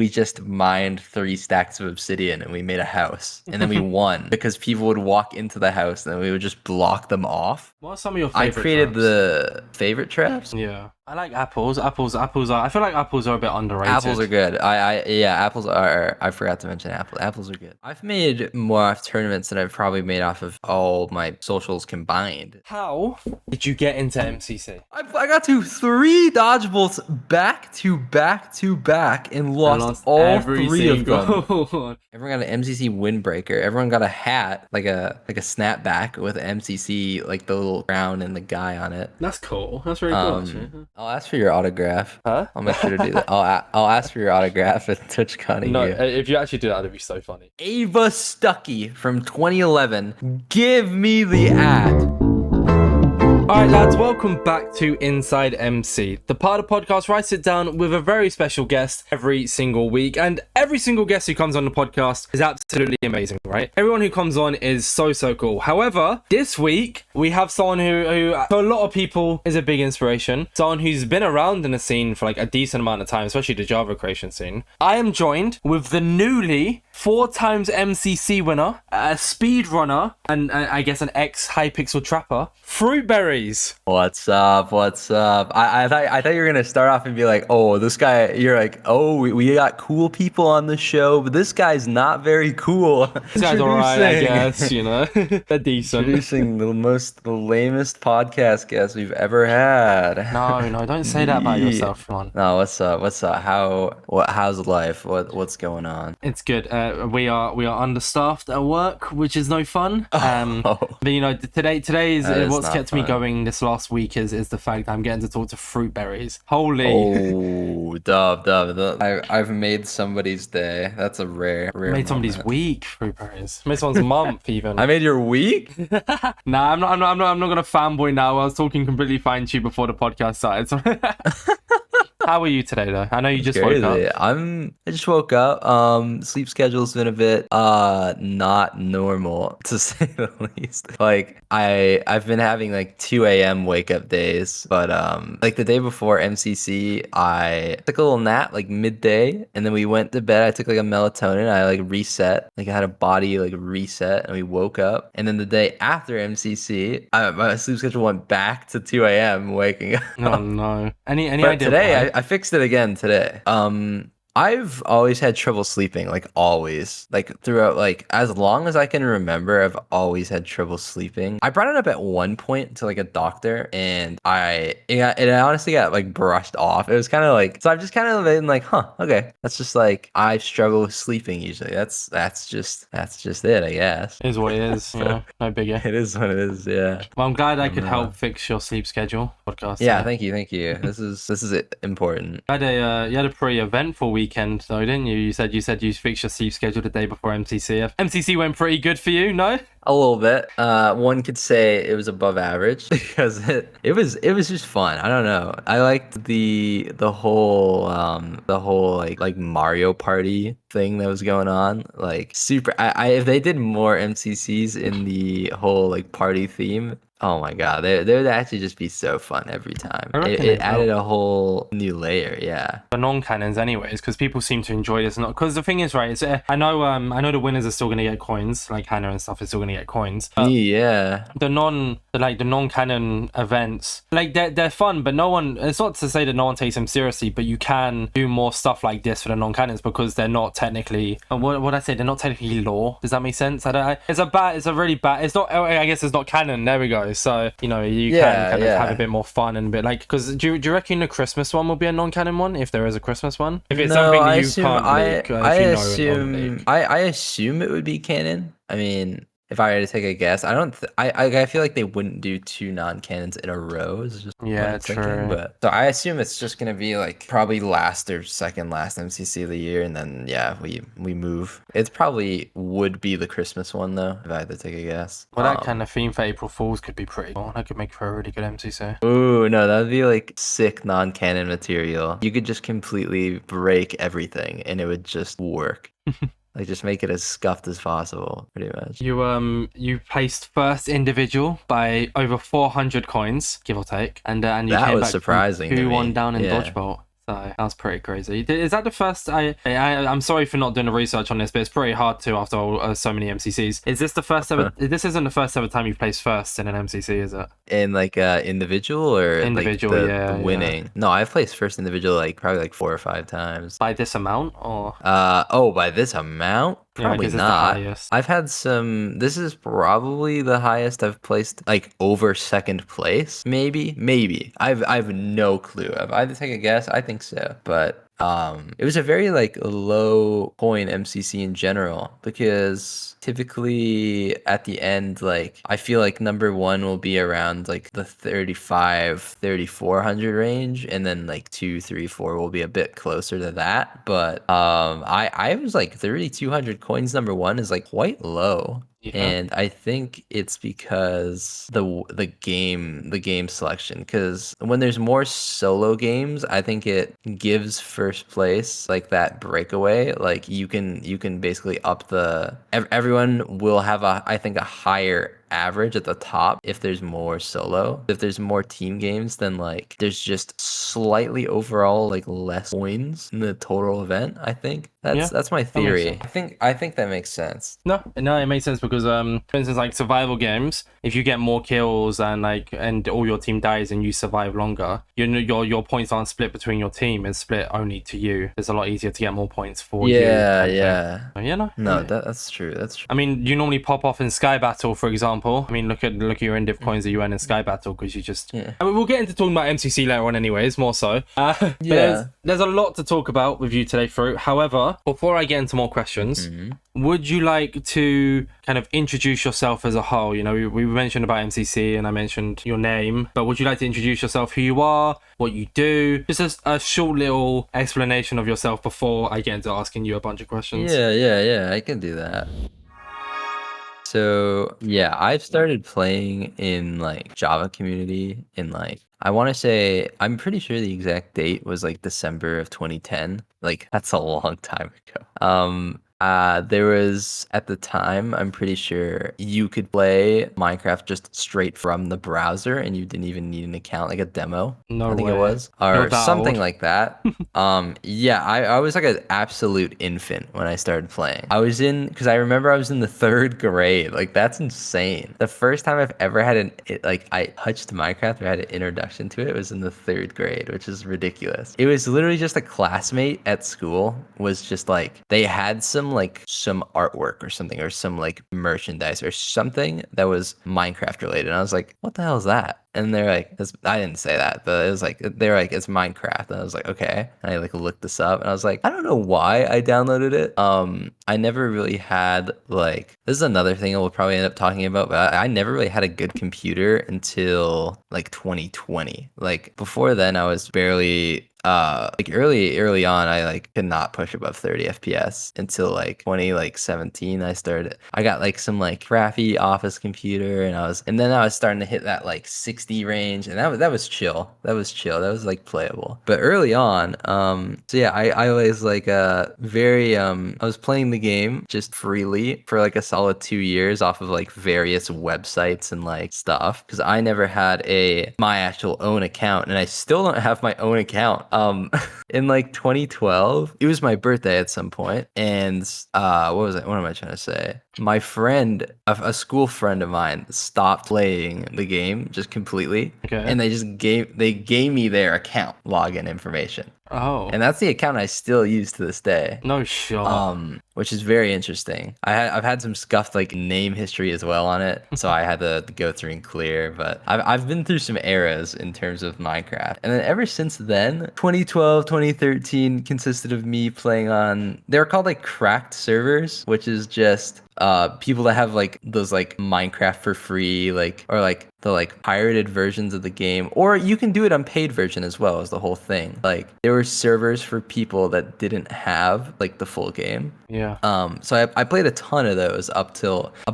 we just mined 3 stacks of obsidian and we made a house, and then we won because people would walk into the house and we would just block them off. What are some of your I favorite created traps? the favorite traps. Yeah, I like apples. Apples are. I feel like apples are a bit underrated. Apples are good. Apples are. I forgot to mention apples. Apples are good. I've made more off tournaments than I've probably made off of all my socials combined. How did you get into MCC? I got to 3 dodgeballs back to back to back and lost all every 3 of them. single- Everyone got an MCC windbreaker. Everyone got a hat, like a snapback with MCC, like the little crown and the guy on it. That's cool. That's really cool. Actually. I'll ask for your autograph. Huh? I'll make sure to do that. I'll ask for your autograph at TwitchCon. No, if you actually do that, it'd be so funny. Ava Stuckey from 2011. Give me the ad. Alright lads, welcome back to Inside MC, the part of the podcast where I sit down with a very special guest every single week, and every single guest who comes on the podcast is absolutely amazing, right? Everyone who comes on is so cool. However, this week we have someone who for a lot of people is a big inspiration, someone who's been around in the scene for like a decent amount of time, especially the Java creation scene. I am joined with the newly 4 times MCC winner, a speedrunner, and I guess an ex-Hypixel trapper, Fruitberries. What's up? What's up? I thought you were gonna start off and be like, oh, this guy. You're like, oh, we got cool people on the show, but this guy's not very cool. This guy's alright, I guess. You know, they're decent. Introducing the lamest podcast guest we've ever had. No, don't say that about yourself. Come on. No, what's up? What's up? How's life? What's going on? It's good. We are understaffed at work, which is no fun. But you know, today is what's kept me going this last week is the fact that I'm getting to talk to Fruitberries. Holy. Oh, dub. I've made somebody's day. That's a rare Made somebody's week, Fruitberries. Made someone's month even. I made your week? Nah, I'm not gonna fanboy now. I was talking completely fine to you before the podcast started. So how are you today though? I know you just woke up. I just woke up. Sleep schedule's been a bit not normal to say the least. Like I've been having like 2 a.m. wake up days, but like the day before MCC, I took a little nap like midday, and then we went to bed. I took like a melatonin. I like reset, like I had a body like reset, and we woke up. And then the day after MCC, my sleep schedule went back to 2 a.m. waking up. Oh no. Any But idea? today I fixed it again today. I've always had trouble sleeping, like always, like throughout, like as long as I can remember, I've always had trouble sleeping. I brought it up at one point to like a doctor, and it honestly got like brushed off. It was kind of like, so I've just kind of been like, huh, okay, that's just like I struggle with sleeping usually. That's just it, I guess. It is what it is. Yeah, no biggie. It is what it is. Yeah. Well, I'm glad I could help fix your sleep schedule. Podcast. Yeah, thank you. This is important. You had a pretty eventful weekend though, didn't you? You said you fixed your sleep schedule the day before MCC. MCC went pretty good for you, no? A little bit. One could say it was above average because it was just fun. I don't know. I liked the whole like Mario Party thing that was going on. Like super. If they did more MCCs in the whole like party theme, oh my god, they would actually just be so fun every time. It added a whole new layer, yeah. The non-cannons, anyways, because people seem to enjoy this. Not because the thing is, right? It's, I know the winners are still going to get coins, like Hannah and stuff is still going to get coins. Yeah. The non-canon events, like they're fun, but no one. It's not to say that no one takes them seriously, but you can do more stuff like this for the non-canons because they're not technically. What I say? They're not technically lore. Does that make sense? It's a really bad. It's not. I guess it's not canon. There we go. So you know you can kind of have a bit more fun and a bit like because do you reckon the Christmas one will be a non-canon one if there is a Christmas one? If it's something that you can't leak, I assume it would be canon. I mean, if I were to take a guess, I feel like they wouldn't do 2 non-canons in a row. Is just true. But so I assume it's just gonna be like probably last or second last MCC of the year, and then we move. It probably would be the Christmas one though, if I had to take a guess. Well, that kind of theme for April Fools could be pretty cool. That could make for a really good MCC. Ooh, no, that'd be like sick non-canon material. You could just completely break everything, and it would just work. Like just make it as scuffed as possible, pretty much. You placed first individual by over 400 coins, give or take, and you that came was back surprising. 2-1 down in dodgeball. So that's pretty crazy. Is that the first? I'm sorry for not doing the research on this, but it's pretty hard to after so many MCCs. Is this the first ever? This isn't the first ever time you've placed first in an MCC, is it? In like individual or like Individual, the yeah, winning? No, I've placed first individual like probably like 4 or 5 times. By this amount, or Oh, by this amount? yeah, I Probably guess it's the not. highest. I've had some. This is probably the highest I've placed, like over second place. Maybe. I've no clue. If I had to take a guess, I think so. But it was a very like low coin MCC in general because typically at the end, like I feel like number one will be around like the 3,400 range, and then like 2, 3, 4 will be a bit closer to that. But I was like 3,200 coins. Number one is like quite low. Yeah. And I think it's because the game selection. Because when there's more solo games, I think it gives first place like that breakaway. Like you can basically up the everyone will have I think a higher average at the top if there's more solo. If there's more team games, then like there's just slightly overall like less coins in the total event. I think that's my theory. I think that makes sense. No, it makes sense because for instance, like survival games, if you get more kills and all your team dies and you survive longer, your points aren't split between your team; it's split only to you. It's a lot easier to get more points for you. Yeah. So, yeah, No, that's true. That's true. I mean, you normally pop off in Sky Battle, for example. I mean, look at your end of coins that you earn in Sky Battle because you just. Yeah. I mean, we'll get into talking about MCC later on, anyways, more so. But there's a lot to talk about with you today, Fruit. However, before I get into more questions, would you like to kind of introduce yourself as a whole? You know, we mentioned about MCC and I mentioned your name, but would you like to introduce yourself, who you are, what you do? Just a short little explanation of yourself before I get into asking you a bunch of questions. Yeah, I can do that. So yeah, I've started playing in like Java community in like I want to say I'm pretty sure the exact date was like December of 2010. Like that's a long time ago. There was at the time, I'm pretty sure you could play Minecraft just straight from the browser and you didn't even need an account, like a demo. No I think way. it was, or something like that. Yeah, I was like an absolute infant when I started playing. Because I remember I was in the 3rd grade. Like that's insane. The first time I've ever had I touched Minecraft or had an introduction to it was in the 3rd grade, which is ridiculous. It was literally just a classmate at school was just like, they had some artwork or something or some like merchandise or something that was Minecraft related. And I was like, what the hell is that? And they're like, I didn't say that, but it was like, they're like, it's Minecraft. And I was like, okay. And I like looked this up and I was like, I don't know why I downloaded it. I never really had like, this is another thing we'll probably end up talking about, but I never really had a good computer until like 2020. Like before then I was barely like early on I like could not push above 30 FPS until like 2017. I got like some like crappy office computer and then I was starting to hit that like 60 range, and that was chill. That was like playable. But early on, so yeah, I was like I was playing the game just freely for like a solid 2 years off of like various websites and like stuff because I never had my actual own account, and I still don't have my own account. In like 2012, it was my birthday at some point, and what was it? What am I trying to say? My friend, a school friend of mine, stopped playing the game just completely, and they gave me their account login information. Oh. And that's the account I still use to this day. No shot. Which is very interesting. I've had some scuffed like name history as well on it, so I had to go through and clear. But I've been through some eras in terms of Minecraft, and then ever since then, 2012, 2013 consisted of me playing on. They were called like cracked servers, which is just people that have like those like Minecraft for free, like or like the like pirated versions of the game, or you can do it on paid version as well as the whole thing. Like there were servers for people that didn't have like the full game. Yeah. So I played a ton of those up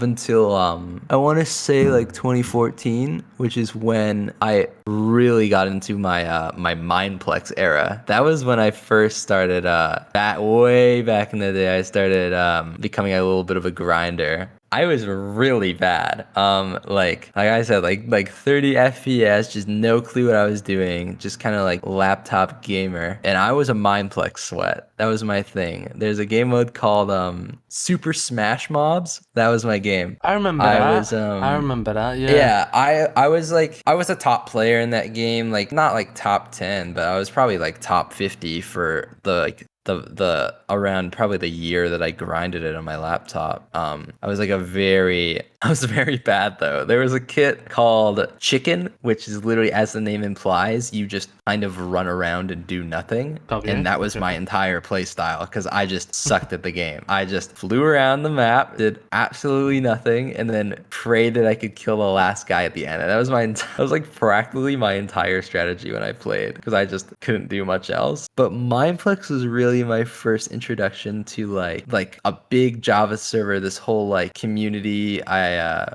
until I want to say like 2014, which is when I really got into my my Mineplex era. That was when I first started way back in the day. I started becoming a little bit of a grinder. I was really bad. Like I said, like 30 FPS, just no clue what I was doing, just kind of like laptop gamer. And I was a Mindplex sweat. That was my thing. There's a game mode called Super Smash Mobs. That was my game. I remember I that. was I remember that. Yeah. yeah, I was like I was a top player in that game, like not like top 10, but I was probably like top 50 for the around probably the year that I grinded it on my laptop. I was like I was very bad though. There was a kit called Chicken, which is literally as the name implies, you just kind of run around and do nothing. W. And that was my entire play style because I just sucked at the game. I just flew around the map, did absolutely nothing, and then prayed that I could kill the last guy at the end. And that was that was like practically my entire strategy when I played because I just couldn't do much else. But Mindplex was really my first introduction to like a big Java server, this whole like community. I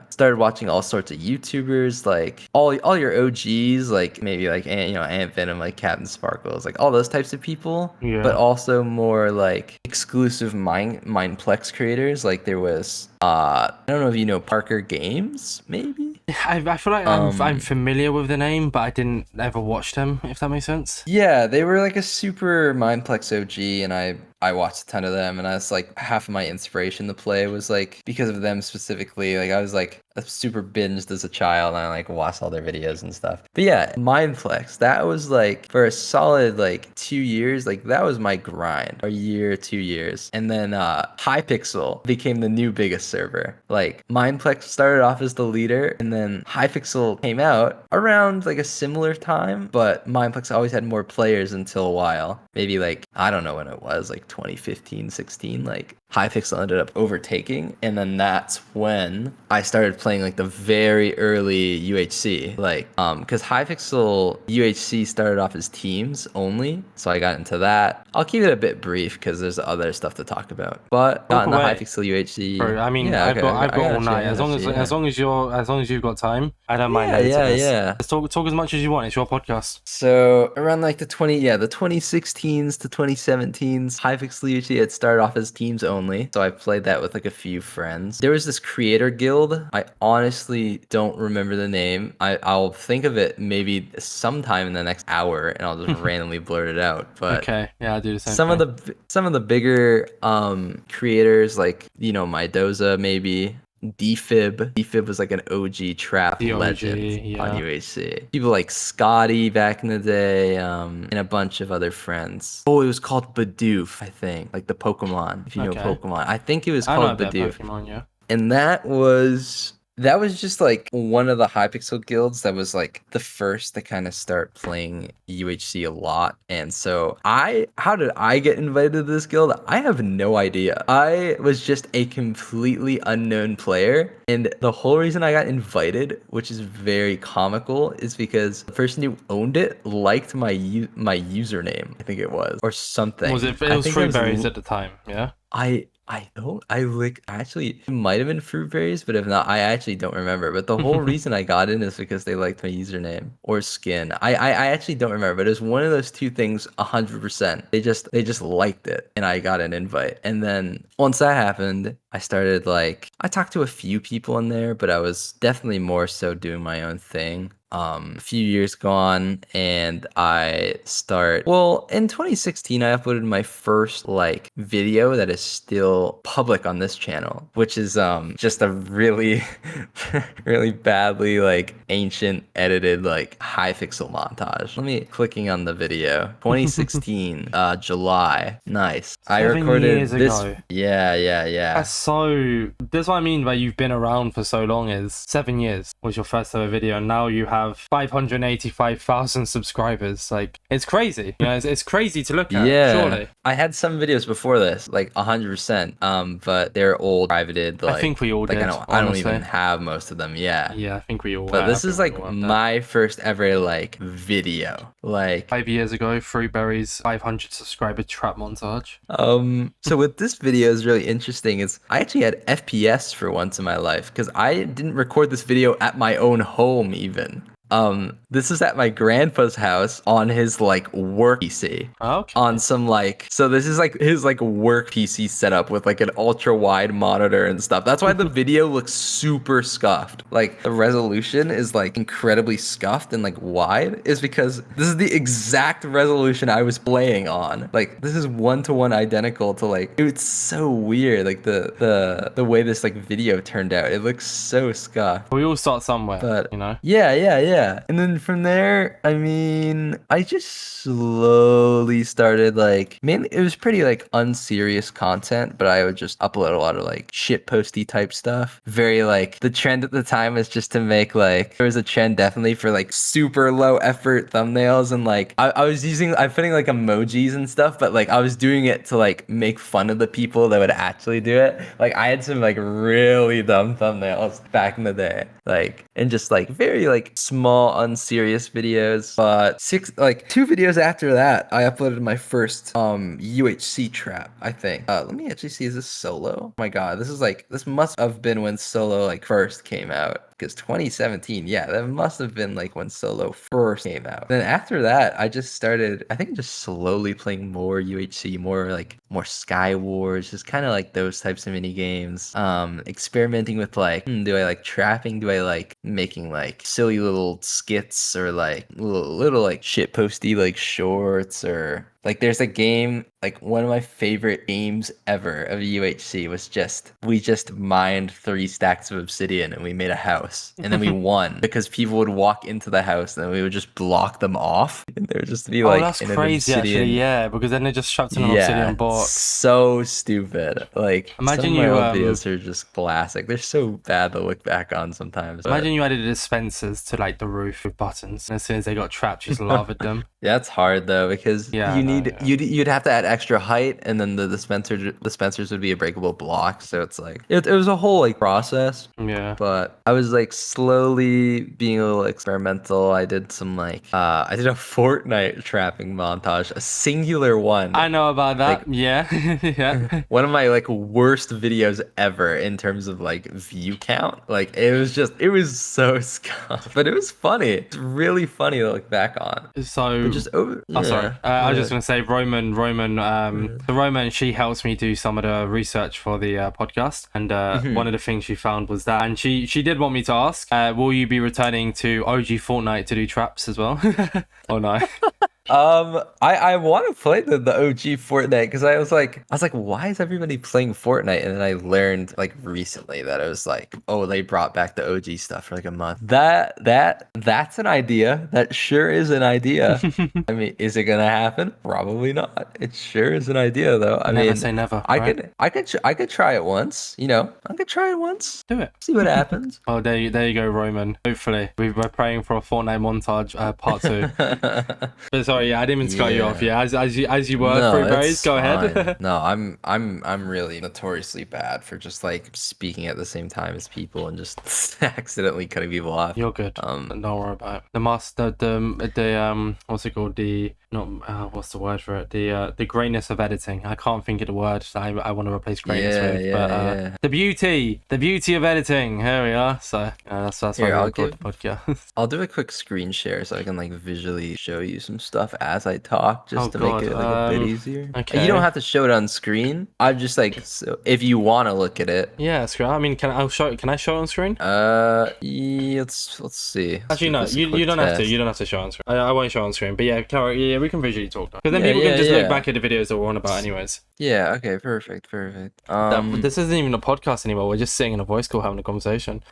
started watching all sorts of YouTubers, like all your OGs, like maybe like Ant Venom, like Captain Sparkles, like all those types of people. But Yeah. also more like exclusive Mindplex creators. Like there was I don't know if you know Parker Games, maybe. I feel like I'm familiar with the name, but I didn't ever watch them, if that makes sense. Yeah, they were like a super Mindplex OG, and I watched a ton of them, and I was like half of my inspiration to play was like because of them specifically. Like I was like a super binged as a child, and I like watched all their videos and stuff. But yeah, Mindplex, that was like for a solid like 2 years, like that was my grind. A year, 2 years. And then Hypixel became the new biggest server. Like Mindplex started off as the leader, and then Hypixel came out around like a similar time, but Mindplex always had more players until a while. Maybe like I don't know when it was, like 2015, 16, like Hypixel ended up overtaking, and then that's when I started playing like the very early UHC, like because Hypixel UHC started off as teams only, so I got into that. I'll keep it a bit brief because there's other stuff to talk about, but got into away. Hypixel UHC. Bro, I mean, Yeah, I've okay, got I got all you, night. I got you, yeah. As long as you've got time, I don't mind Yeah, editing yeah, this. yeah. Let's talk as much as you want. It's your podcast. So around like the 2016s to 2017s, Hypixel UHC had started off as teams only. So I played that with like a few friends. There was this creator guild. I honestly don't remember the name. I'll think of it maybe sometime in the next hour, and I'll just randomly blurt it out. But Okay, yeah, I do the same some thing. of the bigger creators, like Mydoza, maybe Defib was like an OG trap The OG, legend on yeah. UHC. People like Scotty back in the day, and a bunch of other friends. Oh, it was called Bidoof, I think, like the Pokemon. If you know Okay. Pokemon, I think it was I know a called bit of Bidoof, Pokemon, yeah. and that was just like one of the Hypixel guilds that was like the first to kind of start playing UHC a lot. And so how did I get invited to this guild? I have no idea. I was just a completely unknown player. And the whole reason I got invited, which is very comical, is because the person who owned it liked my username, I think it was, or something. Was it? It I was think it was Fruitberries at the time, yeah. I don't I like actually it might have been Fruitberries, but if not, I actually don't remember. But the whole reason I got in is because they liked my username or skin. I actually don't remember, but it was one of those two things 100%. They just liked it, and I got an invite. And then once that happened, I started like I talked to a few people in there, but I was definitely more so doing my own thing. A few years gone, and in 2016 I uploaded my first like video that is still public on this channel, which is just a really really badly like ancient edited like Hypixel montage. Let me clicking on the video. 2016 July. Nice. I 7 years recorded this. ago. Yeah. That's what I mean by you've been around for so long. Is 7 years was your first ever video, and now you have 585,000 subscribers. Like, it's crazy. You know, it's crazy to look at. Yeah, Surely. I had some videos before this, like 100%. But they're old, privated. Like, I think we all like did. I don't Honestly. even have most of them. Yeah. Yeah, I think we all. But this is like we all have that. my first ever like video. Like 5 years ago, Fruitberries 500 subscriber trap montage. so what this video is really interesting is I actually had FPS for once in my life because I didn't record this video at my own home even. This is at my grandpa's house on his like work PC. Okay. On some like, so this is like his like work PC setup with like an ultra wide monitor and stuff. That's why the video looks super scuffed. Like the resolution is like incredibly scuffed and like wide, is because this is the exact resolution I was playing on. Like this is 1-to-1 identical to like, it's so weird. Like the way this like video turned out, it looks so scuffed. We all start somewhere, But you know? yeah. And then from there, I mean, I just slowly started like, mainly it was pretty like unserious content, but I would just upload a lot of like shit posty type stuff. Very like, the trend at the time was just to make like, there was a trend definitely for like super low effort thumbnails, and like I'm putting like emojis and stuff, but like I was doing it to like make fun of the people that would actually do it. Like I had some like really dumb thumbnails back in the day, like, and just like very like small unserious videos. But 2 videos after that, I uploaded my first UHC trap, I think. Let me actually see, is this solo? Oh my god, this must have been when solo like first came out, because 2017, yeah, that must have been like when solo first came out. Then after that, I just started, I think, just slowly playing more UHC, more Sky Wars, just kind of like those types of mini games. Experimenting with like, do I like trapping? Do I like making like silly little skits, or like little like shit posty like shorts, or like there's a game, like one of my favorite games ever of UHC was we just mined 3 stacks of obsidian and we made a house, and then we won because people would walk into the house and we would just block them off, and there would just be like, that's in crazy, an obsidian. actually, yeah, because then they just shoved in an obsidian box. So stupid. Like, Imagine some of my you, old videos are just classic. They're so bad to look back on sometimes. Imagine you added dispensers to like the roof with buttons, and as soon as they got trapped, you just lavaed them. Yeah, it's hard though, because you'd have to add extra height, and then the dispensers would be a breakable block. So it's like it was a whole like process. Yeah. But I was like slowly being a little experimental. I did some like I did a Fortnite trapping montage, a singular one. I know about that. Like, yeah. Yeah. one of my like worst videos ever in terms of like view count. Like it was so scuffed, but it was funny. It's really funny to look back on. So But just over. Oh, sorry. I was just yeah. gonna say Roman. She helps me do some of the research for the podcast, and one of the things she found was that, and she did want me to ask, will you be returning to OG Fortnite to do traps as well? Oh no. I want to play the OG Fortnite, because I was like, why is everybody playing Fortnite? And then I learned like recently that it was like, oh, they brought back the OG stuff for like a month. That's an idea. That sure is an idea. I mean, is it gonna happen? Probably not. It sure is an idea though. I Never mean, say never. I right? I could try it once. You know, I could try it once. Do it. See what happens. Oh, there you go, Roman. Hopefully, we're praying for a Fortnite montage part 2. But sorry, yeah, I didn't mean to cut you off. Yeah, as you were, No, Fruitberries, it's go fine. ahead. No, I'm really notoriously bad for just like speaking at the same time as people and just accidentally cutting people off. You're good. Don't worry about it. The what's it called? What's the word for it? The greatness of editing. I can't think of the word that I want to replace greatness with. But the beauty of editing. Here we are. So that's why we record the podcast. I'll do a quick screen share so I can like visually show you some stuff as I talk, just to make it like a bit easier. Okay. You don't have to show it on screen. I'm just like, so if you want to look at it. Yeah, screw. I mean, can I show it on screen? Let's see. Actually, no. You don't have to. You don't have to show on screen. I won't show on screen. But yeah, Carol, we can visually talk, because then people can just look back at the videos that we're on about, anyways. Yeah. Okay. Perfect. This isn't even a podcast anymore. We're just sitting in a voice call having a conversation.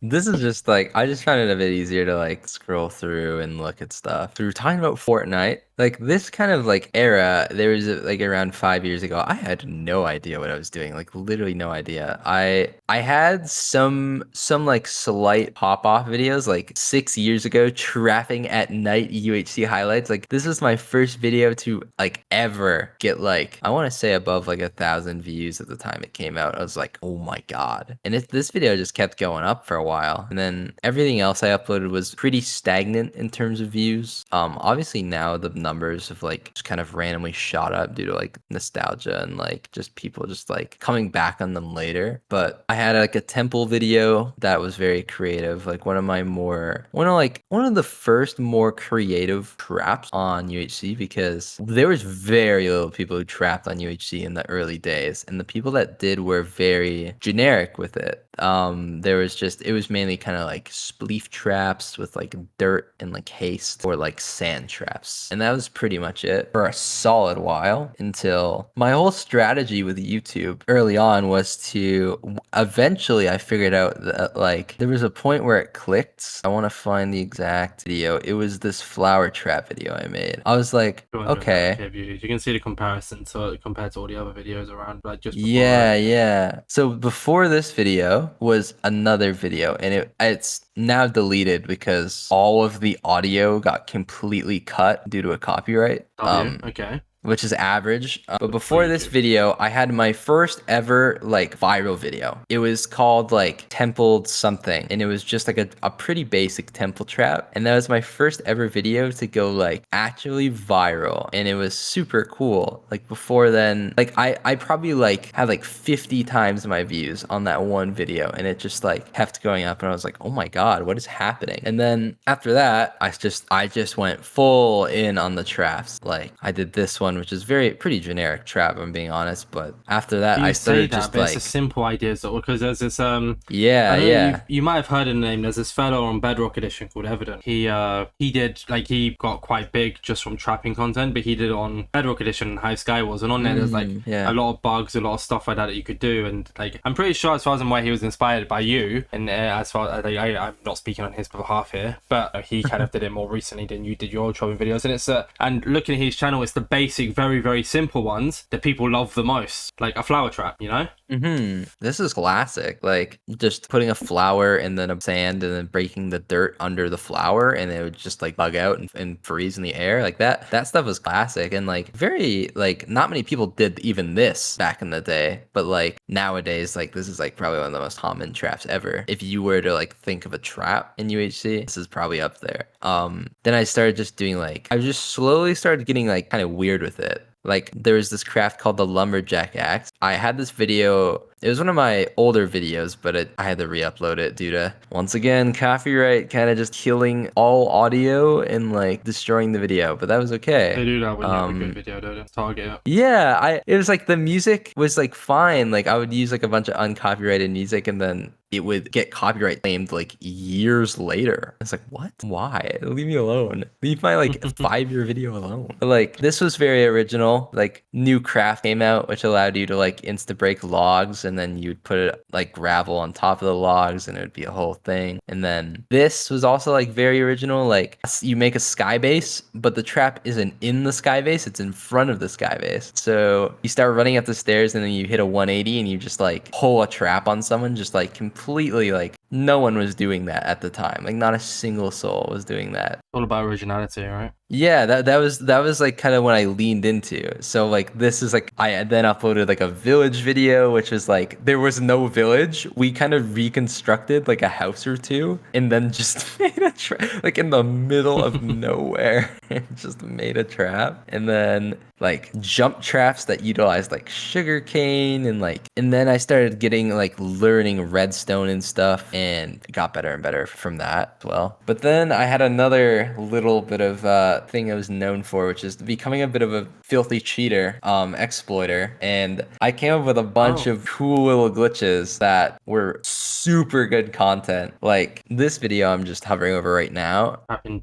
This is just like, I just found it a bit easier to like scroll through and look at stuff. Through talking about Fortnite, like this kind of like era, there was like around 5 years ago, I had no idea what I was doing, like literally no idea. I had some like slight pop off videos like 6 years ago, trapping at night UHC highlights. Like this was my first video to like ever get like, I want to say above like 1,000 views at the time it came out. I was like, oh my god. And this video just kept going going up for a while. And then everything else I uploaded was pretty stagnant in terms of views. Obviously now the numbers have like just kind of randomly shot up due to like nostalgia and like just people just like coming back on them later. But I had like a temple video that was very creative, like one of the first more creative traps on UHC, because there was very little people who trapped on UHC in the early days, and the people that did were very generic with it. It was mainly kind of like spleef traps with like dirt and like haste, or like sand traps. And that was pretty much it for a solid while, until my whole strategy with YouTube early on was to eventually I figured out that like there was a point where it clicked. I want to find the exact video. It was this flower trap video I made. I was like, okay. Views. You can see the comparison compared to all the other videos around, like just before. Yeah. So before this video was another video, and it's now deleted because all of the audio got completely cut due to a copyright. Okay. Which is average. But before this video, I had my first ever like viral video. It was called like Templed something, and it was just like a pretty basic temple trap. And that was my first ever video to go like actually viral, and it was super cool. Like before then, like I probably like had like 50 times my views on that one video, and it just like kept going up, and I was like, oh my god, what is happening? And then after that, I just went full in on the traps. Like I did this one, which is pretty generic trap, I'm being honest. But after that, I started just like, it's a simple idea, because there's this yeah. You might have heard of the name. There's this fellow on Bedrock Edition called Evident. He got quite big just from trapping content, but he did it on Bedrock Edition, how Sky was, and on there there's like a lot of bugs, a lot of stuff like that you could do, and like I'm pretty sure as far as I'm aware he was inspired by you, and as far as I'm not speaking on his behalf here, but he kind of did it more recently than you did your trapping videos, and it's and looking at his channel, it's the basic, very very simple ones that people love the most, like a flower trap, you know. This is classic. Like just putting a flower and then a sand and then breaking the dirt under the flower, and it would just like bug out and freeze in the air. Like that stuff was classic, and like very like not many people did even this back in the day. But like nowadays, like this is like probably one of the most common traps ever. If you were to like think of a trap in UHC, this is probably up there. Then I started just doing like, I just slowly started getting like kind of weird with it. Like there was this craft called the lumberjack axe. I had this video. It was one of my older videos, but I had to re-upload it due to, once again, copyright kind of just killing all audio and like destroying the video. But that was okay. They do that when you have a good video, don't they? Target. Yeah, it was like the music was like fine. Like I would use like a bunch of uncopyrighted music, and then it would get copyright claimed like years later. It's like, what? Why? Leave me alone. Leave my like 5-year video alone. But like this was very original. Like new craft came out, which allowed you to like insta break logs, and then you'd put it like gravel on top of the logs, and it would be a whole thing. And then this was also like very original. Like you make a sky base, but the trap isn't in the sky base, it's in front of the sky base. So you start running up the stairs, and then you hit a 180, and you just like pull a trap on someone, just like completely, like no one was doing that at the time. Like not a single soul was doing that. All about originality, right? Yeah, that was like kind of when I leaned into. So like this is like, I then uploaded like a village video, which was like there was no village. We kind of reconstructed like a house or two, and then just made a trap like in the middle of nowhere, and just made a trap. And then like jump traps that utilized like sugar cane, and then I started getting like learning redstone and stuff, and it got better and better from that as well. But then I had another little bit of thing I was known for, which is becoming a bit of a filthy cheater, exploiter. And I came up with a bunch of cool little glitches that were super good content. Like this video I'm just hovering over right now. You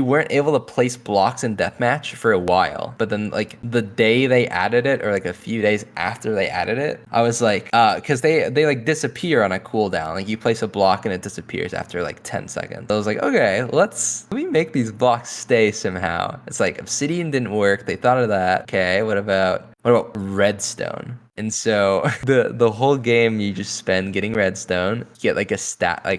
weren't able to place blocks in deathmatch for a while, but then like the day they added it, or like a few days after they added it, I was like, because they like disappear on a cooldown. Like you place a block and it disappears after like 10 seconds. So I was like, okay, let me make these blocks stay somehow. It's like obsidian didn't work. They thought of that. Okay, what about redstone? And so the whole game you just spend getting redstone, you get like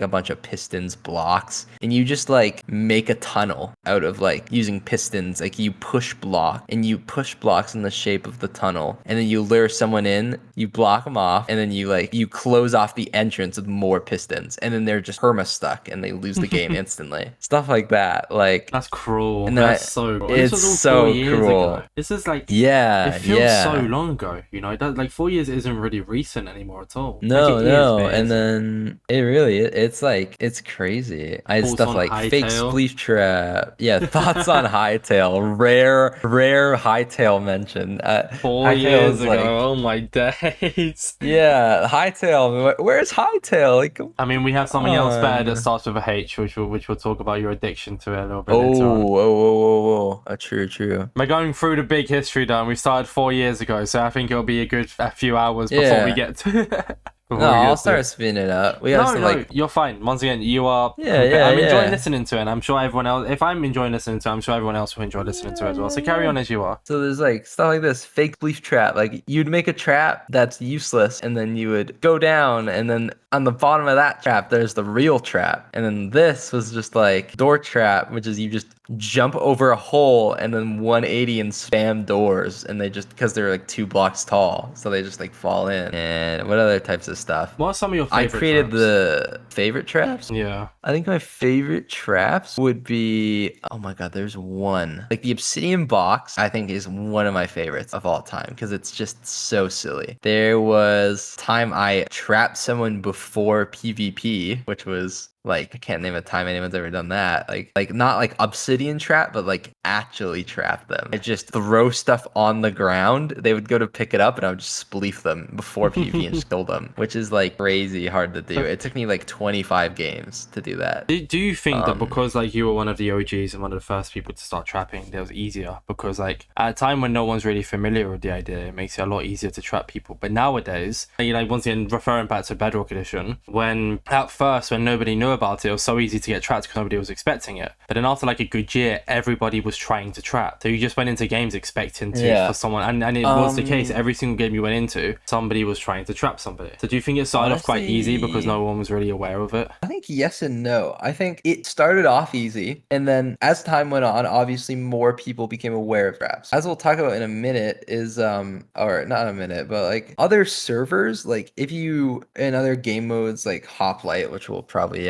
a bunch of pistons blocks, and you just like make a tunnel out of like using pistons. Like you push blocks in the shape of the tunnel, and then you lure someone in, you block them off, and then you close off the entrance with more pistons, and then they're just perma stuck and they lose the game instantly. Stuff like that. Like That's cruel. and then That's so cruel. This it's was all so 4 years cruel. ago. This is like, it Yeah, feels so yeah. long ago, you know? That, like 4 years isn't really recent anymore at all. No, Like it is, no, but it and isn't. then it's like it's crazy. I had Thoughts stuff on like fake Hightail? spleef trap. Yeah, thoughts on Hightail. Rare Hightail mention. 4 Hightail years is ago. like, Oh my days. yeah, Hightail. Where's Hightail? Like, come I mean, we have something else better that on. starts with a H, which we'll talk about your addiction to it a little bit later on. Oh. True, true. We're going through the big history, Dan. We started 4 years ago, so I think it'll be a few hours before we Yeah. get to. No, I'll start spinning it up. We got No, some no, like, you're fine. Once again, you are. yeah, I'm enjoying yeah. listening to it, and I'm sure everyone else. If I'm enjoying listening to it, I'm sure everyone else will enjoy listening to it as well. So carry on as you are. So there's like stuff like this fake leaf trap. Like you'd make a trap that's useless, and then you would go down, and then on the bottom of that trap there's the real trap. And then this was just like door trap, which is you just jump over a hole and then 180 and spam doors, and they just, because they're like 2 blocks tall, so they just like fall in. And what other types of stuff? What are some of your I favorite created traps? the favorite traps. Yeah. I think my favorite traps would be, oh my god, there's one. Like the obsidian box, I think is one of my favorites of all time because it's just so silly. There was time I trapped someone before PvP, which was like, I can't name a time anyone's ever done that. Like not like obsidian trap, but like actually trap them. I just throw stuff on the ground. They would go to pick it up, and I would just spleef them before PvP and just kill them, which is like crazy hard to do. It took me like 25 games to do that. Do you think that because like you were one of the OGs and one of the first people to start trapping, that was easier? Because like at a time when no one's really familiar with the idea, it makes it a lot easier to trap people. But nowadays, like once again referring back to Bedrock Edition, when at first when nobody knew about it, it was so easy to get trapped because nobody was expecting it. But then after like a good year, everybody was trying to trap. So you just went into games expecting to for someone, and it was the case. Every single game you went into, somebody was trying to trap somebody. So do you think it started off quite easy because no one was really aware of it? I think yes and no. I think it started off easy, and then as time went on, obviously more people became aware of traps. As we'll talk about in a minute, is or not a minute, but like other servers, like if you in other game modes like Hoplite, which we'll probably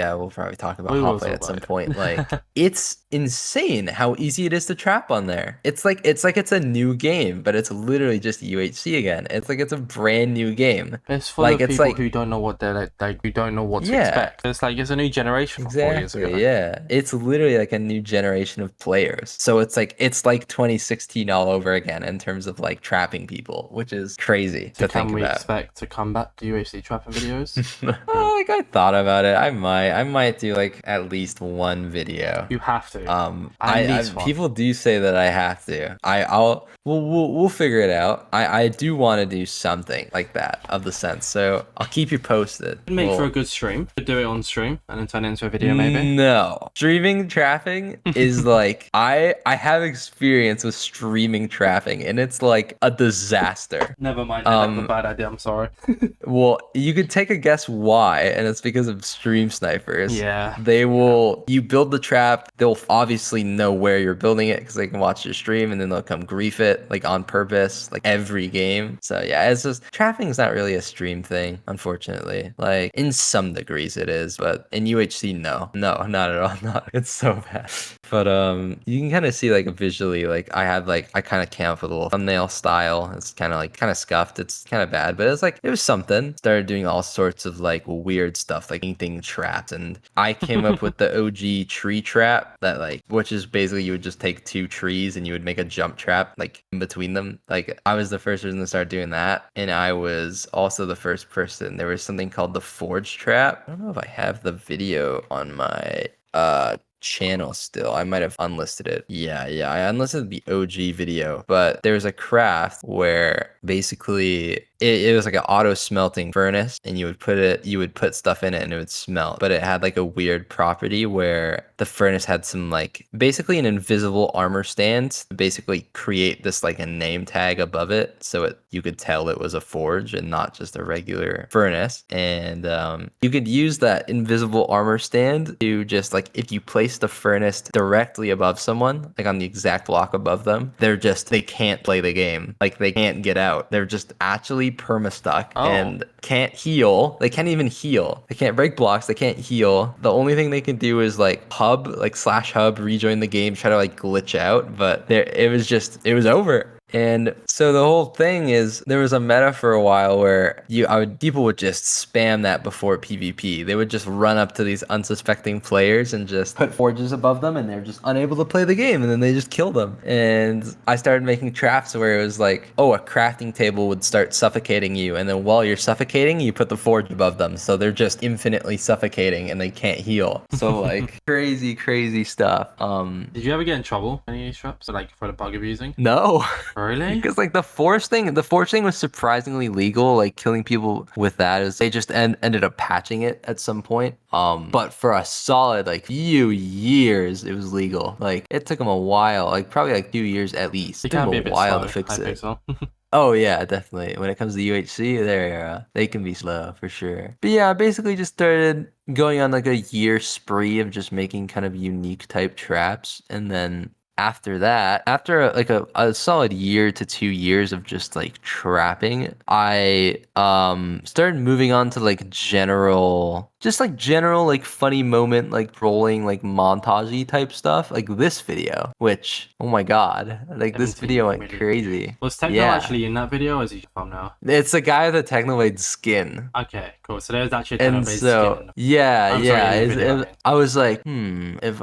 talk about Hoplite at some point. Like it's insane how easy it is to trap on there. It's like it's a new game, but it's literally just UHC again. It's like it's a brand new game. It's full of people who don't know what they're like who don't know what to expect. It's like it's a new generation from 4 years ago. Yeah. It's literally like a new generation of players. So it's like 2016 all over again in terms of like trapping people, which is crazy to think about. Can we expect to come back to UHC trapping videos? Like I thought about it. I might do like at least one video. You have to. People do say that I have to. We'll figure it out. I do want to do something like that of the sense. So I'll keep you posted. Make for a good stream. Could do it on stream and then turn it into a video maybe. No. Streaming trapping is like I have experience with streaming trapping, and it's like a disaster. Never mind. That's a bad idea. I'm sorry. Well, you could take a guess why, and it's because of stream snipers. Yeah. You build the trap, they'll obviously know where you're building it because they can watch your stream, and then they'll come grief it like on purpose, like every game. So yeah, it's just trapping is not really a stream thing, unfortunately. Like in some degrees it is, but in UHC, no, not at all. Not, it's so bad. But you can kind of see like visually, like I kind of came up with a little thumbnail style. It's kind of scuffed. It's kind of bad, but it was something. Started doing all sorts of like weird stuff, like painting traps, and I came up with the OG tree trap which is basically you would just take 2 trees and you would make a jump trap like in between them. Like I was the first person to start doing that, and I was also the first person. There was something called the forge trap. I don't know if I have the video on my channel still. I might have unlisted it. Yeah, I unlisted the OG video, but there's a craft where basically it was like an auto smelting furnace, and you would put stuff in it and it would smelt. But it had like a weird property where the furnace had some like basically an invisible armor stand to basically create this like a name tag above it, so you could tell it was a forge and not just a regular furnace. And you could use that invisible armor stand to just like if you place the furnace directly above someone, like on the exact block above them, they can't play the game. Like they can't get out. They're just actually perma stuck and can't heal. They can't even heal. They can't break blocks. They can't heal. The only thing they can do is like /hub, rejoin the game, try to like glitch out. But it was over. And so the whole thing is there was a meta for a while where people would just spam that before PvP. They would just run up to these unsuspecting players and just put forges above them, and they're just unable to play the game, and then they just kill them. And I started making traps where it was like, a crafting table would start suffocating you, and then while you're suffocating, you put the forge above them, so they're just infinitely suffocating and they can't heal. So like crazy stuff. Did you ever get in trouble any of these traps, or like for the bug abusing? No. Really? Because like the forge thing was surprisingly legal. Like killing people with that is they just ended up patching it at some point. But for a solid like few years, it was legal. Like it took them a while, like probably like 2 years at least. It took them a while to fix it. Oh yeah, definitely. When it comes to UHC, they can be slow for sure. But yeah, I basically just started going on like a year spree of just making kind of unique type traps, and then after that, after like a solid year to 2 years of just like trapping, I started moving on to like general like funny moment, like rolling, like montagey type stuff, like this video, which oh my god, like this video went crazy. Was Techno actually in that video, or is he from now? It's the guy with the Technoblade skin. Okay, cool. So there's actually a Technoblade skin. I was like, if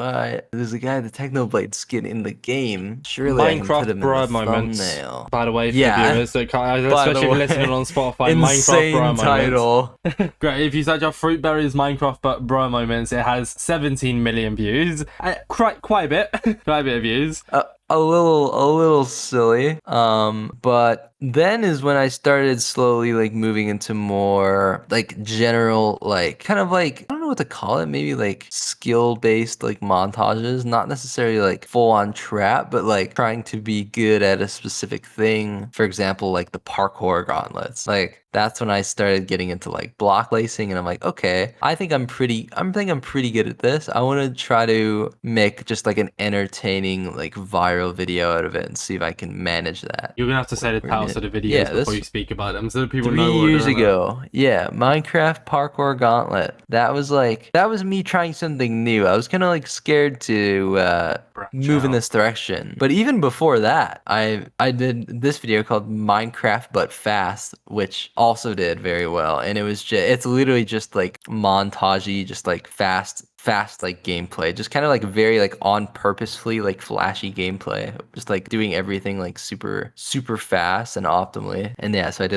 there's a guy with the Technoblade skin in the game, surely I can put him in the thumbnail. By the way, for the viewers, especially if you're listening on Spotify, insane Minecraft bro title. Moments. Great, if you search up Fruitberries Minecraft bro moments, it has 17 million views. Quite a bit, quite a bit of views. A little silly. But then is when I started slowly like moving into more like general, like kind of like, I don't know what to call it, maybe like skill based like montages, not necessarily like full on trap, but like trying to be good at a specific thing. For example, like the parkour gauntlets. Like that's when I started getting into like block lacing, and I'm like, okay, I think I'm pretty good at this. I want to try to make just like an entertaining like viral video out of it and see if I can manage that. You're gonna have to say the titles of the videos before you speak about them, so that people know. 3 years ago, Minecraft parkour gauntlet. That was me trying something new. I was kind of like scared to move in this direction. But even before that, I did this video called Minecraft but fast, which also did very well. And it's literally just like montagey, just like fast like gameplay, just kind of like very like on purposefully like flashy gameplay, just like doing everything like super fast and optimally. And yeah, so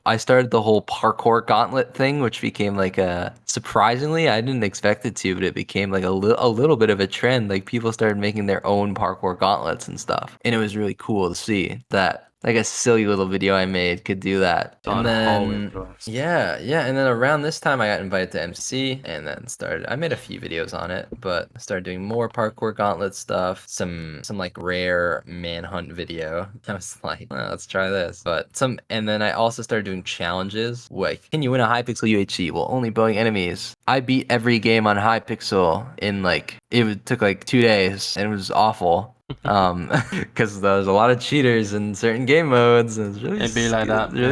I started the whole parkour gauntlet thing, which became like surprisingly, I didn't expect it to, but it became like a little bit of a trend. Like people started making their own parkour gauntlets and stuff, and it was really cool to see that like a silly little video I made could do that. And then and then around this time I got invited to MCC, and then I made a few videos on it, but I started doing more parkour gauntlet stuff, some like rare manhunt video. I was like, let's try this. And then I also started doing challenges, like, can you win a Hypixel UHC while only bowing enemies? I beat every game on Hypixel in it took like 2 days, and it was awful. Because there was a lot of cheaters in certain game modes, and it's really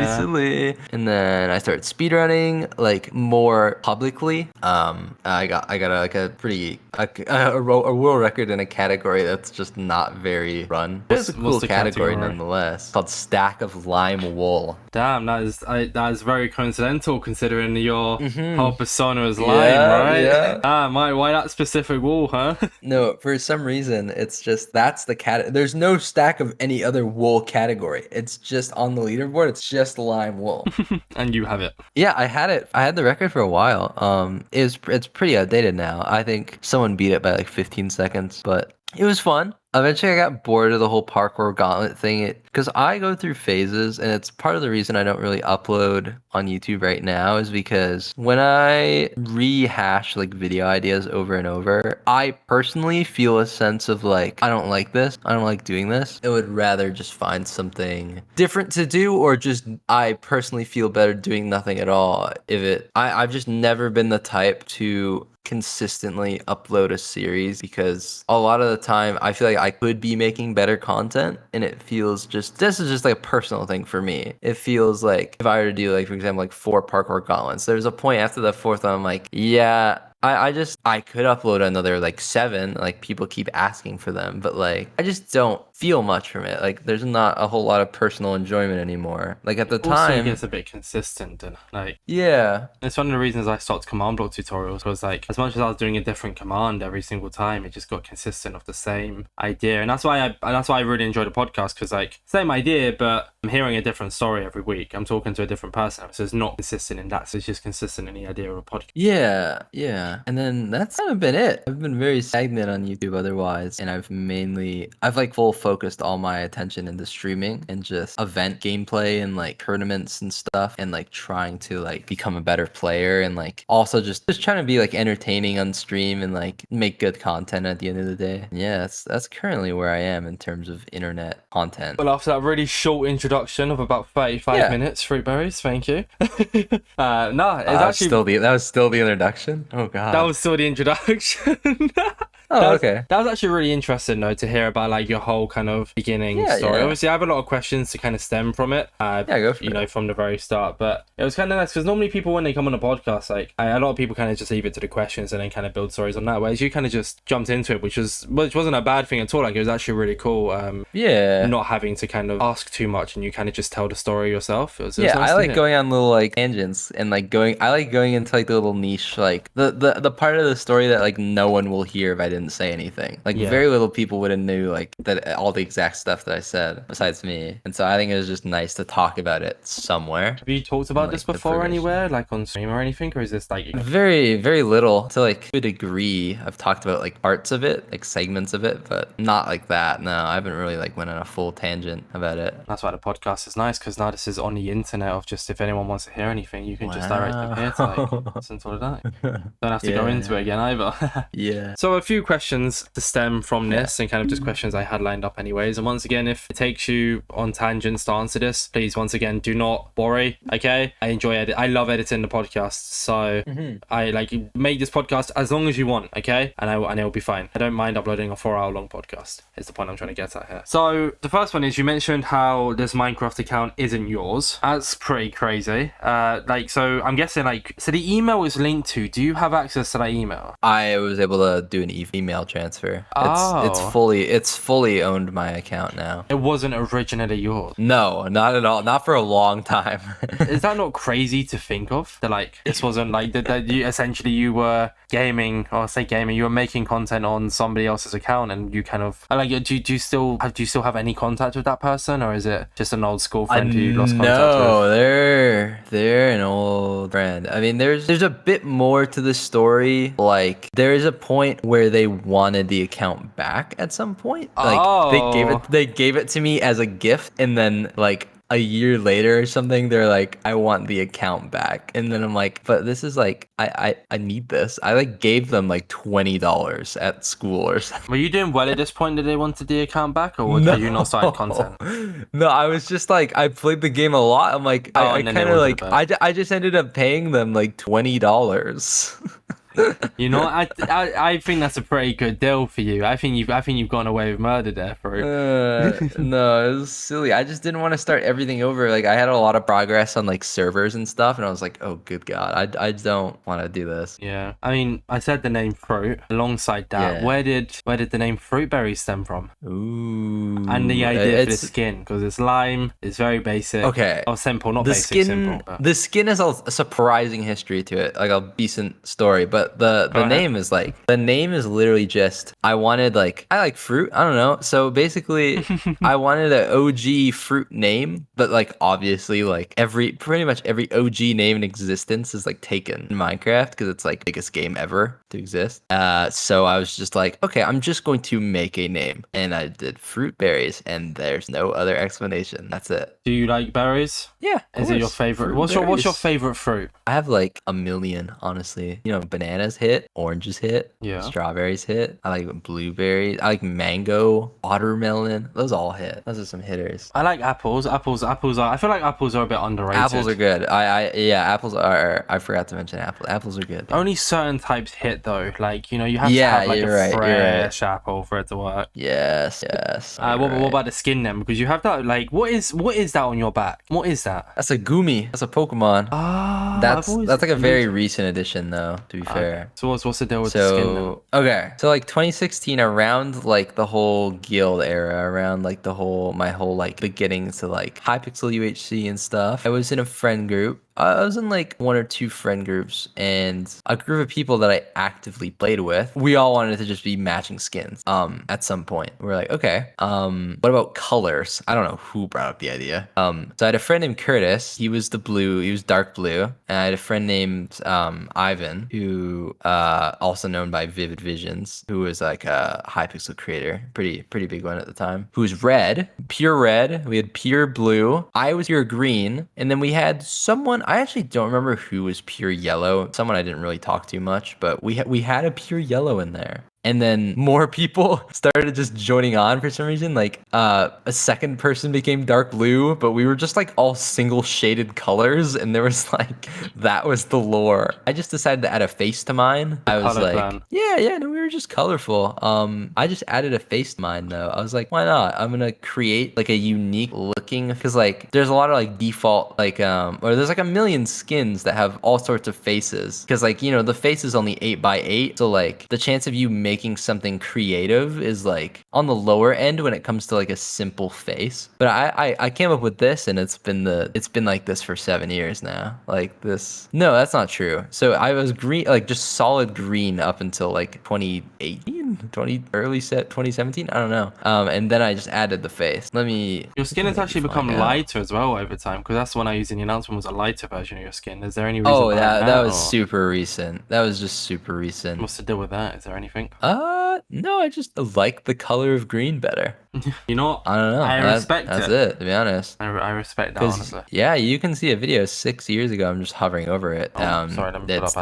silly. And then I started speedrunning like more publicly. I got a world record in a category that's just not very run. It's a cool category nonetheless, called Stack of Lime Wool. Damn, that is very coincidental considering your whole persona is lime, right? Yeah. Why that specific wool, huh? No, for some reason it's just that's the there's no stack of any other wool category. It's just on the leaderboard, it's just lime wool. And you have it. Yeah, I had it. I had the record for a while. It's pretty outdated now. I think someone beat it by like 15 seconds, but it was fun. Eventually, I got bored of the whole parkour gauntlet thing because I go through phases, and it's part of the reason I don't really upload on YouTube right now is because when I rehash like video ideas over and over, I personally feel a sense of like, I don't like this. I don't like doing this. I would rather just find something different to do, or just I personally feel better doing nothing at all. I've just never been the type to consistently upload a series because a lot of the time I feel like I could be making better content, and it feels just, this is just like a personal thing for me. It feels like if I were to do like, for example, like 4 parkour gauntlets, there's a point after the 4th I'm like, yeah, I could upload another like 7, like people keep asking for them, but like I just don't feel much from it. Like there's not a whole lot of personal enjoyment anymore. Like at the Also, it time, gets a bit consistent, and like yeah. it's one of the reasons I stopped command block tutorials was like as much as I was doing a different command every single time, it just got consistent of the same idea, and that's why I really enjoy the podcast because like same idea, but I'm hearing a different story every week. I'm talking to a different person, so it's not consistent in that. So it's just consistent in the idea of a podcast. Yeah, yeah. And then that's kind of been it. I've been very stagnant on YouTube otherwise, and I've like full focused all my attention into streaming and just event gameplay and like tournaments and stuff, and like trying to like become a better player, and like also just trying to be like entertaining on stream and like make good content at the end of the day. Yeah, that's currently where I am in terms of internet content. Well, after that really short introduction of about 35 minutes, Fruitberries, thank you. No, it's actually That was still the introduction. Oh god. that was still the introduction. Oh, okay. That was actually really interesting, though, to hear about like your whole kind of beginning story. Yeah. Obviously, I have a lot of questions to kind of stem from it. Go for it. From the very start. But it was kind of nice because normally people, when they come on a podcast, like a lot of people kind of just leave it to the questions and then kind of build stories on that. Whereas you kind of just jumped into it, which wasn't a bad thing at all. Like it was actually really cool. Not having to kind of ask too much, and you kind of just tell the story yourself. It was nice I to like hear. going on little like tangents and like I like going into like the little niche, like the part of the story that like no one will hear if I didn't say anything. Like very little people would have knew like that all the exact stuff that I said besides me. And so I think it was just nice to talk about it somewhere. Have you talked about like, this the before progression. anywhere, like on stream or anything, or is this like Very, very little. To like a degree, I've talked about like parts of it, like segments of it, but not like that. No, I haven't really like went on a full tangent about it. That's why the podcast is nice, because now this is on the internet of just if anyone wants to hear anything, you can just direct them here to like listen to it. Don't have to go into it again either. Yeah. So a few questions to stem from this, and kind of just questions I had lined up anyways. And once again, if it takes you on tangents to answer this, please once again do not worry. Okay, I enjoy I love editing the podcast, so I like make this podcast as long as you want. Okay, and it'll be fine. I don't mind uploading a 4-hour long podcast. Is the point I'm trying to get at here. So the first one is, you mentioned how this Minecraft account isn't yours. That's pretty crazy. So I'm guessing so the email is linked to. Do you have access to that email? I was able to do an email transfer. It's fully owned my account now. It wasn't originally yours. No, not at all. Not for a long time. Is that not crazy to think of? That like this wasn't like that you essentially you were gaming, or say gaming, you were making content on somebody else's account, and you kind of like do you still have any contact with that person, or is it just an old school friend who you lost contact with? No, they're an old friend. I mean, there's a bit more to the story. Like there is a point where they wanted the account back at some point. Like they gave it to me as a gift, and then like a year later or something, they're like, I want the account back. And then I'm like, but this is like, I need this. I like gave them like $20 at school or something. Were you doing well at this point that they wanted the account back, or had you not started content? No, I was just like, I played the game a lot. I'm like, I kind of like, I just ended up paying them like $20. You know, I think that's a pretty good deal for you. I think you've gone away with murder there, for no, it was silly. I just didn't want to start everything over. Like I had a lot of progress on like servers and stuff, and I was like, oh good god, I don't want to do this. Yeah, I mean, I said the name Fruit. Alongside that, where did the name Fruitberries stem from? Ooh, and the idea for the skin, because it's lime, it's very basic. Okay, or simple, not basic, simple. The skin has a surprising history to it, like a decent story, but the ahead. name is literally just I wanted I like fruit. I don't know. So basically I wanted an OG fruit name, but like obviously like pretty much every OG name in existence is like taken in Minecraft because it's like biggest game ever to exist. So I was just like, okay, I'm just going to make a name, and I did Fruitberries, and there's no other explanation. That's it. Do you like berries? Yeah, of Is it your course. favorite? What's your Fruitberries. favorite fruit? I have like a million, honestly. You know, bananas hit, oranges hit, Yeah. strawberries hit. I like blueberries. I like mango, watermelon. Those all hit. Those are some hitters. I like apples. Apples are. I feel like apples are a bit underrated. Apples are good. Yeah, apples are. I forgot to mention apples. Apples are good. Only certain types hit though. Like, you know, you have to Yeah, have like you're a right. You're right. fresh apple for it to work. Yes, yes. You're What right. about the skin then? Because you have that. Like, what is that on your back? What is that? That's a Gumi. That's a Pokemon. Ah, That's like a very recent addition, though. To be fair. So what's the deal with the skin then? Okay, so like 2016, around like the whole guild era, around like my whole like beginnings to like Hypixel UHC and stuff. I was in a friend group. I was in like one or two friend groups, and a group of people that I actively played with. We all wanted to just be matching skins. At some point, we were like, okay. What about colors? I don't know who brought up the idea. So I had a friend named Curtis. He was dark blue, and I had a friend named Ivan, who also known by Vivid Visions, who was like a Hypixel creator, pretty big one at the time. Who was red, pure red. We had pure blue. I was pure green, and then we had someone. I actually don't remember who was pure yellow. Someone I didn't really talk to much, but we had a pure yellow in there. And then more people started just joining on for some reason. Like a second person became dark blue, but we were just like all single shaded colors, and there was like that was the lore. I just decided to add a face to mine. I was Color like, clan. yeah, no, we were just colorful. I just added a face to mine though. I was like, why not? I'm gonna create like a unique looking, because like there's a lot of like default or there's like a million skins that have all sorts of faces, because like, you know, the face is only 8x8, so like the chance of you making something creative is like on the lower end when it comes to like a simple face. But I came up with this, and it's been like this for 7 years now. Like this. No, that's not true. So I was green, like just solid green up until like 2018, early set 2017. I don't know. And then I just added the face. Your skin has actually become lighter as well over time, because that's the one I used in the announcement was a lighter version of your skin. Is there any reason Oh, behind that was or super recent. That was just super recent. what's the deal with that? Is there anything? No, I just like the color of green better. You know what? I don't know. I respect that's it. it, to be honest. I respect that, honestly. Yeah, you can see a video 6 years ago. I'm just hovering over it. Sorry, let me pull up.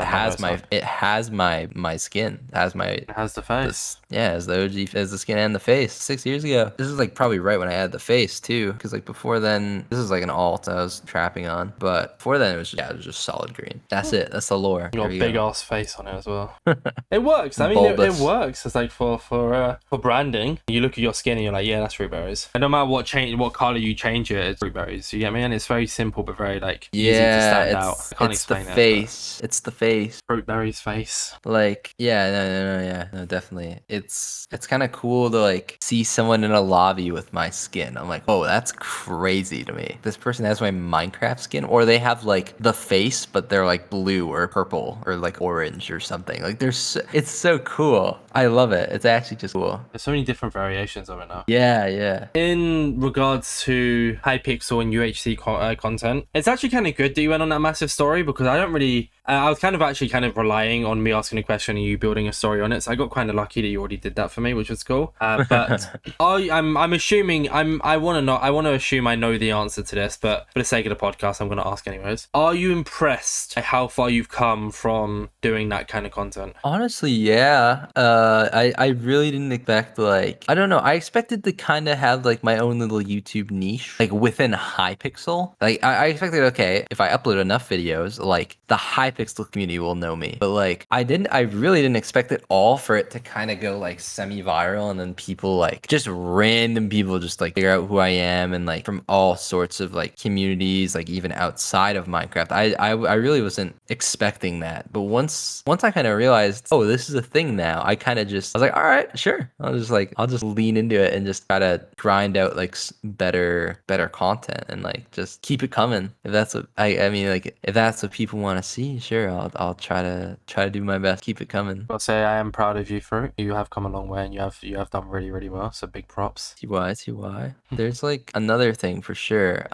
It has my skin. It has the face. Yeah, as the OG, as the skin and the face 6 years ago. This is like probably right when I had the face too, because like before then, this is like an alt I was trapping on, but before then it was just solid green. That's it. That's the lore. You got a big ass face on it as well. It works. I mean, it works. It's like for branding. You look at your skin and you're like, yeah, that's Fruitberries. And no matter what color you change it, it's Fruitberries. You get me? And it's very simple, but very like easy to stand out. I can't explain the face. It's the face. Fruitberries face. Like, no, definitely. It's kind of cool to like see someone in a lobby with my skin. I'm like, oh, that's crazy to me. This person has my Minecraft skin, or they have like the face, but they're like blue or purple or like orange or something. Like it's so cool. I love it. It's actually just cool. There's so many different variations of it now. Yeah. In regards to Hypixel and UHC content, it's actually kind of good that you went on that massive story, because I don't really. I was kind of relying on me asking a question and you building a story on it, so I got kind of lucky that you already did that for me, which was cool. But I'm assuming I want to assume I know the answer to this, but for the sake of the podcast, I'm going to ask anyways. Are you impressed by how far you've come from doing that kind of content? Honestly, yeah. I really didn't expect, like, I don't know. I expected to kind of have like my own little YouTube niche, like within Hypixel. Like I expected, okay, if I upload enough videos, like the Hypixel community will know me. But like I really didn't expect it all for it to kind of go like semi-viral, and then people like just random people just like figure out who I am, and like from all sorts of like communities, like even outside of Minecraft. I really wasn't expecting that. But once I kind of realized, oh, this is a thing now, I was like, all right, sure. I'll just lean into it and just try to grind out like better content, and like just keep it coming. If that's what I mean, like if that's what people want to see, sure. I'll try to do my best, keep it coming. I'll say I am proud of you, Fruit. You have come a long way, and you have done really, really well. So big props. TY. There's like another thing for sure.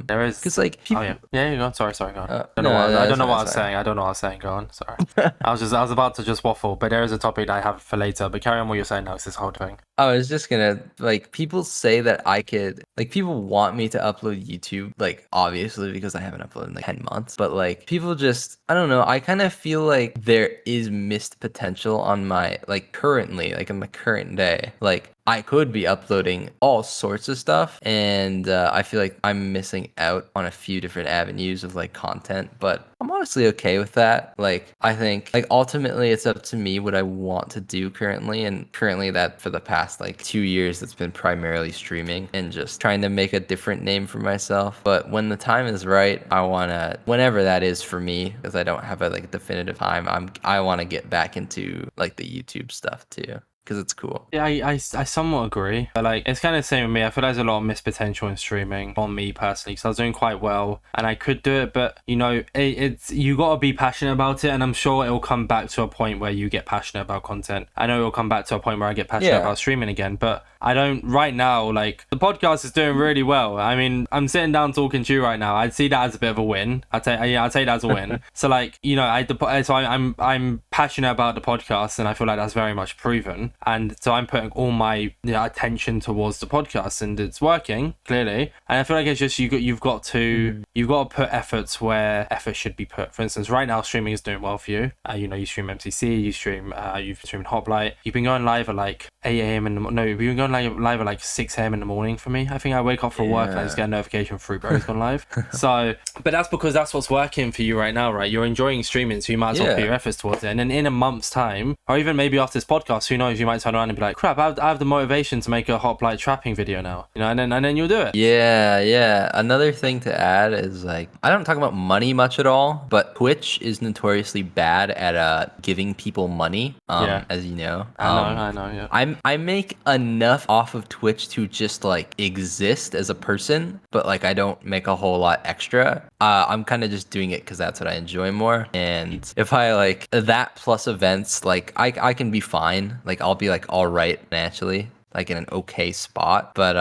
There is. Because like Oh people. yeah, yeah. You go on. Sorry, go on. No, I don't that's know what fine, I was that's fine. saying. I don't know what I was saying. Go on. Sorry. I was about to just waffle, but there is a topic that I have for later. But carry on what you're saying now. It's this whole thing. I was just gonna like people say that I could like people want me to upload YouTube like obviously because I haven't uploaded in like 10 months, but like people just I don't know, I kind of feel like there is missed potential on my like currently like in my current day. Like I could be uploading all sorts of stuff, and I feel like I'm missing out on a few different avenues of like content, but I'm honestly okay with that. Like I think like ultimately it's up to me what I want to do currently, and currently that for the past like 2 years it's been primarily streaming and just trying to make a different name for myself. But when the time is right, I wanna whenever that is for me, because I don't have a like definitive time, I wanna get back into like the YouTube stuff too, because it's cool. Yeah, I somewhat agree. But like, it's kind of the same with me. I feel there's a lot of missed potential in streaming on me personally, because I was doing quite well and I could do it, but you know, it's you got to be passionate about it, and I'm sure it will come back to a point where you get passionate about content. I know it will come back to a point where I get passionate about streaming again, but I don't right now. Like the podcast is doing really well. I mean, I'm sitting down talking to you right now. I'd see that as a bit of a win. I'd take that as a win. So like, you know, I'm passionate about the podcast, and I feel like that's very much proven. And so I'm putting all my attention towards the podcast, and it's working clearly. And I feel like it's just you've got to put efforts where effort should be put. For instance, right now streaming is doing well for you. You know, you stream MCC, you've streamed Hoplite. You've been going live at like 8 a.m. you've been going live at like 6 a.m. in the morning for me. I think I wake up for work and I just get a notification Fruitberries gone live. So, but that's because that's what's working for you right now, right? You're enjoying streaming, so you might as well put your efforts towards it. And then in a month's time, or even maybe after this podcast, who knows, you might turn around and be like, crap, I have the motivation to make a Hoplite trapping video now, you know, and then you'll do it. Yeah. Another thing to add is like I don't talk about money much at all, but Twitch is notoriously bad at giving people money. As you know. I know, yeah. I make enough off of Twitch to just like exist as a person, but like I don't make a whole lot extra. I'm kind of just doing it because that's what I enjoy more. And if I like that plus events, like I can be fine. Like I'll be like all right financially, like in an okay spot. But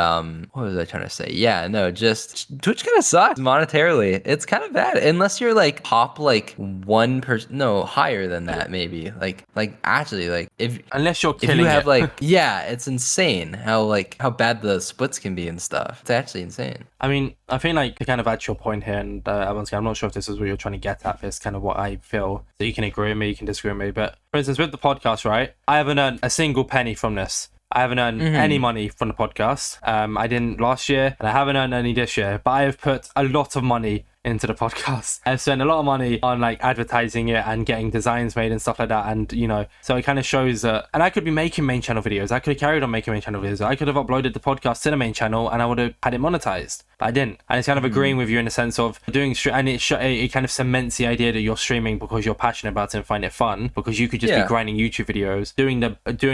what was I trying to say? Yeah, no, just Twitch kind of sucks monetarily. It's kind of bad unless you're like top like 1%, no, higher than that maybe. Like actually like Unless you're if killing you have it. like yeah, it's insane how bad the splits can be and stuff. It's actually insane. I mean, I think like to kind of add to your point here, and once again, I'm not sure if this is what you're trying to get at, but it's kind of what I feel. So you can agree with me, you can disagree with me. But for instance, with the podcast, right? I haven't earned a single penny from this. I haven't earned any money from the podcast. I didn't last year, and I haven't earned any this year. But I have put a lot of money into the podcast. I've spent a lot of money on like advertising it and getting designs made and stuff like that, and you know, so it kind of shows that. And I could be making main channel videos. I could have carried on making main channel videos. I could have uploaded the podcast to the main channel and I would have had it monetized, but I didn't. And it's kind of agreeing with you in the sense of doing and it kind of cements the idea that you're streaming because you're passionate about it and find it fun, because you could just be grinding YouTube videos, doing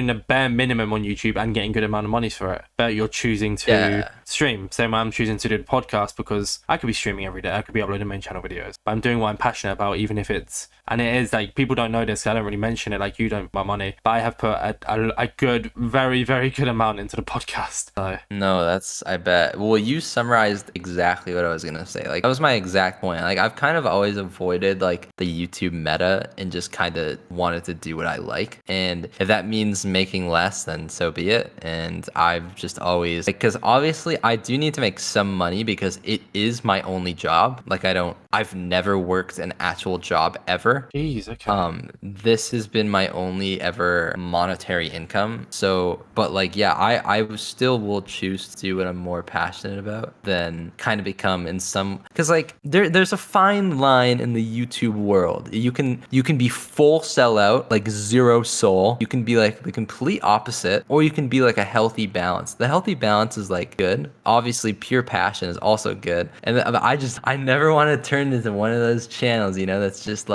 the bare minimum on YouTube and getting good amount of money for it, but you're choosing to stream. Same way I'm choosing to do the podcast because I could be streaming every day. I could be uploading main channel videos, but I'm doing what I'm passionate about, even if it's, and it is like people don't know this, I don't really mention it like you don't about money, but I have put a good, very, very good amount into the podcast. So. No, that's, I bet. Well, you summarized exactly what I was gonna say. Like that was my exact point. Like I've kind of always avoided like the YouTube meta and just kind of wanted to do what I like. And if that means making less, then so be it. And I've just always, because obviously I do need to make some money because it is my only job. Like I've never worked an actual job ever. Jeez, okay. This has been my only ever monetary income. So, but like, yeah, I still will choose to do what I'm more passionate about than kind of become in some, because like there's a fine line in the YouTube world. You can be full sellout, like zero soul. You can be like the complete opposite, or you can be like a healthy balance. The healthy balance is like good. Obviously, pure passion is also good. And I never want to turn into one of those channels, you know, that's just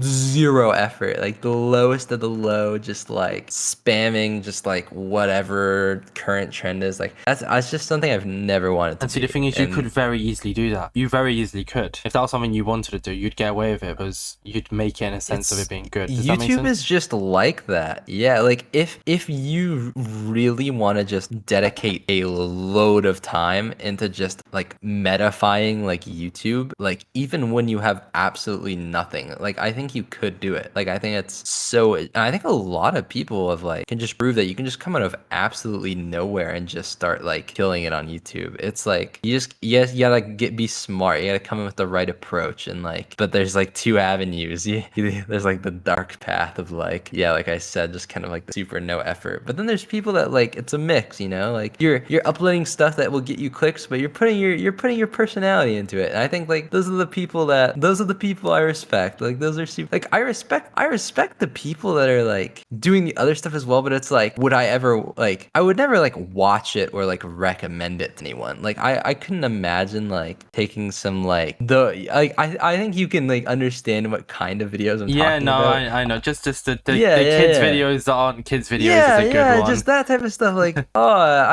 zero effort, like the lowest of the low, just like spamming, just like whatever current trend is. Like that's just something I've never wanted it to And see, be. the thing is, you could very easily do that. You very easily could. If that was something you wanted to do, you'd get away with it because you'd make it in a sense of it being good. Does that make YouTube sense? is just like that. Yeah, like if you really want to just dedicate a load of time into just like metafying like YouTube, like even when you have absolutely nothing, like I think you could do it. Like I think it's so, and I think a lot of people have like can just prove that you can just come out of absolutely nowhere and just start like killing it on YouTube. It's like yes, you gotta be smart. You gotta come in with the right approach and like, but there's like two avenues. There's like the dark path of like, yeah, like I said, just kind of like the super no effort. But then there's people that like it's a mix, you know, like you're uploading stuff that will get you clicks, but you're putting your personality into it. And I think like those are the people I respect. Like those are super, like I respect the people that are like doing the other stuff as well. But it's like, would I ever like? I would never like watch it or like recommend it to anyone. Like I couldn't imagine like taking some like I think you can like understand what kind of videos I'm Yeah, talking no, about. I know. Just the Yeah, yeah, kids yeah. videos that aren't kids videos is Yeah, a good yeah, one. just that type of stuff. Like, oh,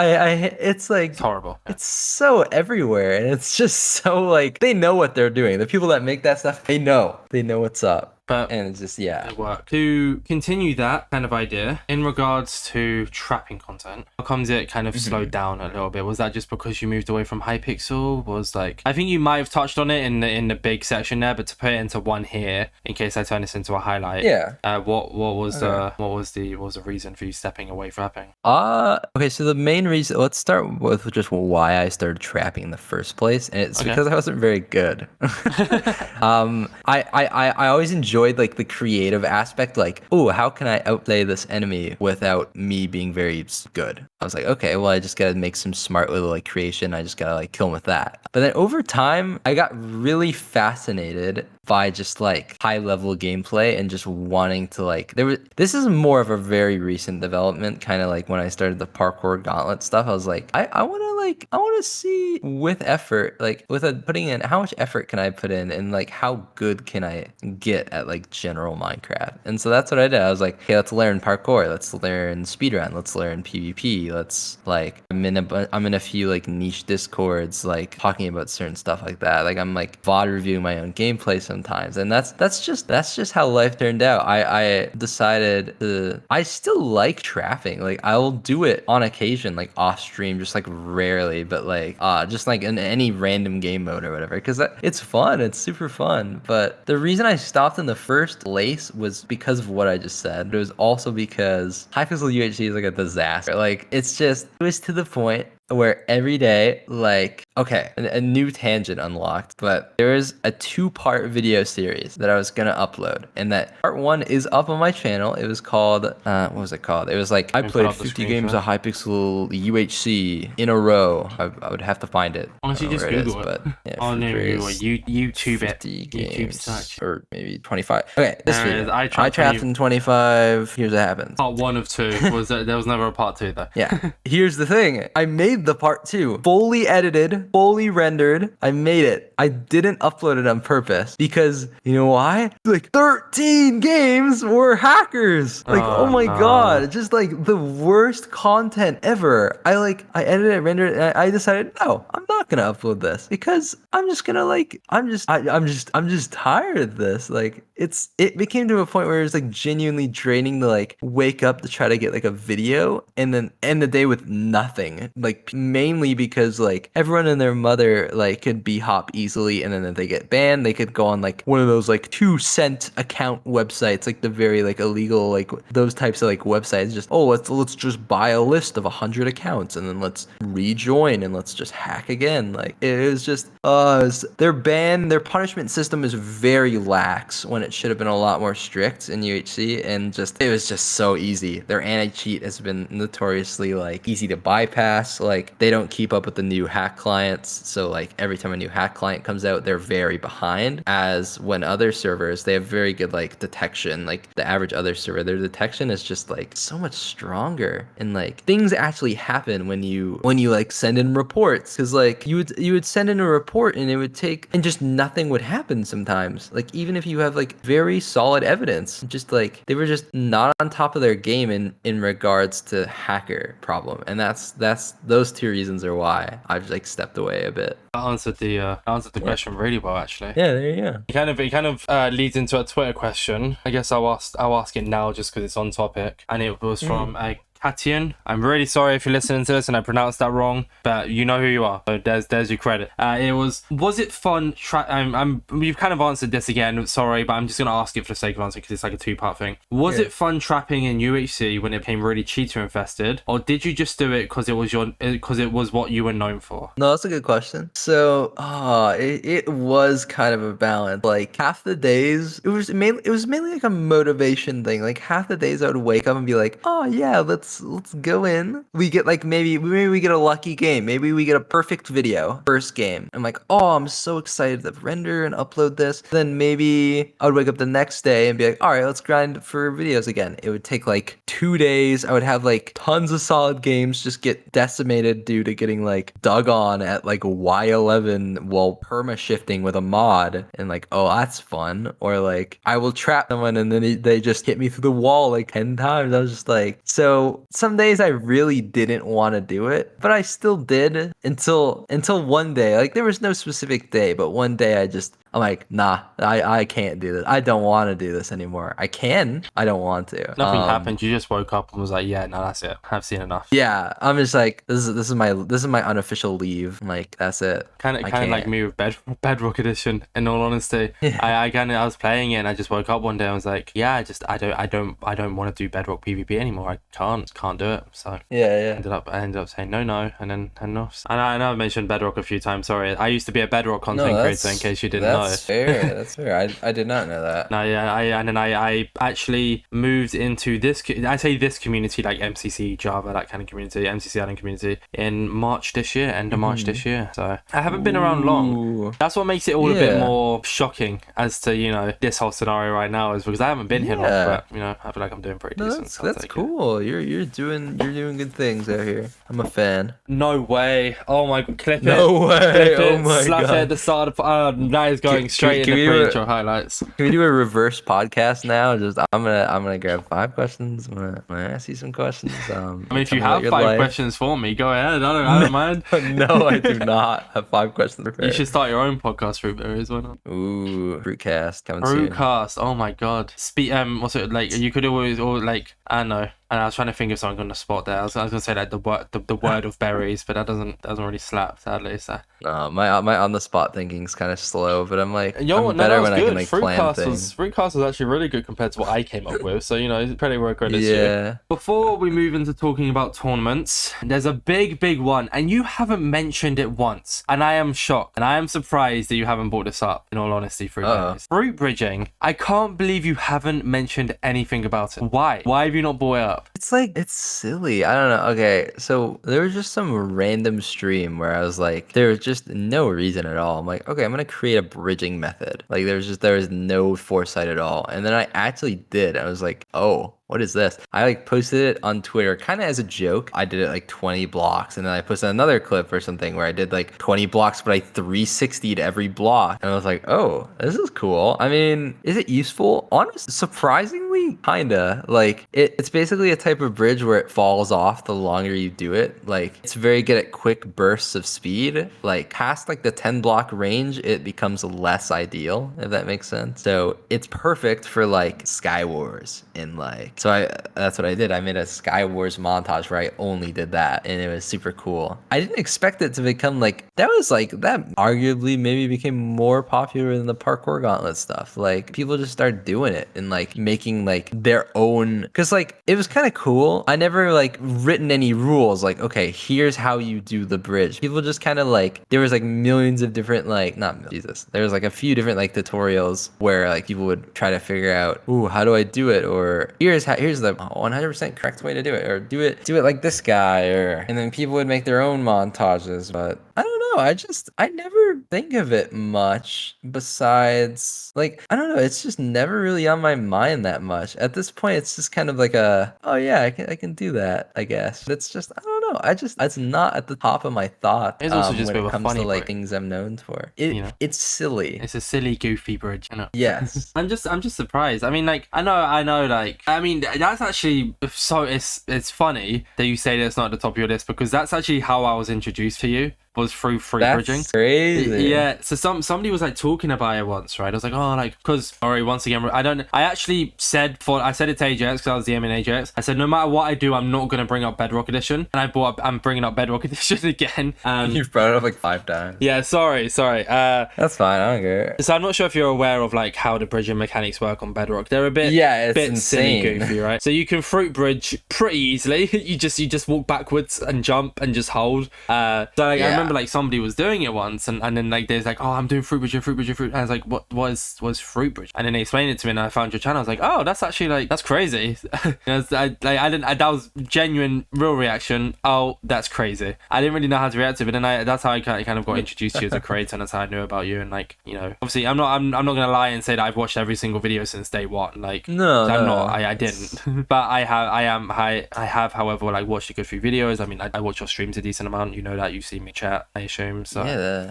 it's like, It's horrible. Yeah. it's so everywhere, and it's just so like they know what they're doing. The people that make that stuff, they know what's up, But and it's just yeah. it worked. To continue that kind of idea in regards to trapping content, how comes it kind of slowed down a little bit? Was that just because you moved away from Hypixel? Was like, I think you might have touched on it in the big section there, but to put it into one here in case I turn this into a highlight. Yeah. What was the reason for you stepping away from trapping? Okay, so the main reason, let's start with just why I started trapping in the first place, and it's Okay. because I wasn't very good. I always enjoyed like the creative aspect, like, oh, how can I outplay this enemy without me being very good? I was like, okay, well, I just gotta make some smart little like creation. I just gotta like kill him with that. But then over time, I got really fascinated by just like high level gameplay and just wanting to like this is more of a very recent development, kind of like when I started the parkour gauntlet stuff. I was like, I want to see with effort, like putting in how much effort can I put in and like how good can I get at like general Minecraft. And so that's what I did. I was like, okay, let's learn parkour, let's learn speedrun, let's learn PvP, let's like I'm in a few like niche discords like talking about certain stuff like that. Like I'm like VOD reviewing my own gameplay sometimes, and that's just how life turned out. I decided I still like trapping. Like I will do it on occasion, like off stream, just like rarely, but like just like in any random game mode or whatever, because it's fun. It's super fun. But the reason I stopped in the first place was because of what I just said. But it was also because Hypixel UHC is like a disaster. Like it was to the point where every day, like, okay, a new tangent unlocked, but there is a 2-part video series that I was gonna upload, and that part 1 is up on my channel. It was called, what was it called? It was like, I played 50 games of Hypixel UHC in a row. I would have to find it. Honestly, just Google it. But yeah, Oh no, YouTube it. 50 YouTube games, search. or maybe 25. Okay, this There it video. is. I I trapped in 25. Here's what happens. Part 1 of 2 was there was never a part 2 though. Yeah. Here's the thing. I made the part 2 fully edited, fully rendered. I made it. I didn't upload it on purpose because you know why? Like 13 games were hackers. Like, oh my God. Just like the worst content ever. I edited it, rendered it, and I decided, no, I'm not gonna upload this because I'm just gonna like I'm just tired of this. Like it became to a point where it was like genuinely draining to like wake up to try to get like a video and then end the day with nothing. Like mainly because like everyone and their mother like could b-hop easily, and then if they get banned, they could go on like one of those like 2-cent account websites, like the very like illegal like those types of like websites. Just let's just buy a list of 100 accounts and then let's rejoin and let's just hack again. Like it was just their punishment system is very lax when it should have been a lot more strict in UHC, and just it was just so easy. Their anti-cheat has been notoriously like easy to bypass. Like they don't keep up with the new hack clients, so like every time a new hack client comes out, they're very behind. As when other servers, they have very good like detection. Like the average other server, their detection is just like so much stronger, and like things actually happen when you like send in reports, because like you would send in a report and it would take, and just nothing would happen sometimes. Like even if you have like very solid evidence, just like they were just not on top of their game in regards to hacker problem. And those those two reasons are why I've like stepped away a bit. That answered the question really well, actually. Yeah, there you go. It kind of leads into a Twitter question. I guess I'll ask it now just because it's on topic, and it was from Katian. I'm really sorry if you're listening to this and I pronounced that wrong, but you know who you are. So there's your credit. Was it fun? You've kind of answered this again. Sorry, but I'm just gonna ask it for the sake of answering because it's like a two-part thing. Was it fun trapping in UHC when it became really cheater infested, or did you just do it because it was what you were known for? No, that's a good question. So, it was kind of a balance. Like half the days, it was mainly like a motivation thing. Like half the days I would wake up and be like, oh yeah, let's go in. We get like maybe we get a lucky game. Maybe we get a perfect video first game. I'm like, oh, I'm so excited to render and upload this. Then maybe I would wake up the next day and be like, all right, let's grind for videos again. It would take like 2 days. I would have like tons of solid games just get decimated due to getting like dug on at like Y11 while perma shifting with a mod, and like, oh, that's fun. Or like I will trap someone and then they just hit me through the wall like 10 times. I was just like, so some days I really didn't want to do it, but I still did until one day. Like there was no specific day, but one day I'm like, nah, I can't do this. I don't want to do this anymore. I don't want to. Nothing happened. You just woke up and was like, yeah, no, that's it. I've seen enough. Yeah, I'm just like, this is my unofficial leave. I'm like, that's it. Kind of like me with Bedrock Edition. In all honesty, I was playing it and I just woke up one day and was like, yeah, I don't want to do Bedrock PvP anymore. I can't do it. So yeah. I ended up saying no, and then enough. And I know I've mentioned Bedrock a few times. Sorry, I used to be a Bedrock content creator. In case you didn't know. That's fair. That's fair. I did not know that. No, yeah, I actually moved into this. I say this community, like MCC, Java, that kind of community, MCC Island community, in March this year, end of March this year. So I haven't been around long. That's what makes it all a bit more shocking as to this whole scenario right now, is because I haven't been here long. But I feel like I'm doing pretty decent. That's cool. You're doing good things out here. I'm a fan. No way. Oh my god, clip it. No way. Clip oh it, my slap god. it at the start of that is going straight into pre-intro highlights. Can we do a reverse podcast now? Just I'm gonna grab 5 questions. I'm gonna ask you some questions. If you have 5 questions for me, go ahead. I don't mind. No, I do not have 5 questions prepared. You should start your own podcast, Fruitberries. Why not? Ooh, Fruitcast coming soon. Fruitcast. Oh my god. What's it like? You could always, or like, I don't know. And I was trying to think of something on the spot there. I was gonna say like the word of berries, but that doesn't really slap, sadly. So no, my on the spot thinking's kind of slow, but I'm like, I'm better when good. I can like plan things. Fruitcast was actually really good compared to what I came up with. So credit where credit's yeah. due. Before we move into talking about tournaments, there's a big one, and you haven't mentioned it once, and I am shocked, and I am surprised that you haven't brought this up. In all honesty, fruit bridging. I can't believe you haven't mentioned anything about it. Why? Why have you not brought it up? It's silly. I don't know. Okay, so there was just some random stream where I was like, there was just no reason at all. I'm like, okay, I'm gonna create a bridging method. Like there was no foresight at all. And then I actually did. I was like, oh, what is this? I like posted it on Twitter kind of as a joke. I did it like 20 blocks, and then I posted another clip or something where I did like 20 blocks, but I 360'd every block. And I was like, oh, this is cool. I mean, is it useful? Honestly, surprisingly, kinda. Like it's basically a type of bridge where it falls off the longer you do it. Like it's very good at quick bursts of speed. Like past like the 10 block range, it becomes less ideal, if that makes sense. So it's perfect for like Sky Wars and like, so that's what I did. I made a Sky Wars montage where I only did that, and it was super cool. I didn't expect it to become like that arguably maybe became more popular than the parkour gauntlet stuff. Like people just started doing it and like making like their own, because like it was kind of cool. I never like written any rules like, okay, here's how you do the bridge. People just kind of like, there was like millions of different like, there was like a few different like tutorials where like people would try to figure out, ooh, how do I do it? Or here's the 100% correct way to do it, or do it like this guy, and then people would make their own montages. But I don't know, I never think of it much besides like, I don't know, it's just never really on my mind that much. At this point, it's just kind of like oh yeah, I can do that, I guess. But it's just, I don't know. It's not at the top of my thought. It's also just when a bit it of a comes to funny like bridge. things I'm known for. You know. It's silly. It's a silly, goofy bridge, you know. Yes. I'm just surprised. I mean, like, I know, like, I mean, that's actually so it's funny that you say that's not at the top of your list, because that's actually how I was introduced to you, was through fruit bridging. That's crazy. Yeah. So somebody was like talking about it once, right? I was like, oh, like, because sorry, once again, I actually said it to AJX, because I was DMing AJX. I said, no matter what I do, I'm not gonna bring up Bedrock Edition, and I'm bringing up Bedrock Edition again. You've brought it up like 5 times. Yeah. Sorry. That's fine. I don't care. So I'm not sure if you're aware of like how the bridging mechanics work on Bedrock. They're a bit It's bit insane. silly, goofy, right? So you can fruit bridge pretty easily. you just walk backwards and jump and just hold. I remember like somebody was doing it once, and then like there's like, oh, I'm doing fruit bridge. And I was like, what was fruit bridge? And then they explained it to me, and I found your channel. I was like, oh, that's actually like, that's crazy. That was genuine, real reaction. Oh, that's crazy. I didn't really know how to react to it, but then that's how I kind of got introduced to you as a creator, and that's how I knew about you. And like, you know, obviously I'm not gonna lie and say that I've watched every single video since day one. Like, I didn't. But I have, however, like watched a good few videos. I mean, I watch your streams a decent amount. You know that, you see me chat, I assume. So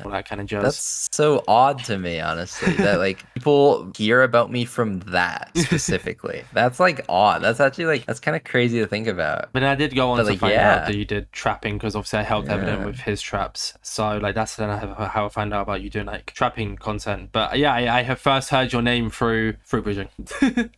all that kind of jazz. That's so odd to me, honestly, that like people hear about me from that specifically. That's like odd. That's actually like, that's kind of crazy to think about. But I did go on to find out that you did trapping, because obviously I helped Evident with his traps. So like that's then how I found out about you doing like trapping content. But yeah, I have first heard your name through fruit bridging.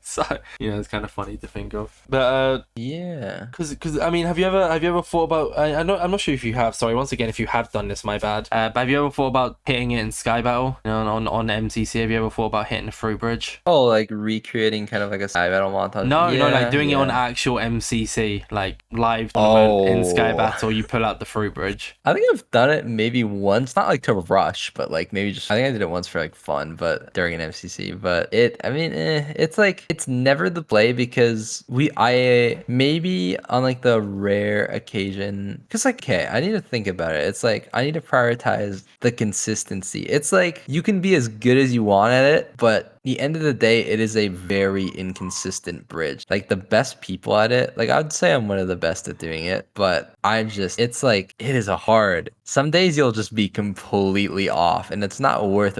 So you know, it's kind of funny to think of. But because I mean, have you ever thought about? I'm not sure if you have. Sorry, once again, if you have done this, my bad. But have you ever thought about hitting it in Sky Battle? You know, on MCC, have you ever thought about hitting the fruit bridge? Oh, like recreating kind of like a Sky Battle montage? No, like doing it on actual MCC, like live tournament in Sky Battle. You pull out the fruit bridge. I think I've done it maybe once, not like to rush, but like maybe just, I think I did it once for like fun, but during an MCC. But it's like, it's never the play, because I maybe on like the rare occasion, because like, okay, I need to think about it. It's like, I need to prioritize the consistency. It's like, you can be as good as you want at it, but the end of the day, it is a very inconsistent bridge. Like the best people at it, like I would say I'm one of the best at doing it, but it's like, it is a hard. Some days you'll just be completely off, and it's not worth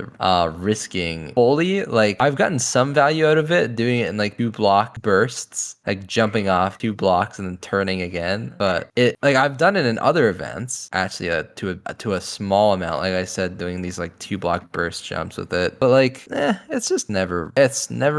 risking fully. Like I've gotten some value out of it, doing it in like 2-block bursts, like jumping off 2 blocks and then turning again. But I've done it in other events, actually, to a small amount. Like I said, doing these like 2-block burst jumps with it. But like, it's never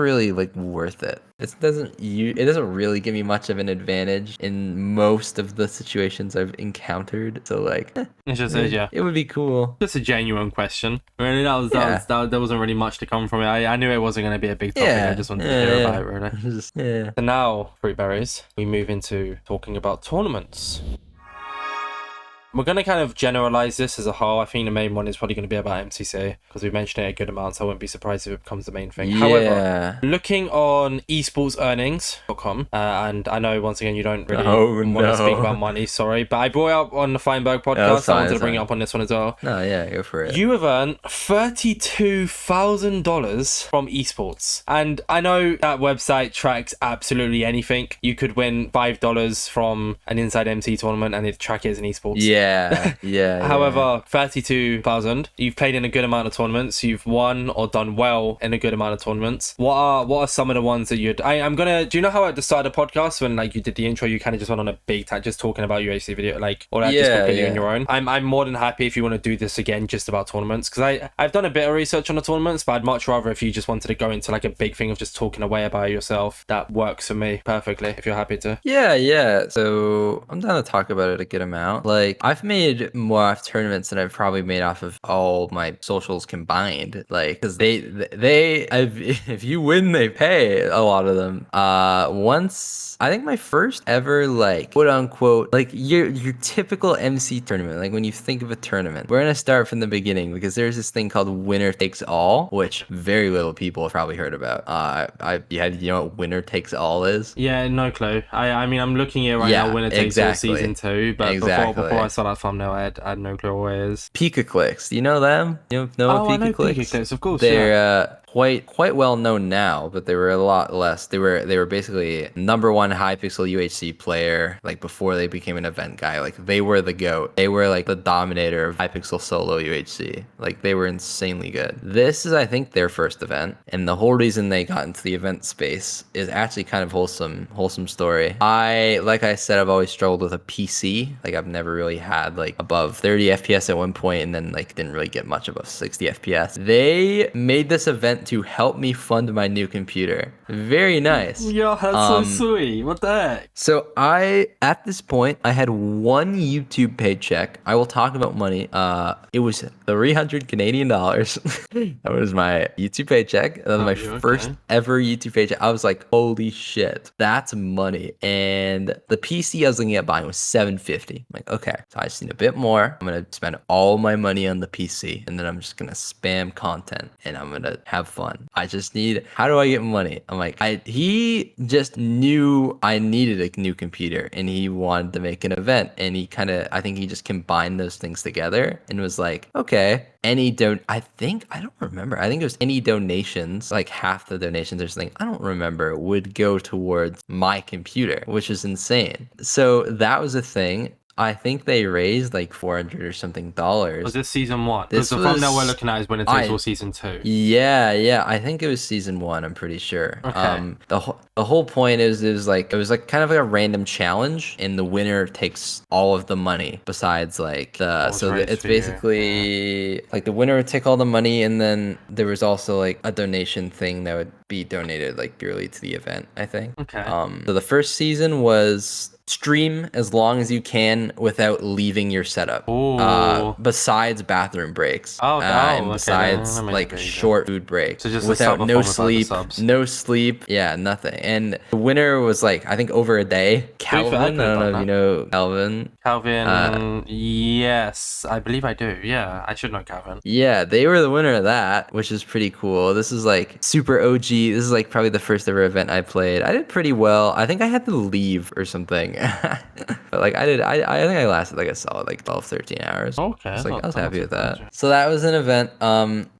really like worth it. It doesn't really give me much of an advantage in most of the situations I've encountered. So like, it would be cool. Just a genuine question. Really, that wasn't really much to come from it. I knew it wasn't going to be a big topic. I just wanted to hear about it, really. So now, Fruitberries, we move into talking about tournaments. We're going to kind of generalize this as a whole. I think the main one is probably going to be about MCC, because we mentioned it a good amount, so I wouldn't be surprised if it becomes the main thing. However, looking on esportsearnings.com, and I know once again you don't really want to speak about money, sorry, but I brought it up on the Feinberg podcast, so I wanted to bring it up on this one as well. No, yeah, go for it. You have earned $32,000 from esports, and I know that website tracks absolutely anything. You could win $5 from an InsideMC tournament and it track it as an esports. However, 32,000. You've played in a good amount of tournaments. You've won or done well in a good amount of tournaments. What are some of the ones that you'd? I'm gonna. Do you know how at the start of the podcast, when like you did the intro, you kind of just went on a big just talking about UHC video, like, or just completely on your own. I'm more than happy if you want to do this again, just about tournaments, because I've done a bit of research on the tournaments, but I'd much rather if you just wanted to go into like a big thing of just talking away about yourself. That works for me perfectly. If you're happy to. Yeah. So I'm down to talk about it a good amount. Like, I've made more off tournaments than I've probably made off of all my socials combined. Like, because if you win, they pay, a lot of them. Once, I think my first ever, like, quote unquote, like your typical MC tournament, like when you think of a tournament, we're gonna start from the beginning, because there's this thing called winner takes all, which very little people have probably heard about. You know what winner takes all is? Yeah, no clue. I mean, I'm looking at it right now, winner takes all season 2, but before I saw that thumbnail, I had no clue what it is. Pika clicks. Do you know them? You know what Pika clicks? Pika clicks, of course. They're quite well known now, but they were a lot less. They were basically #1 Hypixel UHC player, like before they became an event guy. Like they were the GOAT. They were like the dominator of Hypixel solo UHC. Like they were insanely good. This is, I think, their first event, and the whole reason they got into the event space is actually kind of wholesome story. Like I said, I've always struggled with a PC. Like I've never really had like above 30 FPS at one point, and then like didn't really get much above 60 FPS. They made this event to help me fund my new computer. Very nice. Yo, that's so sweet. What the heck? So at this point, I had one YouTube paycheck. I will talk about money. It was 300 Canadian dollars. That was my YouTube paycheck. That was my first ever YouTube paycheck. I was like, holy shit, that's money. And the PC I was looking at buying was $750. I'm like, okay, so I just need a bit more. I'm gonna spend all my money on the PC, and then I'm just gonna spam content, and I'm gonna have fun. I just need, how do I get money? I'm like, he just knew I needed a new computer, and he wanted to make an event, and I think he just combined those things together and was like, okay, I don't remember. I think it was any donations, like half the donations or something, I don't remember, would go towards my computer, which is insane. So that was a thing. I think they raised like $400 or something. Was this season 1? Because the thumbnail we're looking at is when it takes all season 2. Yeah. I think it was season 1. I'm pretty sure. Okay. The whole point is it was like kind of like a random challenge, and the winner takes all of the money besides like it's basically like the winner would take all the money, and then there was also like a donation thing that would be donated like purely to the event, I think. Okay. So the first season was stream as long as you can without leaving your setup. Besides bathroom breaks. And besides like short food breaks. So just without no sleep. Yeah, nothing. And the winner was like, I think over a day. Calvin, I don't know if you know Calvin. Calvin, yes, I believe I do. Yeah, I should know Calvin. Yeah, they were the winner of that, which is pretty cool. This is like super OG. This is like probably the first ever event I played. I did pretty well. I think I had to leave or something. But like I think I lasted like a solid like 12-13 hours. Okay. I was happy with that. So that was an event.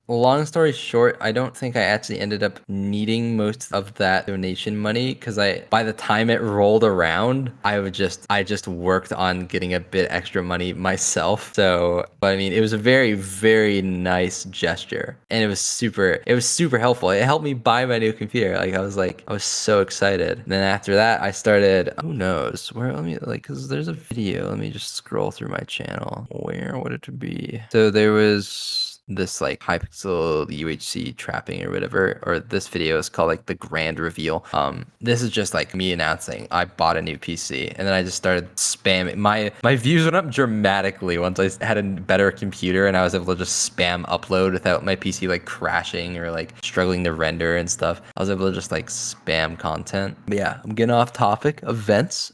Long story short, I don't think I actually ended up needing most of that donation money, because by the time it rolled around, I just worked on getting a bit extra money myself. So, but I mean, it was a very, very nice gesture, and it was super helpful. It helped me buy my new computer. Like I was so excited. And then after that, I started, who knows where, because there's a video. Let me just scroll through my channel. Where would it be? So there was this like Hypixel UHC trapping or whatever, or this video is called like the grand reveal. This is just like me announcing I bought a new PC, and then I just started spamming. My views went up dramatically once I had a better computer, and I was able to just spam upload without my PC like crashing or like struggling to render and stuff. I was able to just like spam content. But yeah, I'm getting off topic. Events.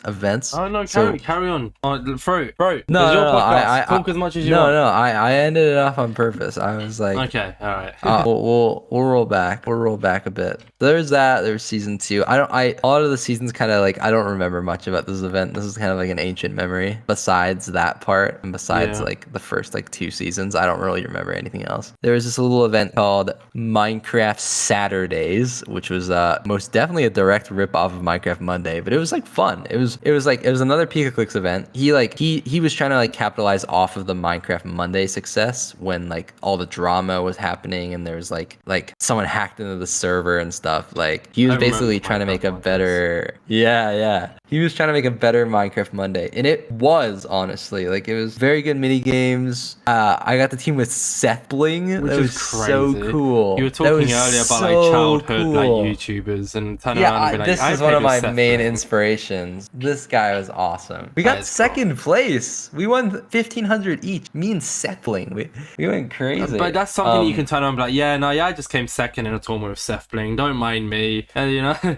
Oh no, carry on. Fruit, bro. No, I talk as much as you want. No, I ended it off on purpose. I was like, okay, all right. We'll roll back. We'll roll back a bit. There's that. There's season 2. A lot of the seasons kind of like I don't remember much about this event. This is kind of like an ancient memory. Besides that part, and besides like the first like 2 seasons, I don't really remember anything else. There was this little event called Minecraft Saturdays, which was most definitely a direct rip off of Minecraft Monday, but it was like fun. It was another Pika-Clicks event. He was trying to like capitalize off of the Minecraft Monday success when like all the drama was happening, and there was like someone hacked into the server and stuff. Like he was basically trying to make a better he was trying to make a better Minecraft Monday, and it was honestly like it was very good mini games. I got the team with Seth Bling, which was crazy. So cool. You were talking earlier about like childhood like YouTubers, and turn around and be like, this is one of my main inspirations. This guy was awesome. We got second place. We won 1,500 each. Me and Seth Bling, we went crazy. But that's something you can turn around and be like, I just came second in a tournament with Seth Bling. Don't mind me. And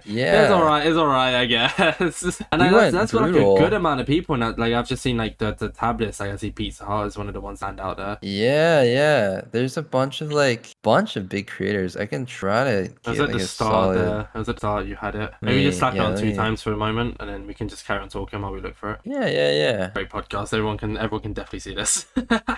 it's alright, I guess. And that's got like a good amount of people. And like I've just seen like the tablets. Like I see Pizza Hut is one of the ones stand out there. Yeah. There's a bunch of big creators. I can try to. It was at the start there. It was at the start you had it. Maybe just slack it on 2 times for a moment, and then we can just carry on talking while we look for it. Yeah. Great podcast. Everyone can definitely see this.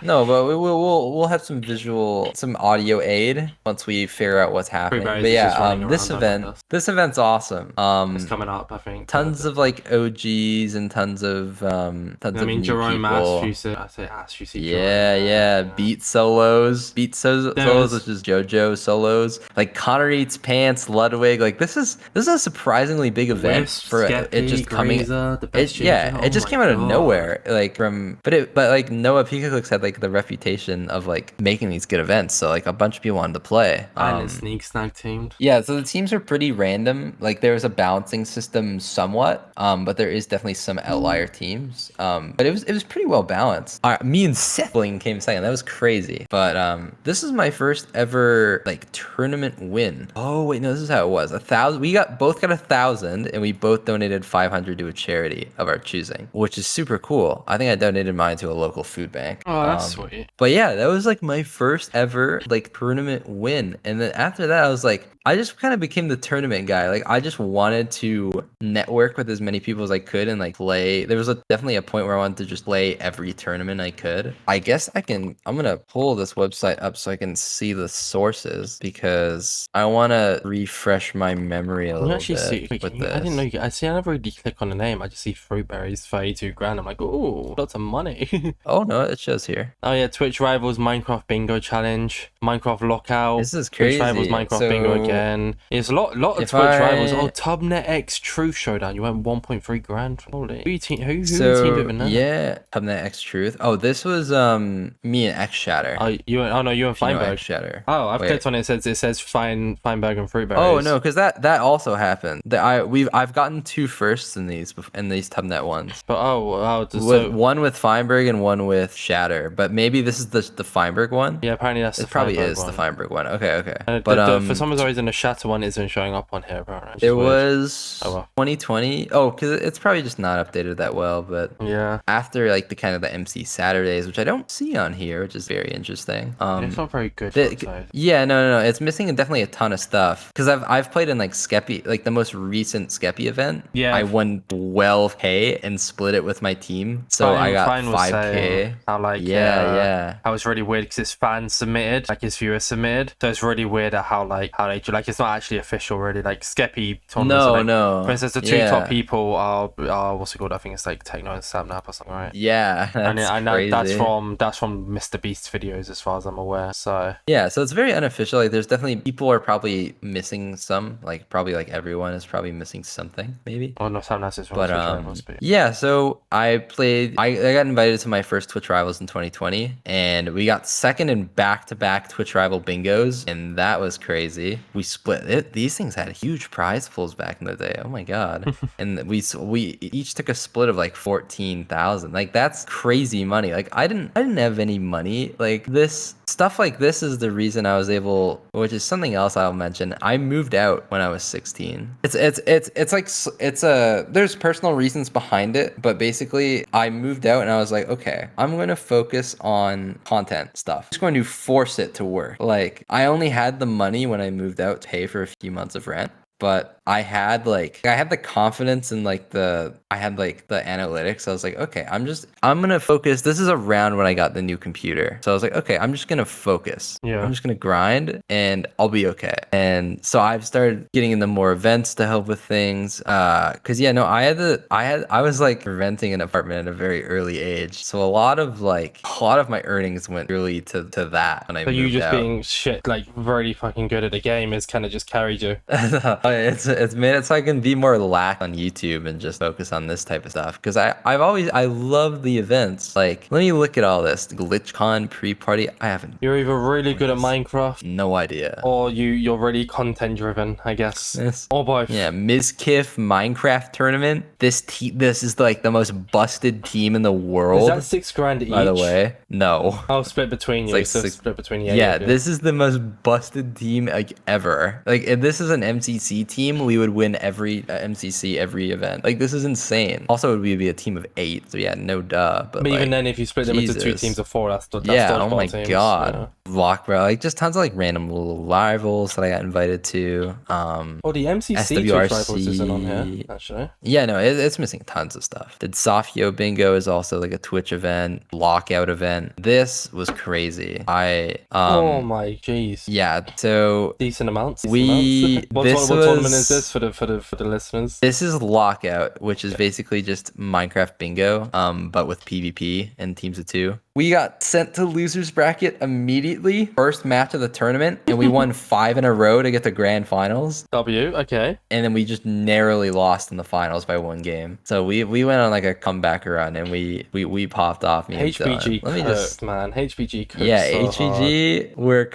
No, but we'll have some some audio aid once we figure out what's happening. Fruitberries But is just yeah, running this around, I event, guess. this event's awesome. It's coming up, I think. Tons of like OGs and tons of I mean, new Jerome people. you see Yeah, Jerome, yeah. Beat solos, solos, There's- which is JoJo solos. Like Connor Eats Pants, Ludwig. Like this is a surprisingly big event Wisp, for it Skeppy, just coming. Grazer, the best ginger. Yeah, it Oh just my came out of God. nowhere. Like but like Noah Pikacooks had like the reputation of like making these good events, so like a bunch of people wanted to play. And it's Sneak Snag teamed. Yeah, so the teams are pretty random. Like there was a balancing system somewhat, but there is definitely some outlier teams. But it was pretty well balanced. Me and Sithling came second. That was crazy. But this is my first ever like tournament win. Oh wait, no, this is how it was. 1,000. We both got 1,000, and we both donated 500 to a charity of our choosing, which is super cool. I think I donated mine to a local food bank. Oh, that's sweet. But yeah, that was like my first ever like tournament win. And then after that, I was like, I just kind of became the tournament guy. Like I just wanted to network with as many people as I could and like play. There was definitely a point where I wanted to just play every tournament I could. I guess I'm gonna pull this website up so I can see the sources because I want to refresh my memory a You little actually bit see, with this. I didn't know I never really click on the name. I just see Fruitberries 32 grand. I'm like, ooh, lots of money. Oh no, it shows here. Oh yeah, Twitch Rivals Minecraft Bingo Challenge, Minecraft Lockout. This is crazy. Twitch Rivals Minecraft Bingo again. There's a lot of Twitch Rivals. Oh, Tubnet X Truth Showdown. You went 1.3 grand. Holy. Who teamed with that? Yeah, Tubnet X Truth. Oh, this was me and X Shatter. Oh, you and Feinberg. X Shatter. Oh, I've clicked on it. It says Feinberg and Fruitberries. Oh no, because that also happened. I've gotten 2 firsts in these Tubnet ones. But one with Feinberg and one with Shatter. But maybe this is the Feinberg one. Yeah, apparently that's it. Probably is the Feinberg one. Okay. But for some reason the Shatter one isn't showing up on here. Apparently, it was 2020. Oh, because it's probably just not updated that well. But yeah, after like the kind of the MC Saturdays, which I don't see on here, which is very interesting. It's not very good. Yeah, no, it's missing definitely a ton of stuff. Because I've played in like Skeppy, like the most recent Skeppy event. Yeah, I won 12K and split it with my team, so I got 5K. How like yeah, how it's really weird because it's fan submitted, like his viewers submitted. So it's really weird at how they do, like it's not actually official really. Like Skeppy tournaments. No. For instance, the 2 top people are what's it called? I think it's like Techno and Sapnap or something, right? Yeah, I know that's from Mr. Beast videos as far as I'm aware. So yeah, so it's very unofficial. Like there's definitely people are probably missing some. Like probably like everyone is probably missing something maybe. Oh no, Sapnap is from but Twitch Rivals. Yeah, so I got invited to my first Twitch Rivals in 2020, and we got second in back-to-back Twitch Rival bingos, and that was crazy. We split it. These things had huge prize pools back in the day. Oh my god! And we each took a split of like 14,000. Like that's crazy money. Like I didn't have any money. Like this stuff like this is the reason I was able, which is something else I'll mention. I moved out when I was 16. There's personal reasons behind it, but basically I moved out and I was like, okay, I'm going to focus on content stuff. I'm just going to force it to work. Like I only had the money when I moved out to pay for a few months of rent. But I had the confidence and the analytics. I was like, okay, I'm gonna focus. This is around when I got the new computer. So I was like, okay, I'm just gonna focus. Yeah. I'm just gonna grind and I'll be okay. And so I've started getting into more events to help with things. I was like renting an apartment at a very early age. So a lot of my earnings went really to that when I moved out. So you just being like really fucking good at the game has kind of just carried you. It's made it so I can be more lax on YouTube and just focus on this type of stuff because I love the events. Like let me look at all this GlitchCon pre-party. I haven't. You're either really good at Minecraft, no idea, or you're really content driven, I guess, or both. Yeah, Mizkif Minecraft tournament. This is like the most busted team in the world. Is that 6 grand each? By the way, no. I'll split between you. Like split between you. Yeah, this is the most busted team like ever. Like if this is an MCC team, we would win every MCC every event. Like this is insane. Also, it would be a team of 8. So yeah, no duh. But even then, if you split them into 2 teams of 4, that's yeah. Oh my teams. god. Yeah. Lock, bro. Like just tons of like random little rivals that I got invited to. Oh, the MCC Twitch Rivals isn't on here, SWRC. actually. Yeah, no, it's missing tons of stuff. Did Safio Bingo is also like a Twitch event, lockout event. This was crazy. Oh my jeez. Yeah, so Decent amounts. we What this tournament is was this for the listeners? this is lockout, which is basically just Minecraft Bingo, but with PvP and teams of 2. We got sent to losers bracket immediately, first match of the tournament, and we won 5 in a row to get to grand finals. Okay. And then we just narrowly lost in the finals by 1 game. So we went on like a comeback run, and we popped off. HBG cooked, man. HBG cooked. Yeah, so HBG. hard. We're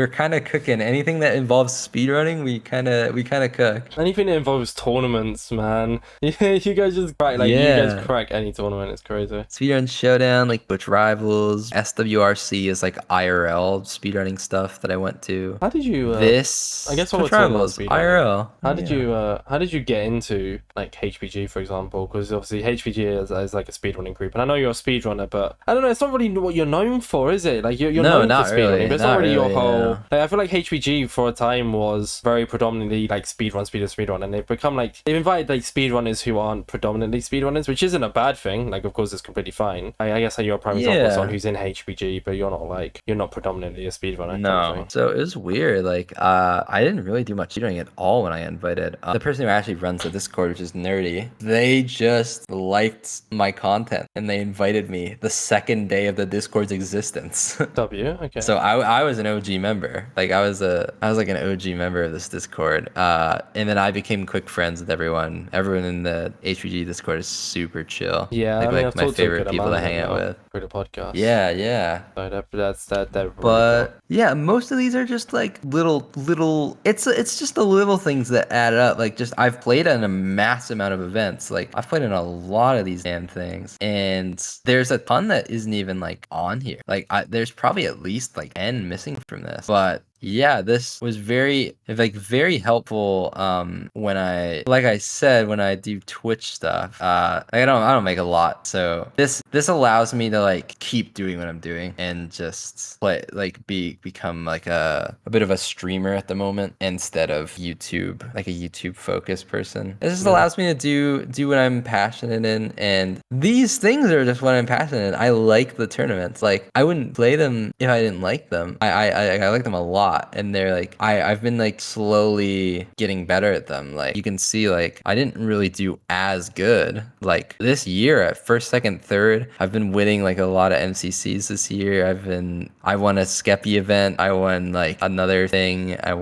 kind of cooking. Anything that involves speedrunning, we kind of cook. Anything that involves tournaments, man. Yeah, you guys just crack you guys crack any tournament. It's crazy. Speedrun Showdown, like Butch Rivals, SWRC is like IRL speedrunning stuff that I went to. How did you? I guess what we're Butch talking about Rivals speedrunning. IRL. How did you get into like HBG, for example? Because obviously HBG is like a speedrunning group, and I know you're a speedrunner, but I don't know. It's not really what you're known for, is it? Like you're known for speedrunning, really. but it's not really your whole. Like, I feel like HBG for a time was very predominantly like speedrun, and they've become like they've invited like speedrunners who aren't predominantly speedrunners, which isn't a bad thing. Like, of course, it's completely fine. I guess like you're a prime example of someone who's in HBG, but you're not predominantly a speedrunner. No, so it was weird. Like, I didn't really do much speedrunning at all when I invited. The person who actually runs the Discord, which is Nerdy, they just liked my content and they invited me the second day of the Discord's existence. Okay. So I was an OG member. Like I was like an OG member of this Discord. And then I became quick friends with everyone. Everyone in the HBG Discord is super chill. Yeah, like, I mean, like my favorite people to hang out with. For the podcast. Yeah. So that's really But cool. yeah, most of these are just like little. It's just the little things that add up. Like just I've played in a massive amount of events. Like I've played in a lot of these damn things, and there's a ton that isn't even like on here. Like there's probably at least like 10 missing from this, but. Yeah, this was very helpful when I said when I do Twitch stuff. I don't make a lot. So this allows me to like keep doing what I'm doing and just play become like a bit of a streamer at the moment instead of YouTube, like a YouTube focused person. It just allows me to do what I'm passionate in, and these things are just what I'm passionate in. I like the tournaments. Like I wouldn't play them if I didn't like them. I like them a lot. And they're like I've been like slowly getting better at them. Like you can see like I didn't really do as good like this year at first, second, third. I've been winning like a lot of MCCs this year. I won a Skeppy event. I won like another thing. I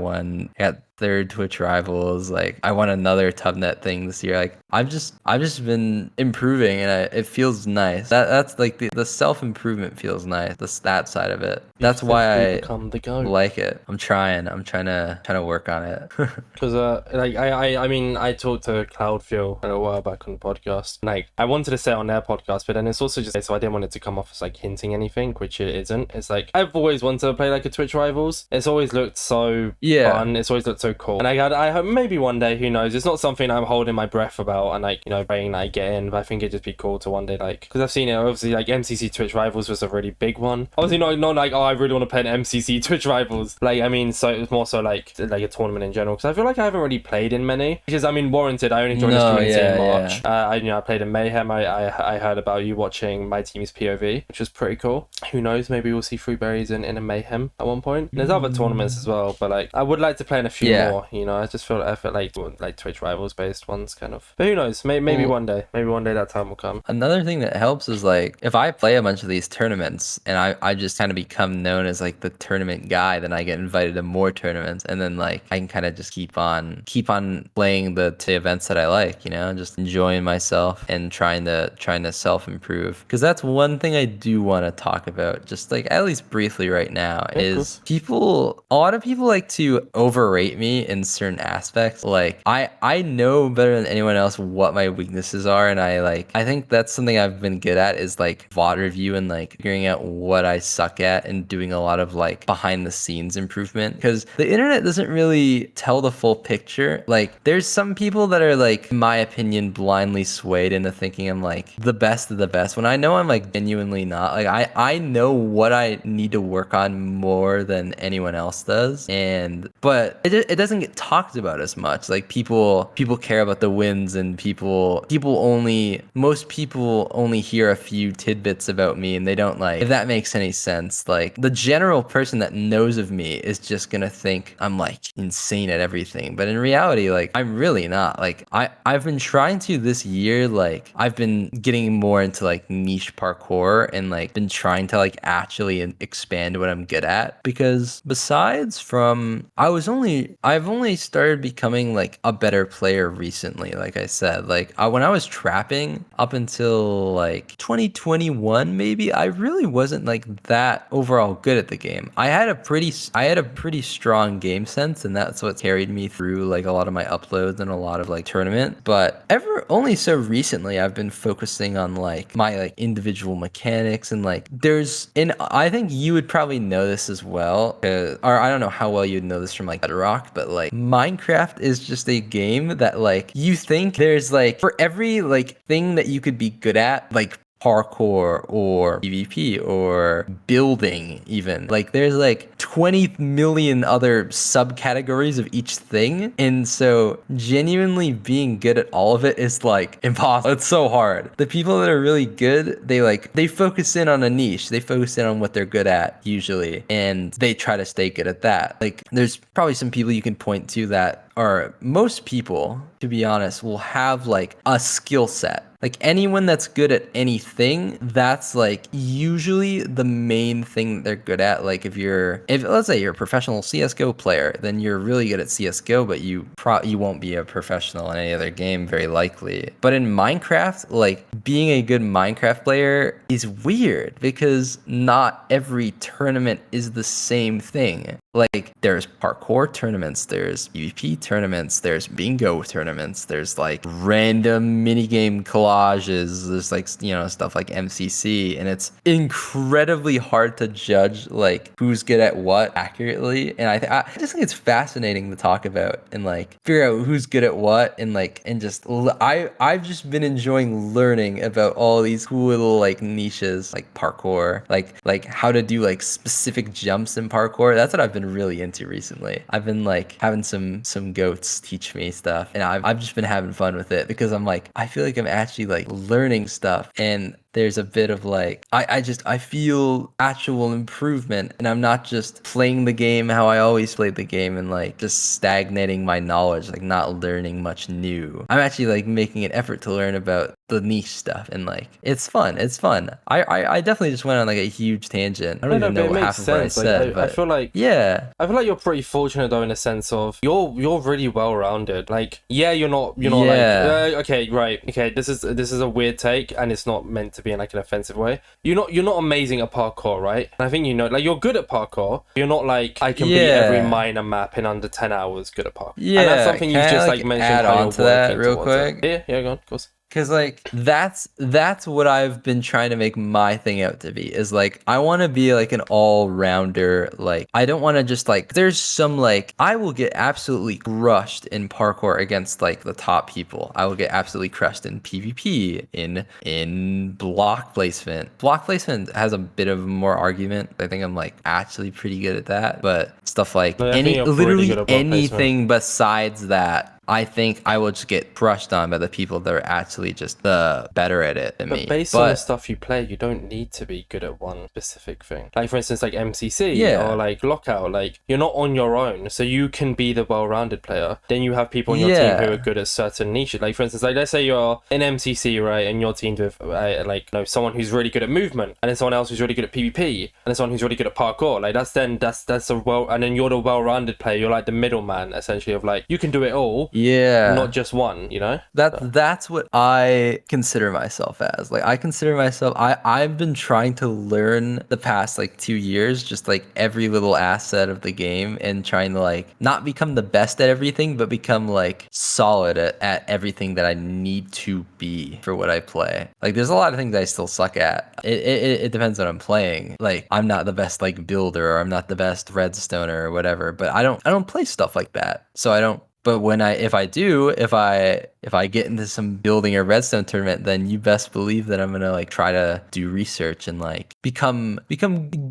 got third Twitch Rivals. Like I won another Tubnet thing this year. Like I've just been improving, and it feels nice. That's like the self-improvement feels nice. The stat side of it. That's why I like it. I'm trying to work on it. Because like I mean I talked to Cloudfuel a while back on the podcast. Like I wanted to say it on their podcast, but then it's also just so I didn't want it to come off as like hinting anything, which it isn't. It's like I've always wanted to play like a Twitch Rivals. It's always looked so fun. It's always looked so cool. And I hope maybe one day, who knows? It's not something I'm holding my breath about and like, you know, praying that I get in, but I think it'd just be cool to one day, like, because I've seen it, obviously, like MCC Twitch Rivals was a really big one. Obviously not like, oh, I really want to play an MCC Twitch Rivals. Like, I mean, so it was more so like a tournament in general, because I feel like I haven't really played in many, which is, I mean, warranted. I only joined this community in March. I played in Mayhem. I heard about you watching my team's POV, which was pretty cool. Who knows, maybe we'll see Fruitberries in a Mayhem at one point. And there's other tournaments as well, but like I would like to play in a few more, you know. I feel like Twitch Rivals based ones kind of, but who knows, maybe one day that time will come. Another thing that helps is like if I play a bunch of these tournaments and I just kind of become known as like the tournament guy, then I get invited to more tournaments, and then like I can kind of just keep on playing the events that I like, you know, just enjoying myself and trying to self-improve. Because that's one thing I do want to talk about, just like at least briefly right now, is a lot of people like to overrate me me in certain aspects. Like I know better than anyone else what my weaknesses are, and I think that's something I've been good at is like VOD review and like figuring out what I suck at and doing a lot of like behind the scenes improvement, because the internet doesn't really tell the full picture. Like there's some people that are like, in my opinion, blindly swayed into thinking I'm like the best of the best when I know I'm like genuinely not. Like I know what I need to work on more than anyone else does, but it doesn't get talked about as much. Like people care about the wins, and most people only hear a few tidbits about me, and they don't, like, if that makes any sense. Like the general person that knows of me is just gonna think I'm like insane at everything, but in reality, like I'm really not. Like I've been trying to this year, like I've been getting more into like niche parkour and like been trying to like actually expand what I'm good at, because besides from I've only started becoming like a better player recently. Like I said, like when I was trapping up until like 2021 maybe, I really wasn't like that overall good at the game. I had a pretty strong game sense, and that's what carried me through like a lot of my uploads and a lot of like tournament. But only so recently I've been focusing on like my like individual mechanics, and like I think you would probably know this as well, or I don't know how well you'd know this from like Bedrock, but like Minecraft is just a game that like you think there's like for every like thing that you could be good at, like parkour or PvP or building even, like there's like 20 million other subcategories of each thing, and so genuinely being good at all of it is like impossible. It's so hard. The people that are really good, they focus in on a niche, they focus in on what they're good at usually, and they try to stay good at that. Like there's probably some people you can point to that, or most people, to be honest, will have like a skill set. Like anyone that's good at anything, that's like usually the main thing that they're good at. Like if let's say you're a professional CSGO player, then you're really good at CSGO, but you won't be a professional in any other game very likely. But in Minecraft, like being a good Minecraft player is weird, because not every tournament is the same thing. Like there's parkour tournaments, there's PvP tournaments, there's bingo tournaments, there's like random minigame collages, there's like, you know, stuff like MCC, and it's incredibly hard to judge like who's good at what accurately. And I just think it's fascinating to talk about and like figure out who's good at what, and like I've just been enjoying learning about all these cool little like niches, like parkour, like how to do like specific jumps in parkour. That's what I've been really into recently. I've been like having some goats teach me stuff, and I've just been having fun with it, because I'm like, I feel like I'm actually like learning stuff, and there's a bit of like I feel actual improvement, and I'm not just playing the game how I always played the game and like just stagnating my knowledge, like not learning much new. I'm actually like making an effort to learn about the niche stuff, and like it's fun. I definitely just went on like a huge tangent. I don't even know half of what I said, but I feel like you're pretty fortunate though, in a sense of you're really well rounded. Like you're not like okay, this is a weird take, and it's not meant to be in like an offensive way. You're not amazing at parkour, right? And I think, you know, like you're good at parkour. You're not like I can beat every minor map in under 10 hours good at parkour. Yeah, and that's something you just like mentioned add how on to that real quick. Yeah, go on, of course. Because like that's what I've been trying to make my thing out to be, is like I want to be like an all-rounder. Like I don't want to just like, there's some like, I will get absolutely crushed in parkour against like the top people. I will get absolutely crushed in PvP, in block placement. Block placement has a bit of more argument. I think I'm like actually pretty good at that, but stuff like literally anything besides that, I think I will just get crushed on by the people that are actually just better at it than me. But based on the stuff you play, you don't need to be good at one specific thing. Like for instance, like MCC or like Lockout, like you're not on your own, so you can be the well-rounded player. Then you have people on your team who are good at certain niches. Like for instance, like let's say you're in MCC, right, and you're teamed with like, you know, someone who's really good at movement, and then someone else who's really good at PvP, and then someone who's really good at parkour. Like that's a and then you're the well-rounded player. You're like the middleman essentially of like, you can do it all. Yeah. not just one, you know? That's what I consider myself as. Like I consider myself I've been trying to learn the past like 2 years, just like every little asset of the game and trying to like not become the best at everything, but become like solid at everything that I need to be for what I play. Like there's a lot of things I still suck at. It depends on what I'm playing. Like I'm not the best like builder or I'm not the best redstoner or whatever, but I don't play stuff like that. So I don't. But if I do, if I get into some building or redstone tournament, then you best believe that I'm gonna like try to do research and like become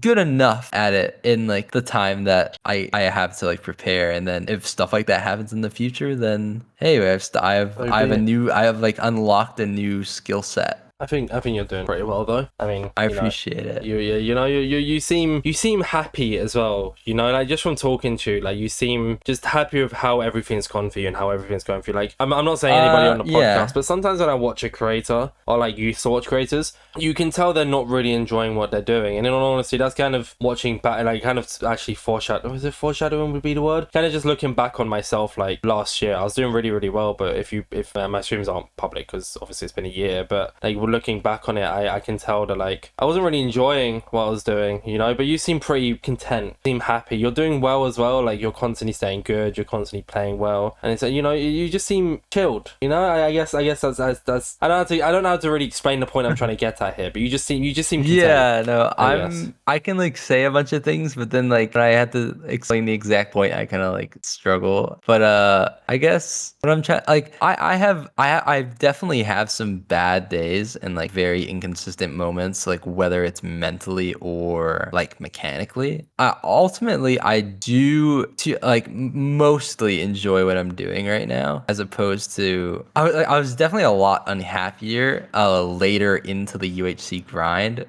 good enough at it in like the time that I have to like prepare. And then if stuff like that happens in the future, then hey, So I be have it. I have like unlocked a new skill set. I think you're doing pretty well though. I mean, I you know, appreciate it. you seem happy as well. You know, like just from talking to you, like you seem just happy with how everything's gone for you and how everything's going for you. Like I'm not saying anybody on the Yeah. podcast, but sometimes when I watch a creator or like youth watch creators, you can tell they're not really enjoying what they're doing. And in all honesty, that's kind of watching back, like kind of actually foreshadowing. Was it foreshadowing would be the word? Kind of just looking back on myself. Like last year, I was doing really well, but if my streams aren't public, because obviously it's been a year, but like looking back on it, I can tell that like I wasn't really enjoying what I was doing, you know. But you seem pretty content, seem happy. You're doing well as well. Like you're constantly staying good. You're constantly playing well, and it's you know you just seem chilled. You know, I guess that's I don't know how to really explain the point I'm trying to get at here, but you just seem content. Yeah, no, I guess. I can like say a bunch of things, but then like when I had to explain the exact point, I kind of like struggle. But I guess what I'm trying like I definitely have some bad days and like very inconsistent moments, like whether it's mentally or like mechanically. Ultimately I do to like mostly enjoy what I'm doing right now, as opposed to I was definitely a lot unhappier later into the UHC grind,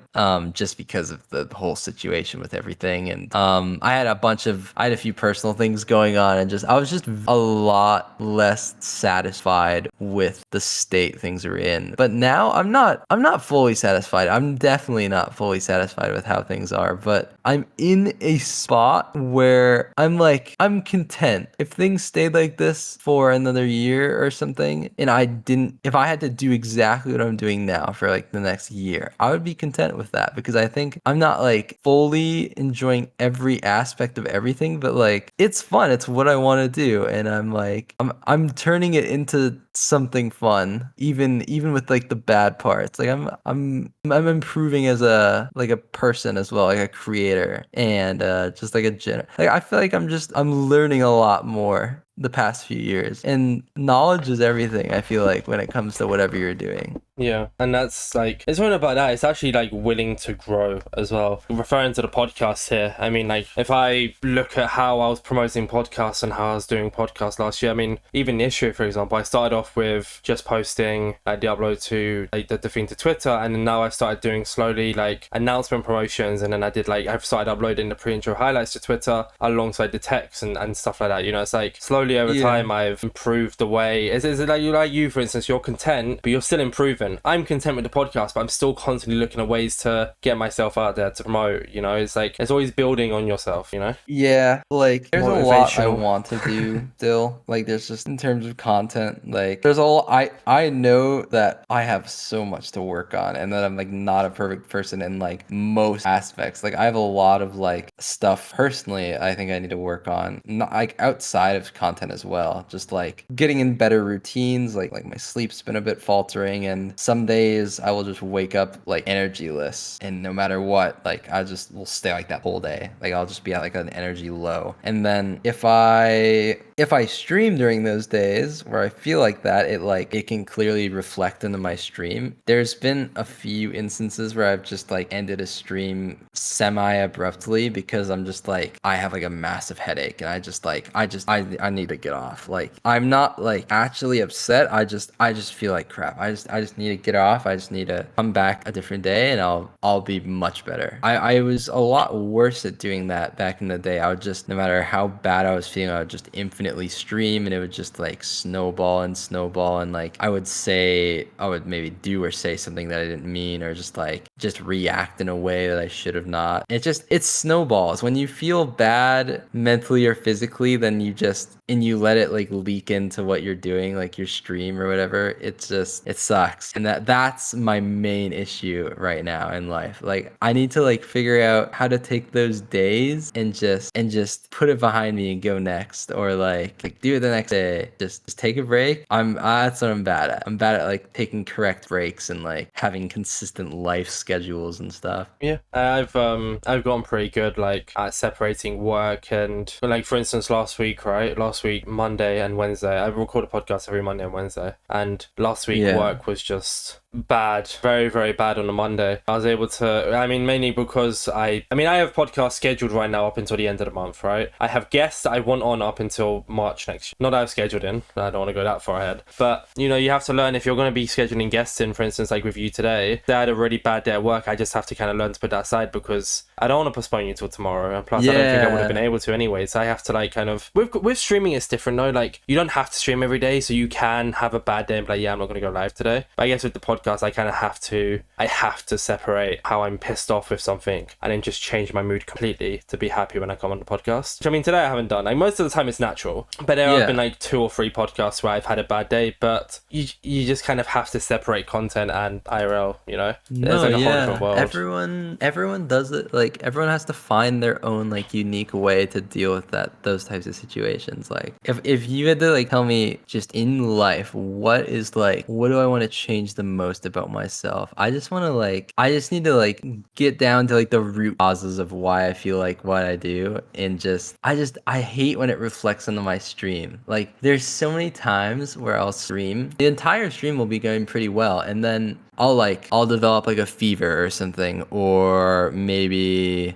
just because of the whole situation with everything. And I had a few personal things going on, and just I was just a lot less satisfied with the state things are in. But now I'm not fully satisfied. I'm definitely not fully satisfied with how things are, but I'm in a spot where I'm content. If things stayed like this for another year or something, and if I had to do exactly what I'm doing now for like the next year, I would be content with that, because I think I'm not like fully enjoying every aspect of everything, but like it's fun. It's what I want to do, and I'm turning it into something fun, even with like the bad parts. Like I'm improving as a person as well, like a creator, and just like like I feel like I'm learning a lot more the past few years, and knowledge is everything, I feel like, when it comes to whatever you're doing. Yeah, and that's like it's not about that. It's actually like willing to grow as well. Referring to the podcast here, I mean, like if I look at how I was promoting podcasts and how I was doing podcasts last year, I mean, even this year, for example, I started off with just posting like the upload to like the thing to Twitter, and then now I started doing slowly like announcement promotions, and then I've started uploading the pre-intro highlights to Twitter alongside the text and stuff like that. You know, it's like slowly over time I've improved the way. Is it like you, for instance, you're content, but you're still improving. I'm content with the podcast, but I'm still constantly looking at ways to get myself out there to promote. You know, it's like it's always building on yourself. You know. Yeah, like there's a lot I Motivational. want to do still. Like there's just in terms of content, like there's a lot I know that I have so much to work on, and that I'm like not a perfect person in like most aspects. Like I have a lot of like stuff personally I think I need to work on, not like outside of content as well. Just like getting in better routines, like my sleep's been a bit faltering, and some days I will just wake up like energyless, and no matter what, like I just will stay like that whole day. Like I'll just be at like an energy low. And then if I stream during those days where I feel like that, it can clearly reflect into my stream. There's been a few instances where I've just like ended a stream semi abruptly because I'm just like I have like a massive headache, and I need to get off. Like I'm not like actually upset. I just feel like crap. I just need to get off. I just need to come back a different day, and I'll be much better. I was a lot worse at doing that back in the day. I would just, no matter how bad I was feeling, I would just infinitely stream, and it would just like snowball and like I would maybe do or say something that I didn't mean, or just like just react in a way that I should have not. It snowballs. When you feel bad mentally or physically, then you let it like leak into what you're doing, like your stream or whatever. It sucks. And that's my main issue right now in life. Like I need to like figure out how to take those days and just put it behind me and go next, or like do it the next day. Just take a break. That's what I'm bad at. I'm bad at like taking correct breaks and like having consistent life schedules and stuff. Yeah, I've gotten pretty good like at separating work and like for instance last week Monday and Wednesday I record a podcast every Monday and Wednesday, and last week work was just bad, very very bad on a Monday. I was able to, I mean mainly because I have podcasts scheduled right now up until the end of the month, right? I have guests that I want on up until March next year. Not that I've scheduled in, I don't want to go that far ahead, but you know, you have to learn if you're going to be scheduling guests in, for instance like with you today, they had a really bad day at work. I just have to kind of learn to put that aside because I don't want to postpone you till tomorrow, and plus I don't think I would have been able to anyway, so I have to like kind of with streaming it's different though. Like you don't have to stream every day, so you can have a bad day and be like, yeah, I'm not going to go live today. But I guess with the podcast I kind of have to separate how I'm pissed off with something and then just change my mood completely to be happy when I come on the podcast, which I mean today I haven't done. Like most of the time it's natural, but there have been like 2 or 3 podcasts where I've had a bad day, but you just kind of have to separate content and IRL, you know. There's like a whole different world. Everyone does it. Like everyone has to find their own like unique way to deal with those types of situations. Like if you had to like tell me just in life what do I want to change the most about myself, I just need to like get down to like the root causes of why I feel like what I do, and I hate when it reflects onto my stream. Like there's so many times where I'll stream, the entire stream will be going pretty well, and then I'll develop like a fever or something, or maybe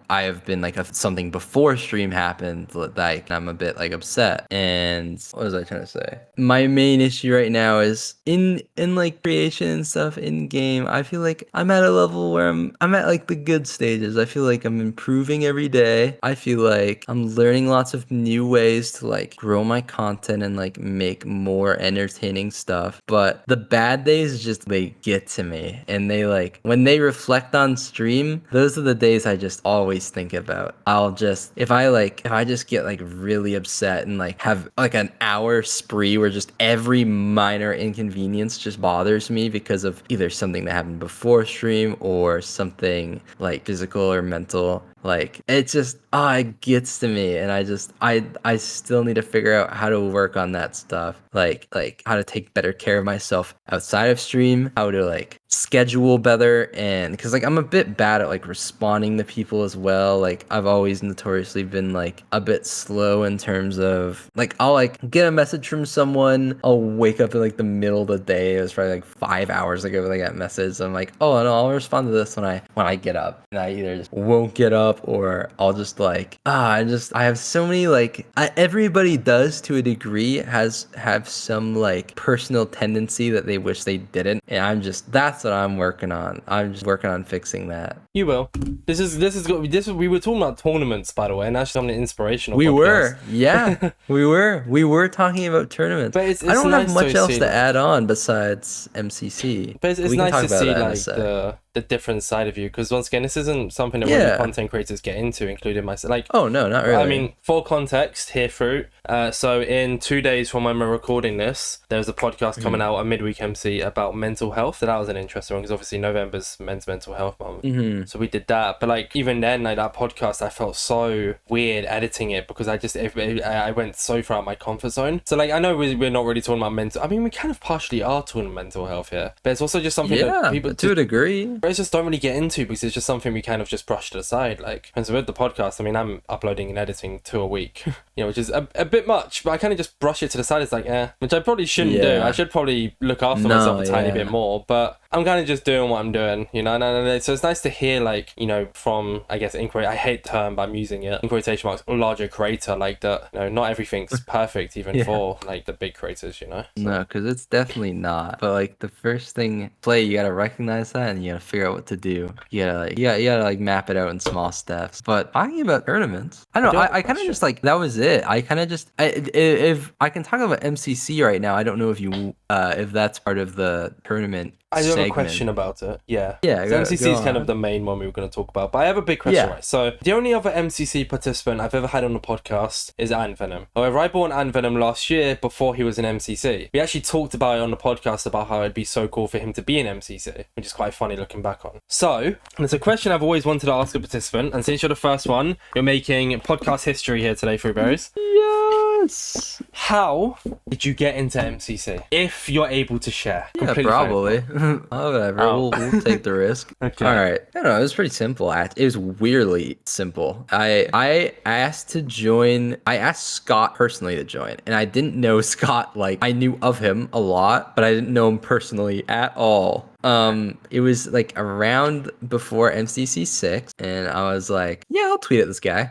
I have been like something before stream happened, like I'm a bit like upset. And what was I trying to say? My main issue right now is in like creation and stuff in game. I feel like I'm at a level where I'm at like the good stages. I feel like I'm improving every day. I feel like I'm learning lots of new ways to like grow my content and like make more entertaining stuff. But the bad days they get to me, and they like when they reflect on stream, those are the days I just always think about. If I just get like really upset and like have like an hour spree where just every minor inconvenience just bothers me because of either something that happened before stream or something like physical or mental. Like it just it gets to me, and I still need to figure out how to work on that stuff, like how to take better care of myself outside of stream, how to like schedule better, and because like I'm a bit bad at like responding to people as well. Like I've always notoriously been like a bit slow in terms of like I'll like get a message from someone, I'll wake up in like the middle of the day, it was probably like 5 hours ago when I got a message, I'm like, oh no, I'll respond to this when I get up, and I either just won't get up, or I'll just like I have so many like everybody does to a degree have some like personal tendency that they wish they didn't, and that's what I'm working on. I'm just working on fixing that. You will. This is we were talking about tournaments, by the way, and that's on an inspirational we podcast. were yeah we were talking about tournaments, but I don't have much else to add on besides MCC, but it's nice to see like the different side of you, because once again this isn't something that really content creators get into, including myself. Like oh no, not really. I mean, for context here, Fruit, so in 2 days from when we're recording this, there's a podcast coming out, a midweek MC about mental health. So that was an interesting one, because obviously November's men's mental health month, so we did that. But like even then, like that podcast, I felt so weird editing it, because I went so far out my comfort zone. So like I know we're not really talking about mental, I mean we kind of partially are talking about mental health here, but it's also just something that people to a degree just don't really get into, because it's just something we kind of just brushed aside. Like, and so with the podcast, I mean I'm uploading and editing 2 a week you know, which is a bit much, but I kind of just brush it to the side. It's like which I probably shouldn't do. I should probably look after myself a tiny bit more, but I'm kind of just doing what I'm doing, you know. So it's nice to hear, like, you know, from, I guess, I hate the term, but I'm using it in quotation marks, larger creator, like that, you know, not everything's perfect, even for like the big creators, you know. So. No, because it's definitely not. But like the first thing you gotta recognize that, and you gotta figure out what to do. You gotta like map it out in small steps. But talking about tournaments, I don't know. I kind of just like that was it. I kind of just if I can talk about MCC right now, I don't know if that's part of the tournament I do have a segment. question about it. Yeah. Yeah, So MCC is kind on. of the main one we were going to talk about. But I have a big question, Yeah. right? So the only other MCC participant I've ever had on the podcast is Venom. However, I bought Venom last year before he was in MCC. We actually talked about it on the podcast about how it'd be so cool for him to be in MCC, which is quite funny looking back on. So there's a question I've always wanted to ask a participant, and since you're the first one, you're making podcast history here today, Fruitberries. Yes. How did you get into MCC? If you're able to share. Yeah, probably. Oh, whatever. Oh. We'll take the risk. Okay. All right. I don't know. It was pretty simple. It was weirdly simple. I asked to join. I asked Scott personally to join, and I didn't know Scott. Like, I knew of him a lot, but I didn't know him personally at all. It was like around before MCC 6, and I was like, yeah, I'll tweet at this guy.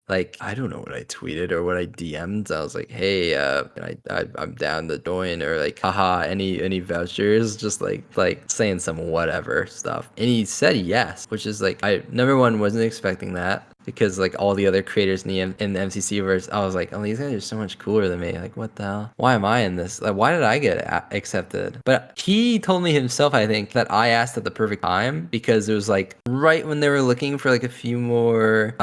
Like, I don't know what I tweeted or what I DM'd. I was like, hey, I'm down to join, or like, haha, any vouchers? Just like saying some whatever stuff. And he said yes, which is like, number one, wasn't expecting that. Because like all the other creators in the MCC verse, I was like, oh, these guys are so much cooler than me. Like, what the hell? Why am I in this? Like, why did I get accepted? But he told me himself, I think, that I asked at the perfect time, because it was like right when they were looking for like a few more,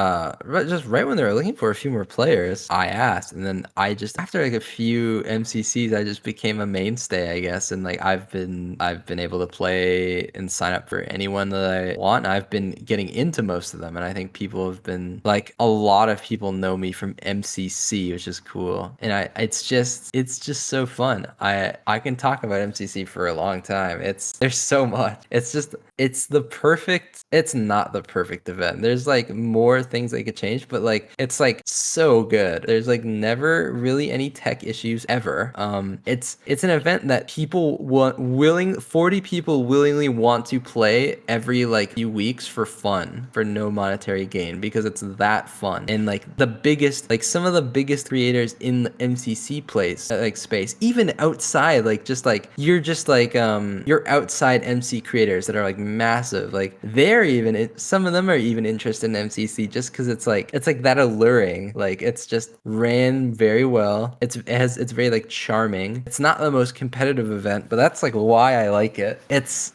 just right when they were looking for a few more players, I asked, and then I just, after like a few MCCs, I just became a mainstay, I guess, and like I've been able to play and sign up for anyone that I want. And I've been getting into most of them, and I think people have been, like, a lot of people know me from MCC, which is cool. And it's just so fun. I can talk about MCC for a long time. There's so much. It's not the perfect event. There's like more things they could change, but like it's like so good. There's like never really any tech issues ever. It's an event that 40 people willingly want to play every like few weeks for fun, for no monetary gain, because it's that fun. And like some of the biggest creators in the MCC space, even outside, like just like you're outside MC creators that are like massive, like some of them are even interested in MCC just because it's like that alluring. Like, it's just ran very well. It's very like charming. It's not the most competitive event, but that's like why I like it.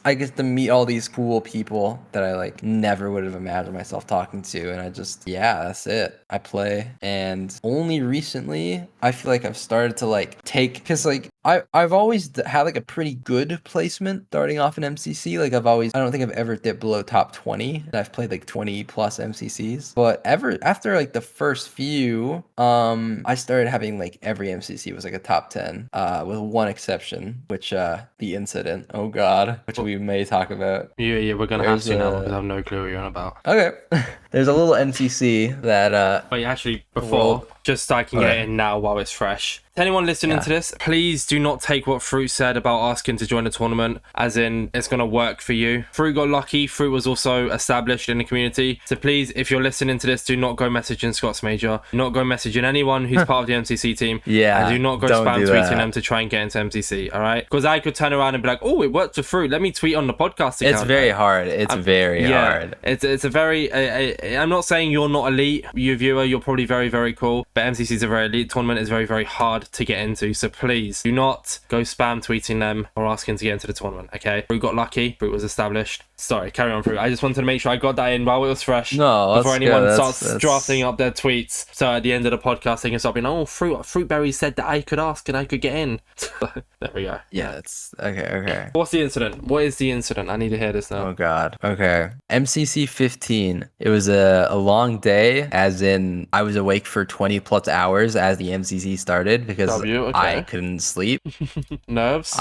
I get to meet all these cool people that I like never would have imagined myself talking to, and that's it. I play, and only recently I feel like I've started to like because like I've always had like a pretty good placement starting off in MCC. Like, I don't think I've ever dipped below top 20, and I've played like 20 plus MCCs. But after like the first few, I started having like every MCC was like a top 10, with one exception, which the incident. Oh God, which we may talk about. Yeah, we're gonna have to now because I have no clue what you're on about. Okay, there's a little MCC that. But actually, before, just so I can get in now while it's fresh. To anyone listening to this, please do not take what Fruit said about asking to join the tournament as in it's going to work for you. Fruit got lucky. Fruit was also established in the community. So please, if you're listening to this, do not go messaging Scott's Major. Do not go messaging anyone who's part of the MCC team. Yeah. And do not go spam tweeting them to try and get into MCC, all right? Because I could turn around and be like, oh, it worked for Fruit. Let me tweet on the podcast account. It's very hard. It's very hard. It's a very... I'm not saying you're not elite. You viewer, you're probably very, very cool. But MCC is a very elite tournament. It's very, very hard to get into. So please do not go spam tweeting them or asking to get into the tournament, okay? Fruit got lucky. Fruit was established. Sorry, carry on, Fruit. I just wanted to make sure I got that in while it was fresh. No, before anyone starts drafting up their tweets. So at the end of the podcast, they can start being, oh, Fruitberries said that I could ask and I could get in. There we go. Yeah, it's okay. What's the incident? What is the incident? I need to hear this now. Oh God. Okay. MCC 15. It was a long day, as in I was awake for 20 plus hours as the MCC started because I couldn't sleep. Nerves?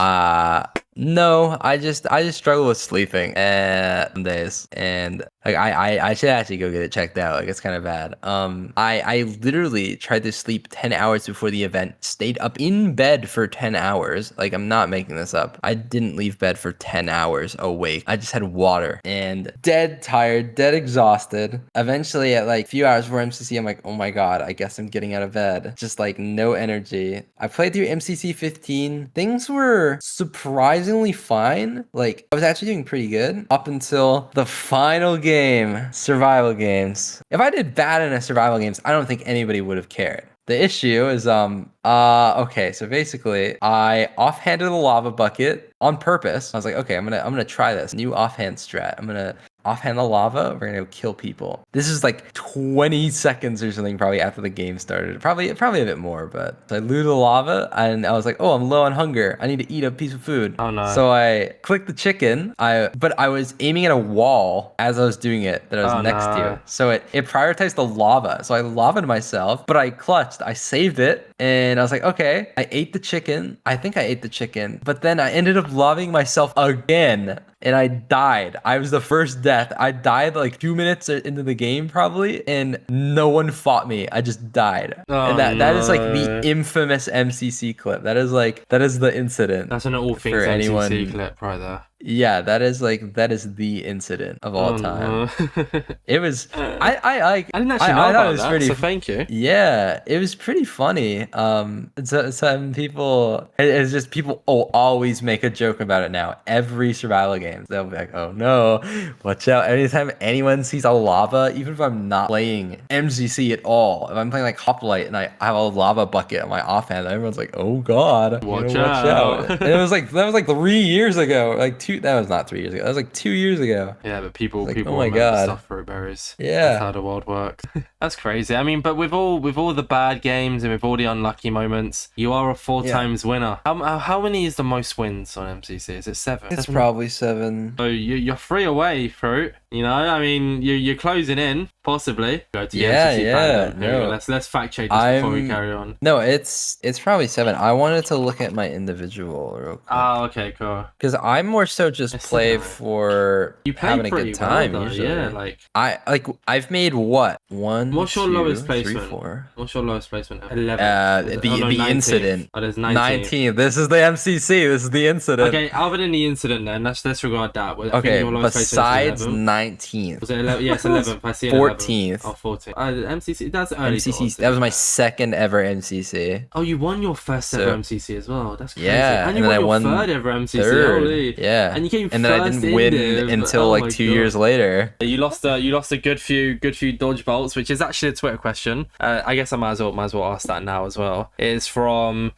No, I just struggle with sleeping some days, and like I should actually go get it checked out. Like, it's kind of bad. I literally tried to sleep 10 hours before the event, stayed up in bed for 10 hours. Like, I'm not making this up. I didn't leave bed for 10 hours awake. I just had water and dead tired, dead exhausted. Eventually, at like a few hours before MCC, I'm like, oh my God, I guess I'm getting out of bed. Just like no energy. I played through MCC 15. Things were surprisingly fine. Like, I was actually doing pretty good up until the final game, survival games. If I did bad in a survival games, I don't think anybody would have cared. The issue is okay, so basically I offhanded a lava bucket on purpose. I was like, okay, I'm gonna try this new offhand strat. I'm gonna offhand the lava. We're gonna go kill people. This is like 20 seconds or something probably after the game started. Probably a bit more, but so I looted the lava and I was like, oh, I'm low on hunger. I need to eat a piece of food. Oh, no. So I clicked the chicken. But I was aiming at a wall as I was doing it that I was Oh, next no. to. So it prioritized the lava. So I lavaed myself, but I clutched. I saved it and I was like, okay. I ate the chicken. I think I ate the chicken, but then I ended up lavaing myself again and I died. I was the first death. I died like 2 minutes into the game probably, and no one fought me. I just died. Oh, And that is like the no. infamous MCC clip. That is the incident. That's an all things for MCC anyone. clip right there. Yeah, that is the incident of all Oh, time. no. It was I didn't actually know I thought about it was that, pretty so thank you. yeah, it was pretty funny. Some people, it's just people always make a joke about it now. Every survival game, they'll be like, "Oh no, watch out!" Anytime anyone sees a lava, even if I'm not playing MCC at all, if I'm playing like Hoplite and I have a lava bucket on my offhand, everyone's like, "Oh God, you Watch know, watch out!" out. And it was like that was like 3 years ago, like two. That was not 3 years ago. That was like 2 years ago. Yeah, but people Like, people oh my remember God, stuff Fruitberries. That's yeah. how the world works. That's crazy. I mean, but with all the bad games and with all the unlucky moments, you are a four Yeah. times winner. How many is the most wins on MCC? Is it 7? It's 7? probably 7. So you're 3 away, Fruit. You know, I mean, you're closing in, possibly. Go to Yeah, MCC yeah, fandom. Here we go. no. Let's fact check this before we I'm carry on. no, it's probably 7. I wanted to look at my individual real Oh, quick okay, cool. because I'm more so just It's play 7. for You play having a pretty good well, time though. usually. Yeah, like. I've made what? 1, What's your 2, lowest 3, placement? 4. What's your lowest placement? 11th. The Oh, no, the 19th. incident. Oh, there's 19th. 19. This is the MCC. This is the incident. Okay, other than the incident, then let's disregard that. I think Okay, your lowest placement besides is 11th. 19th. Was it 11th? Yes, 11th. I see 14th. 11th. Oh, 14th. MCC. That's early MCC. doors, to That be was my fair. second ever MCC. Oh, you won your first So- ever MCC as well. That's crazy. Yeah, and and you then won I your won third ever MCC. Third. Holy. Yeah. And you came And then I first didn't win in Div. until Oh like my 2 God. years later. You lost a good few dodge bolts, which is actually a Twitter question. I guess I might as well ask that now as well. It's from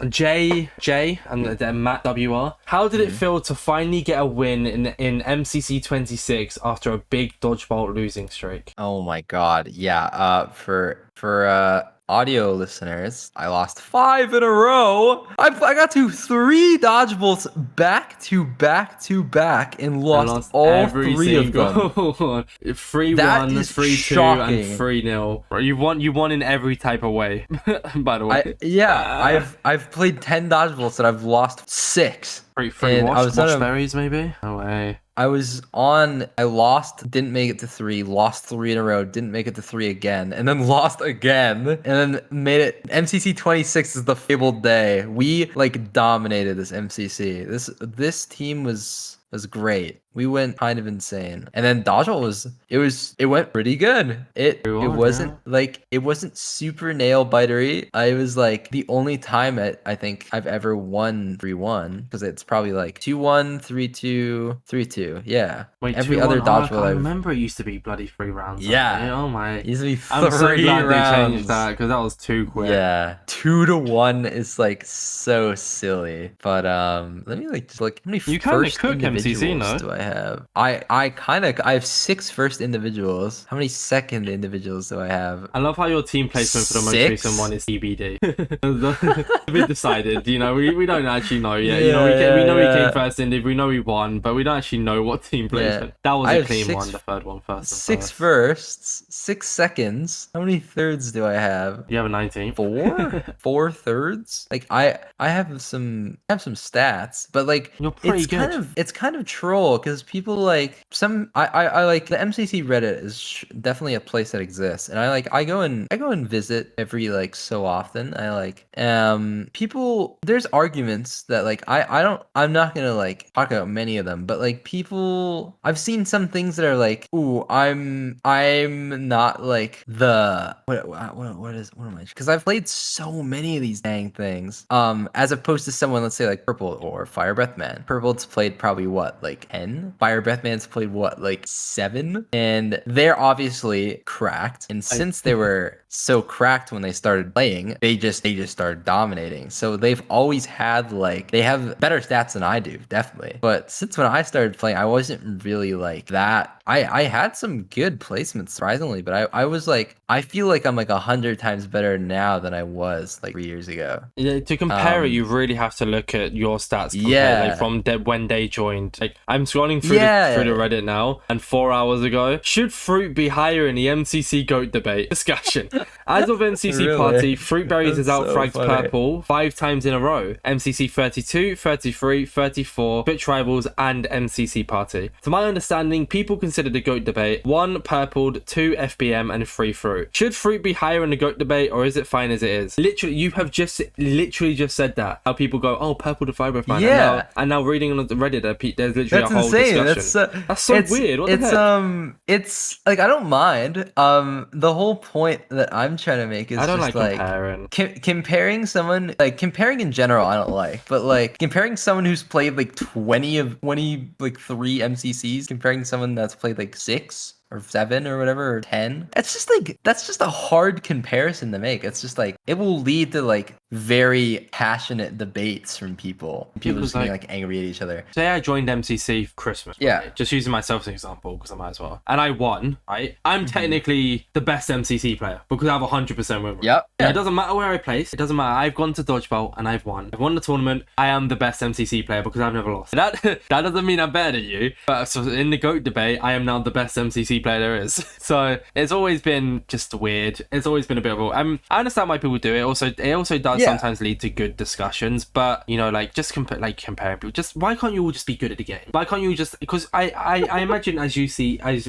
J and then Matt WR. How did it feel to finally get a win in MCC 26 after a big dodgeball losing streak? Oh my God. Yeah. For audio listeners, I lost 5 in a row. I got to 3 dodgeballs back to back to back and I lost all every 3 of them. single one. 3-1, That is 3-2, shocking. and 3-0. You won in every type of way. By the way, I've played 10 dodgeballs and I've lost 6. free and I was on a- Fruitberries maybe. No way. I lost, didn't make it to 3, lost 3 in a row, didn't make it to 3 again, and then lost again, and then made it. MCC 26 is the fabled day. We like dominated this MCC. This team was great. We went kind of insane. And then Dodgeball it went pretty good. It wasn't super nail bitery. I was like the only time I think I've ever won 3-1 because it's probably like 2-1, 3-2, 3-2. Yeah. Wait, Every 2-1? other Oh, dodgeball I I've remember it used to be bloody 3 rounds. Yeah. Okay? Oh my. it used to be I'm so 3 glad rounds. they changed that because that was too quick. Yeah, 2-1 is like so silly. But let me like just like how many You kinda first cook MCC, individuals no? do I have? I have 6 first individuals. How many second individuals do I have? I love how your team placement for the most 6? recent one is TBD. We decided, you know, we don't actually know yet. Yeah, you know, we know yeah. we came first in, we know we won, but we don't actually know what team placement. That was I a have clean 6 one, the third one first. 6 firsts, 6 seconds. How many thirds do I have? You have a 19. 4? 4 thirds? Like I have some stats, but like You're pretty good. It's kind of troll because people like I like the MCC Reddit is definitely a place that exists, and I go and visit every like so often. I like people. There's arguments that like I'm not gonna like talk about many of them, but like people I've seen some things that are like, ooh, I'm not like the what am I? Because I've played so many of these dang things. As opposed to someone, let's say like Purple or Fire Breath Man. Purple's played probably what, like 10 10. Fire Breathman's played what, like 7? And they're obviously cracked. And since they were so cracked when they started playing, they just started dominating. So they've always had like, they have better stats than I do, definitely. But since when I started playing, I wasn't really like that. I had some good placements, surprisingly, but I was like, I feel like I'm like 100 times better now than I was like 3 years ago. Yeah, to compare it, you really have to look at your stats compared, like from when they joined. Like I'm scrolling through the Reddit now, and 4 hours ago, should Fruit be higher in the MCC GOAT debate discussion? As of MCC Really? party, Fruitberries has outfragged funny. Purple 5 times in a row. MCC 32, 33, 34, Twitch Rivals, and MCC party. To my understanding, people consider the GOAT debate 1 Purpled, 2 FBM, and 3 Fruit. Should Fruit be higher in the GOAT debate, or is it fine as it is? Literally, you have literally just said that. How people go, oh, Purple to Fire Breath, yeah. And now reading on the Reddit, there's literally That's a whole insane. discussion. That's so weird. What the heck? It's like, I don't mind. The whole point that I'm trying to make is I don't just like comparing. Comparing someone, like comparing in general, I don't like, but like comparing someone who's played like 3 MCCs, comparing someone that's played like 6 or 7 or whatever, or 10. That's just a hard comparison to make. It's just like, it will lead to like very passionate debates from people. People just getting like angry at each other. Say I joined MCC for Christmas. Yeah. Right? Just using myself as an example, because I might as well. And I won, right? I'm technically the best MCC player because I have 100% win rate. Yep. And it doesn't matter where I place. It doesn't matter. I've gone to Dodgeball and I've won. I've won the tournament. I am the best MCC player because I've never lost. That doesn't mean I'm better than you. But so in the GOAT debate, I am now the best MCC player there is. So it's always been just weird. It's always been a bit of a... I understand why people do it. It also does sometimes lead to good discussions. But, you know, like, just comparing people. Just, why can't you all just be good at the game? Why can't you just... Because I imagine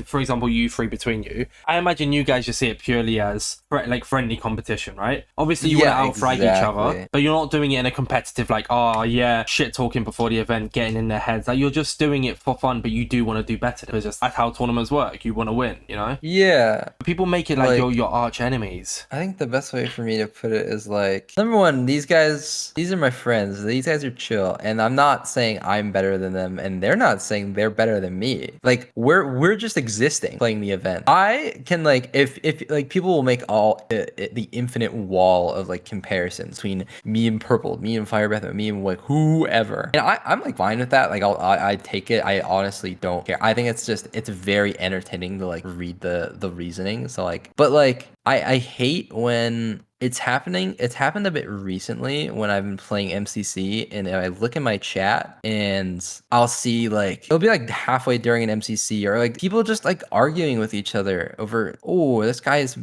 for example, you three between you, I imagine you guys just see it purely as, like, friendly competition, right? Obviously, you want to outfrag each other, but you're not doing it in a competitive, like, oh, yeah, shit talking before the event, getting in their heads. Like, you're just doing it for fun, but you do want to do better. Because that's how tournaments work. You want to win, you know? Yeah. People make it like you're your arch enemies. I think the best way for me to put it is like, number one, these are my friends. These guys are chill. And I'm not saying I'm better than them, and they're not saying they're better than me. Like, we're just existing, playing the event. I can, like, if like, people will make all the infinite wall of like comparisons between me and Purple, me and Fire Breath, me and like whoever. And I'm like fine with that. Like, I take it. I honestly don't care. I think it's very entertaining to like read the reasoning. So like, but like, I hate when it's happening. It's happened a bit recently when I've been playing MCC, and I look in my chat and I'll see like, it'll be like halfway during an MCC, or like people just like arguing with each other over, oh, this guy's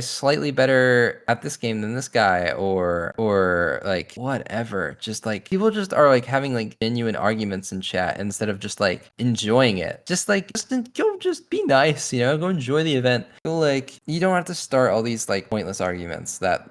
slightly better at this game than this guy, or like whatever. Just like, people just are like having like genuine arguments in chat instead of just like enjoying it. Just go, just be nice, you know, go enjoy the event. Go, like, you don't have to start all these like pointless arguments that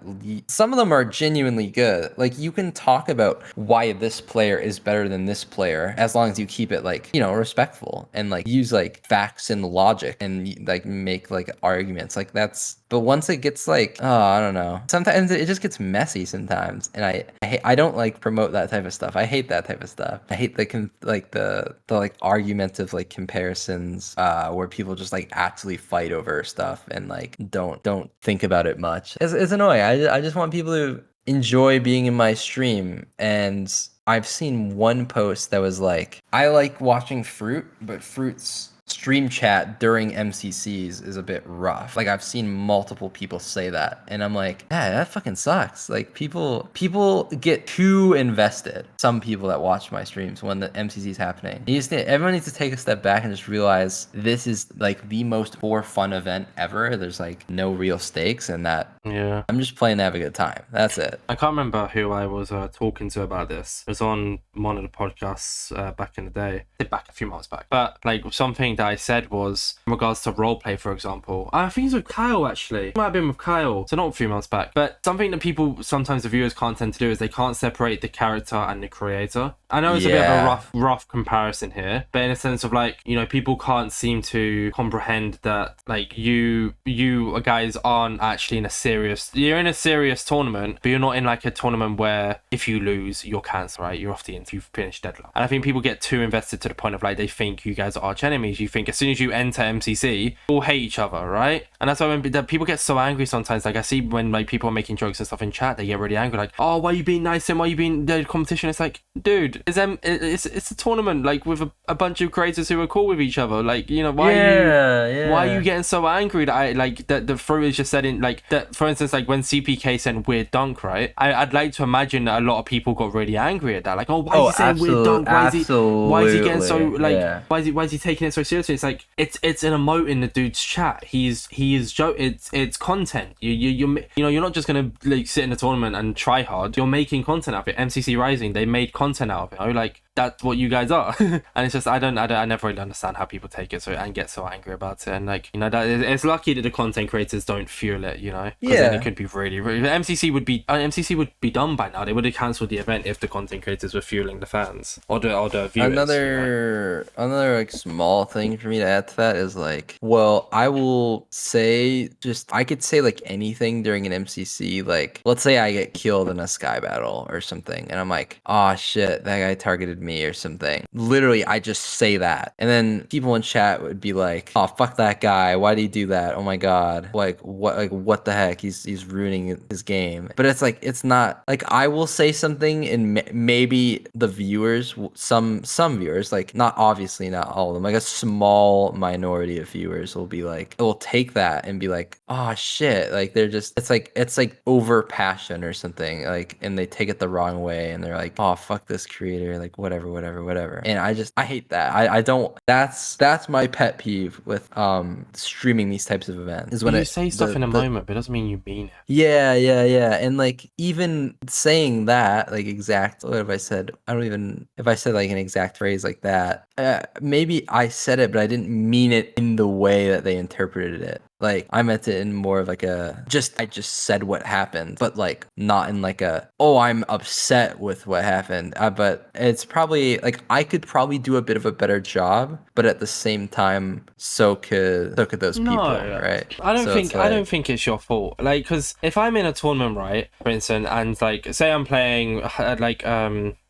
some of them are genuinely good. Like, you can talk about why this player is better than this player as long as you keep it like, you know, respectful, and like use like facts and logic, and like make like arguments like that's. But once it gets like, oh, I don't know, sometimes it just gets messy sometimes, and I don't like promote that type of stuff. I hate that type of stuff. I hate the like argumentative like comparisons where people just like actually fight over stuff and like don't think about it much. It's annoying. I just want people to enjoy being in my stream. And I've seen one post that was like, I like watching Fruit, but Fruit's stream chat during MCCs is a bit rough. Like, I've seen multiple people say that, and I'm like, yeah, that fucking sucks. Like, people get too invested. Some people that watch my streams when the MCC is happening. Everyone needs to take a step back and just realize this is like the most for fun event ever. There's like no real stakes, and that I'm just playing to have a good time. That's it. I can't remember who I was talking to about this. It was on one of the podcasts back in the day. Back a few months back. But like, something that I said was in regards to roleplay, for example. I think it's with Kyle, actually. It might have been with Kyle, so not a few months back. But something that people, sometimes the viewers, can't tend to do is they can't separate the character and the creator. I know it's a bit of a rough comparison here, but in a sense of like, you know, people can't seem to comprehend that like you guys aren't actually you're in a serious tournament, but you're not in like a tournament where if you lose, you're cancelled, right? You're off the end, you've finished deadline. And I think people get too invested to the point of like they think you guys are arch enemies. You think as soon as you enter MCC, all hate each other, right? And that's why when people get so angry sometimes, like I see when like people are making jokes and stuff in chat, they get really angry, like, oh, why are you being nice and why are you being the competition? It's like, dude, it's a tournament like with a bunch of creators who are cool with each other. Like, you know, why are you getting so angry that I like that the fruit is just said in like that, for instance, like when CPK sent weird dunk, right? I'd like to imagine that a lot of people got really angry at that, like, oh, why is he saying weird dunk? Why is he getting so like why is he taking it so seriously? It's like it's an emote in the dude's chat. He is it's content. You know, you're not just gonna like sit in a tournament and try hard. You're making content out of it. MCC Rising, they made content out of it. You know, like that's what you guys are. And it's just I never really understand how people take it so and get so angry about it. And like, you know, that it's lucky that the content creators don't fuel it, you know, because then it could be really MCC would be done by now. They would have cancelled the event if the content creators were fueling the fans or the viewers. Another like small thing for me to add to that is like, well, I will say I could say like anything during an MCC. Like, let's say I get killed in a sky battle or something, and I'm like, oh shit, that guy targeted me or something. Literally, I just say that, and then people in chat would be like, oh fuck that guy, why did he do that? Oh my god, like what the heck? He's ruining his game. But it's like, it's not like I will say something and maybe the viewers, some viewers, like not obviously not all of them, like a small minority of viewers will be like, will take that and be like, oh shit, like they're just, it's like over passion or something, like, and they take it the wrong way and they're like, oh fuck this creator, like whatever. And I hate that. I don't, that's my pet peeve with streaming these types of events is when you say stuff in a moment, but it doesn't mean you mean it. Yeah. And like even saying that, like exact, what have I said? I don't even, if I said like an exact phrase like that, maybe I said it, but I didn't mean it in the way that they interpreted it. Like I meant it in more of like I just said what happened, but like not in like oh, I'm upset with what happened. But it's probably like I could probably do a bit of a better job, but at the same time, so could those people, right? I don't think it's your fault. Like, because if I'm in a tournament, right, for instance, and like say I'm playing like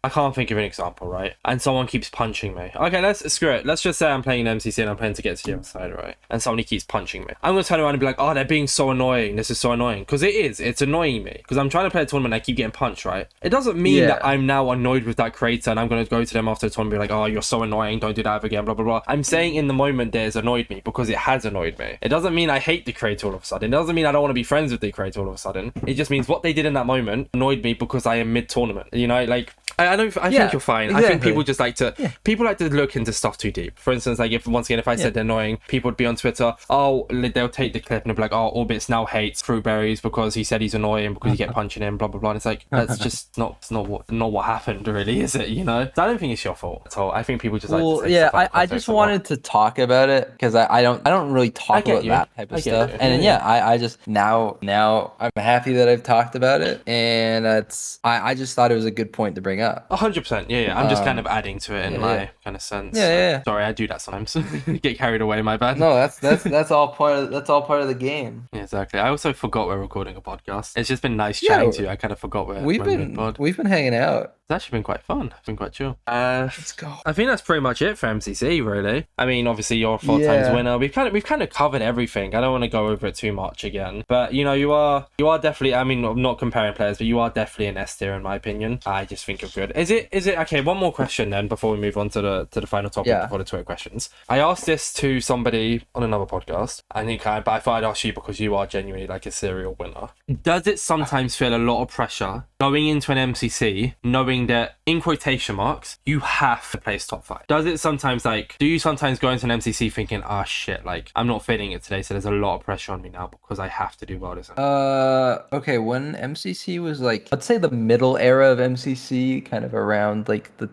I can't think of an example, right? And someone keeps punching me. Okay, screw it. Let's just say I'm playing an MCC and I'm playing to get to the other side, right? And somebody keeps punching me. I'm going to turn around and be like, oh, they're being so annoying. This is so annoying. Because it is. It's annoying me. Because I'm trying to play a tournament and I keep getting punched, right? It doesn't mean that I'm now annoyed with that creator and I'm going to go to them after the tournament and be like, oh, you're so annoying. Don't do that ever again, blah, blah, blah. I'm saying in the moment that it's annoyed me because it has annoyed me. It doesn't mean I hate the creator all of a sudden. It doesn't mean I don't want to be friends with the creator all of a sudden. It just means what they did in that moment annoyed me because I am mid-tournament. You know, like, I think you're fine. Exactly. I think people just like to people like to look into stuff too deep. For instance, like if I said they're annoying, people would be on Twitter, oh, they'll take the clip and they'll be like, oh, Orbits now hates Fruitberries because he said he's annoying because you get punching him, blah blah blah. And it's like, that's just not what happened, really, is it? You know? So I don't think it's your fault at all. I think people just like to say stuff like I just wanted to talk about it because I don't really talk about that type of stuff. And I just now I'm happy that I've talked about it, and I just thought it was a good point to bring up. 100%, yeah. I'm just kind of adding to it in my kind of sense. Yeah. Sorry, I do that sometimes. Get carried away, my bad. No, that's all part of the game. Yeah, exactly. I also forgot we're recording a podcast. It's just been nice chatting to you. I kind of forgot we've been hanging out. It's actually been quite fun. It's been quite chill. Let's go. I think that's pretty much it for MCC, really. I mean, obviously you're a 4 times winner. We've kind of covered everything. I don't want to go over it too much again, but you know, you are definitely. I mean, I'm not comparing players, but you are definitely an S tier in my opinion. I just think you're good. Is it okay? One more question then before we move on to the final topic before the Twitter questions. I asked this to somebody on another podcast. I think but I thought I'd ask you because you are genuinely like a serial winner. Does it sometimes feel a lot of pressure going into an MCC knowing that, in quotation marks, you have to place top 5? Does it sometimes do you sometimes go into an MCC thinking, ah, shit, like I'm not feeling it today, so there's a lot of pressure on me now because I have to do well this time? Okay, when MCC was like, let's say the middle era of MCC, kind of around like the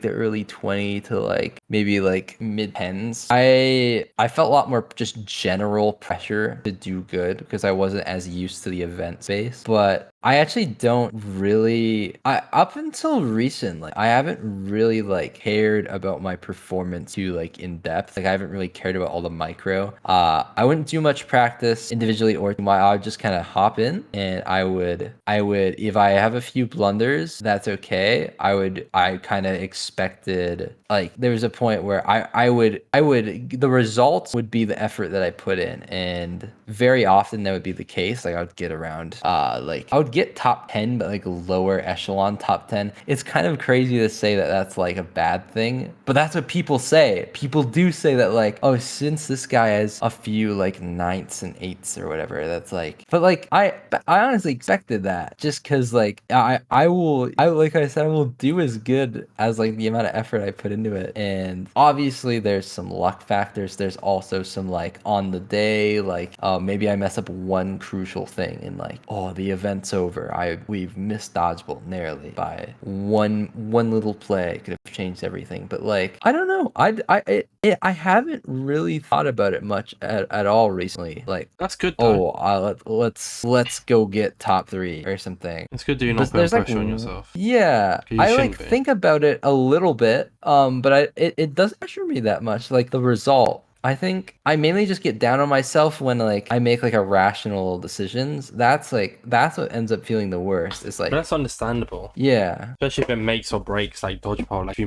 early 20 to like maybe like mid 10s, I felt a lot more just general pressure to do good because I wasn't as used to the event space. But I actually don't really. Up until until recently, I haven't really like cared about my performance too like in depth. Like I haven't really cared about all the micro. I wouldn't do much practice individually or I would just kind of hop in and I would if I have a few blunders, that's okay. I kind of expected like there was a point where I would the results would be the effort that I put in, and very often that would be the case. Like I would get around like I would get top 10, but like lower echelon top 10. It's kind of crazy to say that that's like a bad thing, but that's what people say. People do say that like, oh, since this guy has a few like ninths and eighths or whatever, that's like, but like I honestly expected that just because like I like I said I will do as good as like the amount of effort I put into it. And obviously there's some luck factors. There's also some like on the day, like maybe I mess up one crucial thing and like, oh, the event's over. We've missed dodgeball narrowly by one little play could have changed everything. But like I don't know. I haven't really thought about it much at all recently. Like That's good though. oh, let's go get top 3 or something. It's good that you're not But putting there's like pressure on yourself. yeah, 'Cause you I like shouldn't be. think about it a little bit, but it doesn't pressure me that much. Like the result, I think I mainly just get down on myself when like I make like irrational decisions. That's what ends up feeling the worst. It's But like that's understandable. yeah, Especially if it makes or breaks like dodgeball. Like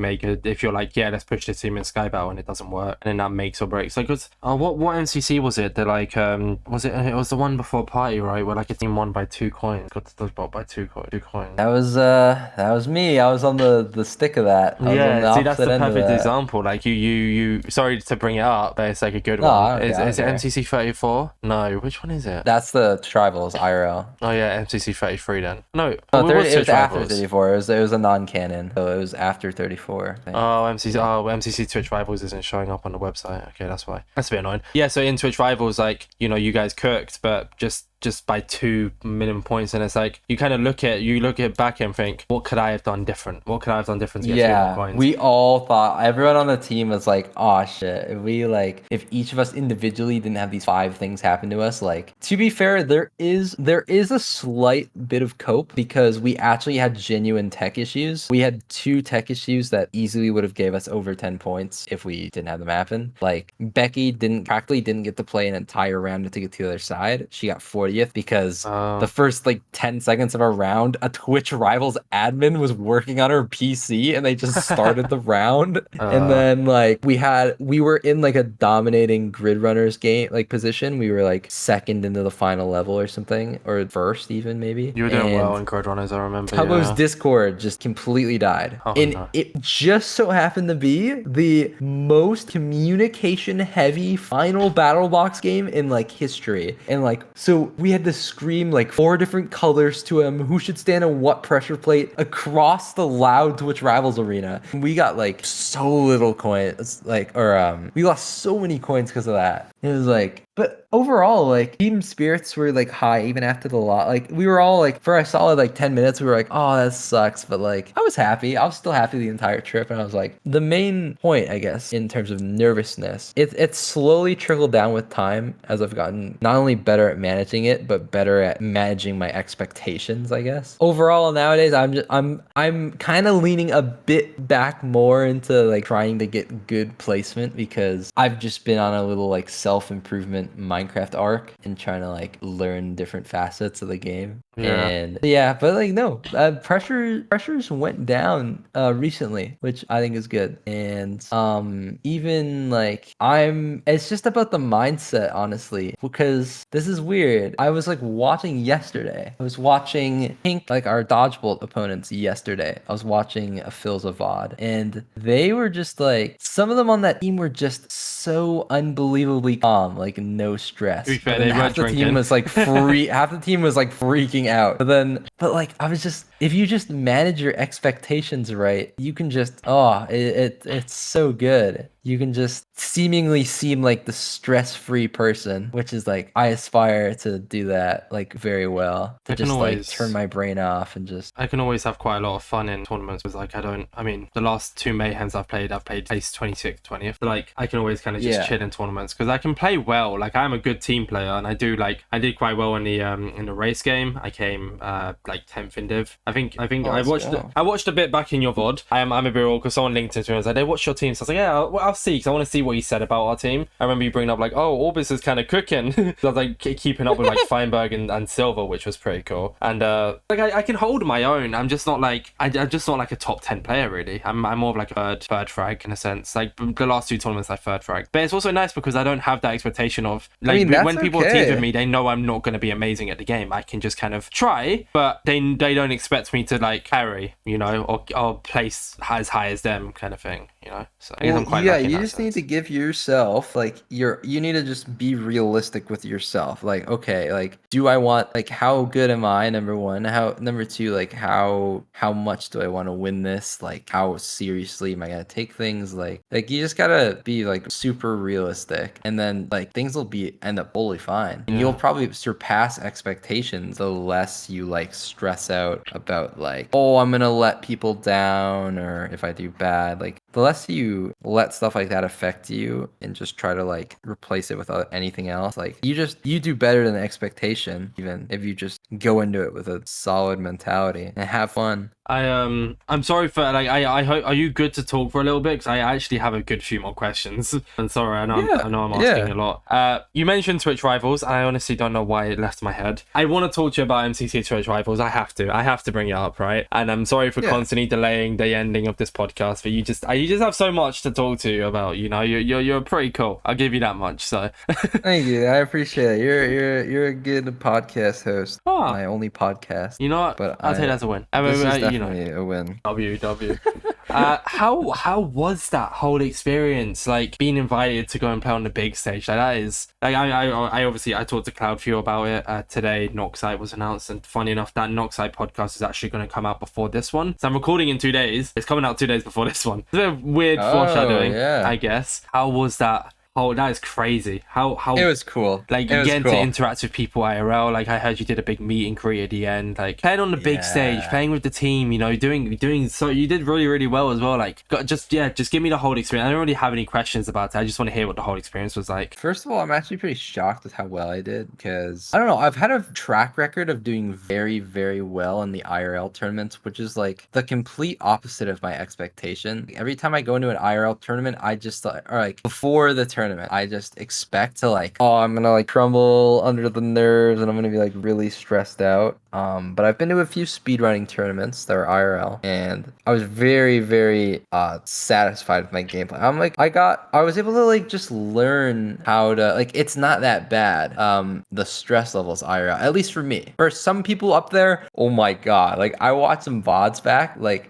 if you're like, yeah, let's push this team in Sky Battle and it doesn't work, and then that makes or breaks. Like, what MCC was it? That like was it? It was the one before Party, right? Where like a team won by 2 coins, got to dodgeball by 2 coins. that was me. I was on the stick of that. I was on the Yeah, see, that's opposite the end of perfect that. example. Like you. Sorry to bring it up, but it's like a good No, I one. don't care, I Is don't it care. MCC 34? No, which one is it? That's the Tribals IRL. Oh yeah, MCC 33 then. No, No, what was it was Twitch after Rivals? 34. It was a non-canon, so it was after 34. I think. MCC Twitch Rivals isn't showing up on the website. Okay, that's why. That's a bit annoying. Yeah, so in Twitch Rivals, like, you guys cooked, but just by 2 minimum points, and it's like you kind of look at back and think, what could I have done different? What could I have done different to get 2 more Yeah, coins? we all thought, everyone on the team was like, oh shit, if each of us individually didn't have these 5 things happen to us, like, to be fair, there is a slight bit of cope because we actually had genuine tech issues. We had 2 tech issues that easily would have gave us over 10 points if we didn't have them happen. Like, Becky practically didn't get to play an entire round to get to the other side. She got 40th because the first like 10 seconds of a round, a Twitch Rivals admin was working on her PC and they just started the round. And then like we were in like a dominating grid runners game like position. We were like second into the final level or something, or first even maybe. You were doing well in Grid Runners, I remember. Tubbo's Yeah. Discord just completely died. Oh, And no. it just so happened to be the most communication heavy final battle box game in like history. And like, so we had to scream like 4 different colors to him, who should stand on what pressure plate across the loud Twitch Rivals arena. And we got like so little coins, like, we lost so many coins because of that. It was like, but overall, like, team spirits were like high even after the lot. Like, we were all like, for a solid like 10 minutes, we were like, oh, that sucks. But like, I was happy. I was still happy the entire trip. And I was like, the main point, I guess, in terms of nervousness, it's slowly trickled down with time as I've gotten not only better at managing it, but better at managing my expectations, I guess. Overall, nowadays, I'm kind of leaning a bit back more into like trying to get good placement because I've just been on a little like self-improvement Minecraft arc and trying to like learn different facets of the game. Yeah. And yeah, but like no, pressures went down recently, which I think is good. And even like it's just about the mindset, honestly, because this is weird. I was like watching yesterday. I was watching Pink, like our dodgeball opponents yesterday. I was watching a Phil's a VOD, and they were just like, some of them on that team were just so unbelievably calm, like no stress. To be fair, But then they half were the team drinking. was like half the team was like freaking out. But like I was just, if you just manage your expectations right, you can just it's so good. You can just seemingly seem like the stress-free person, which is like, I aspire to do that like very well, to I can just like always- turn my brain off and just I can always have quite a lot of fun in tournaments because like the last 2 Mayhems I've played place 26th, 20th. But like I can always kind of just Yeah. chill in tournaments because I can play well. Like I'm a good team player and I did quite well in the race game. I came like 10th in div. I think Oh, I let's go. watched a bit back in your VOD. I'm a bit old because someone linked into it and was like, "Hey, what's your team?" So I was like, "Yeah, I'll see," because I want to see what he said about our team. I remember you bringing up like, "Oh, Orbis is kind of cooking." So I was like keeping up with like Feinberg and Silver, which was pretty cool. And like I can hold my own. I'm just not like I'm just not like a top 10 player really. I'm more of like a third frag in a sense. Like the last two tournaments I third frag. But it's also nice because I don't have that expectation of like when people team with me, they know I'm not going to be amazing at the game. I can just kind of try, but they don't expect me to like carry, you know, or place as high as them kind of thing, you know. So I guess I'm quite lucky in you that just sense. need to give yourself like you need to just be realistic with yourself. Like, okay, like do I want like how good am I? Number one, how number two, like how much do I want to win this? Like how seriously am I gonna take things? Like you just gotta be like super realistic, and then like things will end up totally fine, and you'll probably surpass expectations the less you like stress out about like, oh, I'm gonna let people down, or if I do bad, like the less you let stuff like that affect you and just try to like replace it with anything else, like you do better than the expectation, even if you just go into it with a solid mentality and have fun. I'm sorry for like I hope, are you good to talk for a little bit, because I actually have a good few more questions. And sorry, I know I'm asking a lot. You mentioned Twitch rivals. I honestly don't know why it left my head. I want to talk to you about MCC Twitch rivals. I have to bring it up, right? And I'm sorry for constantly delaying the ending of this podcast, but you just have so much to talk to about. You know, you're pretty cool. I'll give you that much. So Thank you, I appreciate it. You're a good podcast host. My only podcast. You know what? But I'll take that as a win. this is you know, definitely a win. W. How was that whole experience? Like being invited to go and play on the big stage. Like that is like I obviously I talked to Cloudfuel about it today. Noxite was announced, and funny enough, that Noxite podcast is actually going to come out before this one. So I'm recording in 2 days. It's coming out 2 days before this one. It's a bit of weird foreshadowing, I guess. How was that? Oh, that is crazy. How it was cool. Like you getting to interact with people IRL. Like I heard you did a big meet and greet at the end. Like playing on the big stage, playing with the team. You know, doing so. You did really really well as well. Like just give me the whole experience. I don't really have any questions about it. I just want to hear what the whole experience was like. First of all, I'm actually pretty shocked with how well I did, because I don't know. I've had a track record of doing very very well in the IRL tournaments, which is like the complete opposite of my expectation. Every time I go into an IRL tournament, I just or like before the tournament, I just expect to like, oh, I'm gonna like crumble under the nerves and I'm gonna be like really stressed out. But I've been to a few speedrunning tournaments that are IRL, and I was very very satisfied with my gameplay. I was able to like just learn how to like, it's not that bad. The stress levels IRL, at least for me. For some people up there, oh my god, like I watched some VODs back, like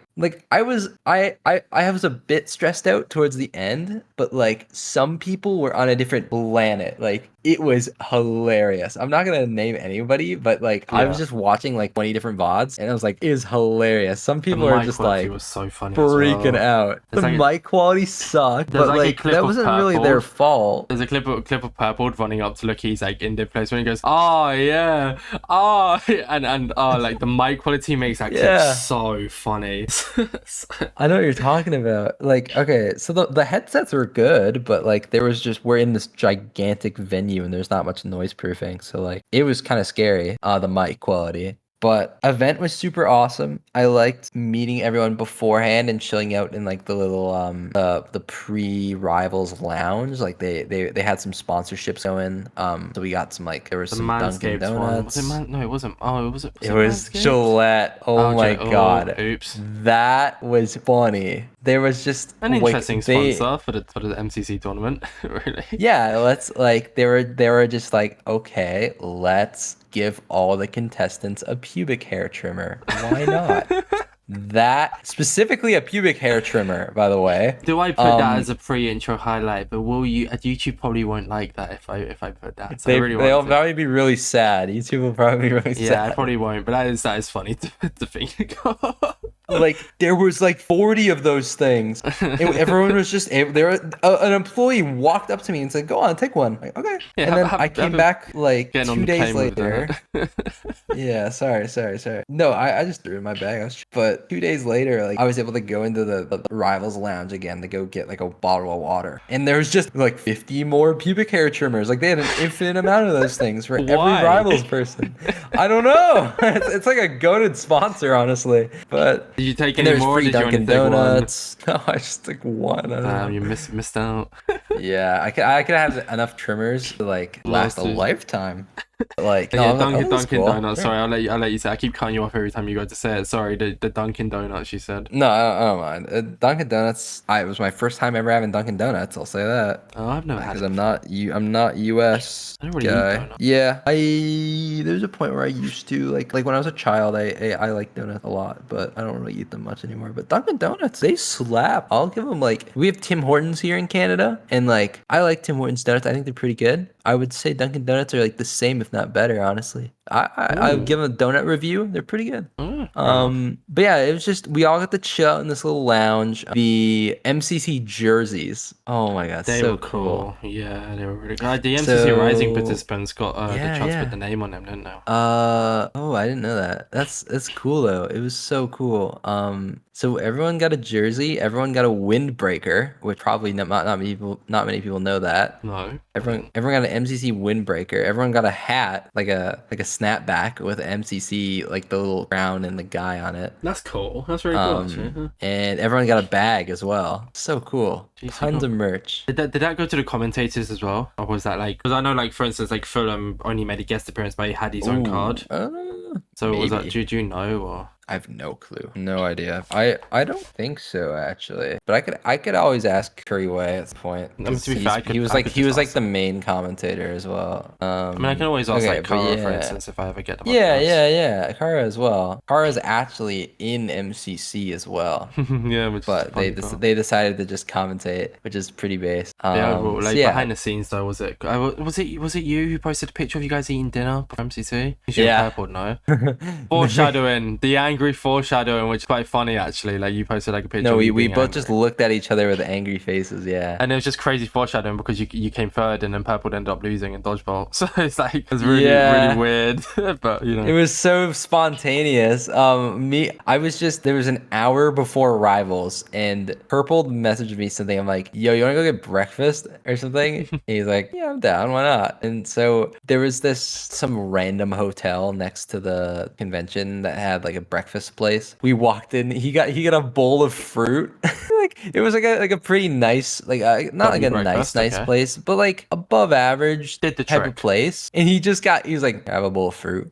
I was a bit stressed out towards the end, but like some people were on a different planet. Like it was hilarious. I'm not gonna name anybody, but like I was just watching like 20 different VODs, and I was like, it is hilarious. Some people are just like was so funny freaking out. The mic quality sucked, but like that wasn't really their fault. There's a clip of Purple running up to look. He's like in div place when he goes, oh yeah, oh, and like the mic quality makes that clip so funny. I know what you're talking about. Like, okay, so the headsets were good, but like we're in this gigantic venue and there's not much noise proofing, so like it was kind of scary, the mic quality. But event was super awesome. I liked meeting everyone beforehand and chilling out in like the little the pre-rivals lounge. Like they had some sponsorships going. So we got some like, there was some Dunkin' Donuts. No, it wasn't. Oh, it was Gillette. Oh my god. Oops. That was funny. There was just an interesting sponsor for the MCC tournament. Really. Yeah, they were just like, okay, let's give all the contestants a pubic hair trimmer. Why not? That specifically a pubic hair trimmer, by the way. Do I put that as a pre-intro highlight? But will you? YouTube probably won't like that if I put that. So they'll probably be really sad. YouTube will probably be really sad. Yeah, I probably won't. But that is funny to think. Like there was like 40 of those things. And everyone was just able, there. An employee walked up to me and said, "Go on, take one." Like, okay. Yeah, And then I have came a back like getting on 2 the days plane with later. that. Yeah, sorry. No, I just threw it in my bag. But 2 days later, like I was able to go into the Rivals Lounge again to go get like a bottle of water. And there was just like 50 more pubic hair trimmers. Like they had an infinite amount of those things for every Why? Rivals person. I don't know. It's like a goated sponsor, honestly. But Did you take and any there's more? Or free did you only Dunkin' take one? Donuts. No, I just took one. I don't Damn, know. you missed out. Yeah, I could have enough trimmers to like last a Lawsuit. lifetime. Like no, Yeah, I Dunkin' think it's Dunkin' cool. Donuts. Sure. Sorry, I'll let you say. I keep cutting you off every time you go to say it. Sorry, the Dunkin' Donuts. You said. No, I don't mind. Dunkin' Donuts. It was my first time ever having Dunkin' Donuts. I'll say that Oh, I've never had because it before. I'm not US I don't really eat guy. donuts. Yeah, there's a point where I used to like when I was a child. I like donuts a lot, but I don't really eat them much anymore. But Dunkin' Donuts, they slap. I'll give them like we have Tim Hortons here in Canada, and like I like Tim Hortons donuts. I think they're pretty good. I would say Dunkin' Donuts are like the same, if not better, honestly. I would Ooh. give them a donut review. They're pretty good. Fair enough. But yeah, it was just we all got to chill in this little lounge. The MCC jerseys. Oh my god, They were so cool. cool. Yeah, they were really good. The MCC Rising So participants got the yeah, chance to put yeah. the name on them, didn't they? Oh, I didn't know that. That's cool though. It was so cool. So everyone got a jersey. Everyone got a windbreaker, which probably not many people know that. No, I Everyone, didn't. everyone got an MCC windbreaker. Everyone got a hat, like a snapback with MCC, like the little crown and the guy on it. That's cool. That's very cool, actually. Huh. And everyone got a bag as well. So cool. Jeez, you Tons got. of merch. Did that go to the commentators as well, or was that like? Because I know, like for instance, like Fulham only made a guest appearance, but he had his own Ooh, card. So was that? maybe. Do you know or? I have no clue. No idea. I don't think so actually. But I could always ask Curryway at the point I mean, because to be fair, he I could he just was like ask the him. main commentator as well. I mean, I can always ask Okay, like but Kara, for yeah. instance, if I ever get the Yeah, podcast. yeah, yeah. Kara as well. Kara's actually in MCC as well. Yeah, which is But funny. But they decided to just commentate, which is pretty base. the overall, So like yeah. behind the scenes though, was it you who posted a picture of you guys eating dinner for MCC? You and Yeah. Purple, no? Foreshadowing, the angry foreshadowing, which is quite funny actually. Like you posted like a picture No, of you we being both angry. just looked at each other with angry faces. Yeah. And it was just crazy foreshadowing because you came third and then Purple ended up losing in dodgeball. So it's like it's really really Yeah. weird. But you It know. was so spontaneous. I was just there was an hour before Rivals, and Purple messaged me something. I'm like, "Yo, you wanna go get breakfast or something?" And he's like, "Yeah, I'm down. Why not?" And so there was some random hotel next to the convention that had like a breakfast place. We walked in. He got a bowl of fruit. Like it was like a pretty nice not Got like you a nice breakfast, okay. place, but like above average Did the type of trick. place. And he was like, have a bowl of fruit.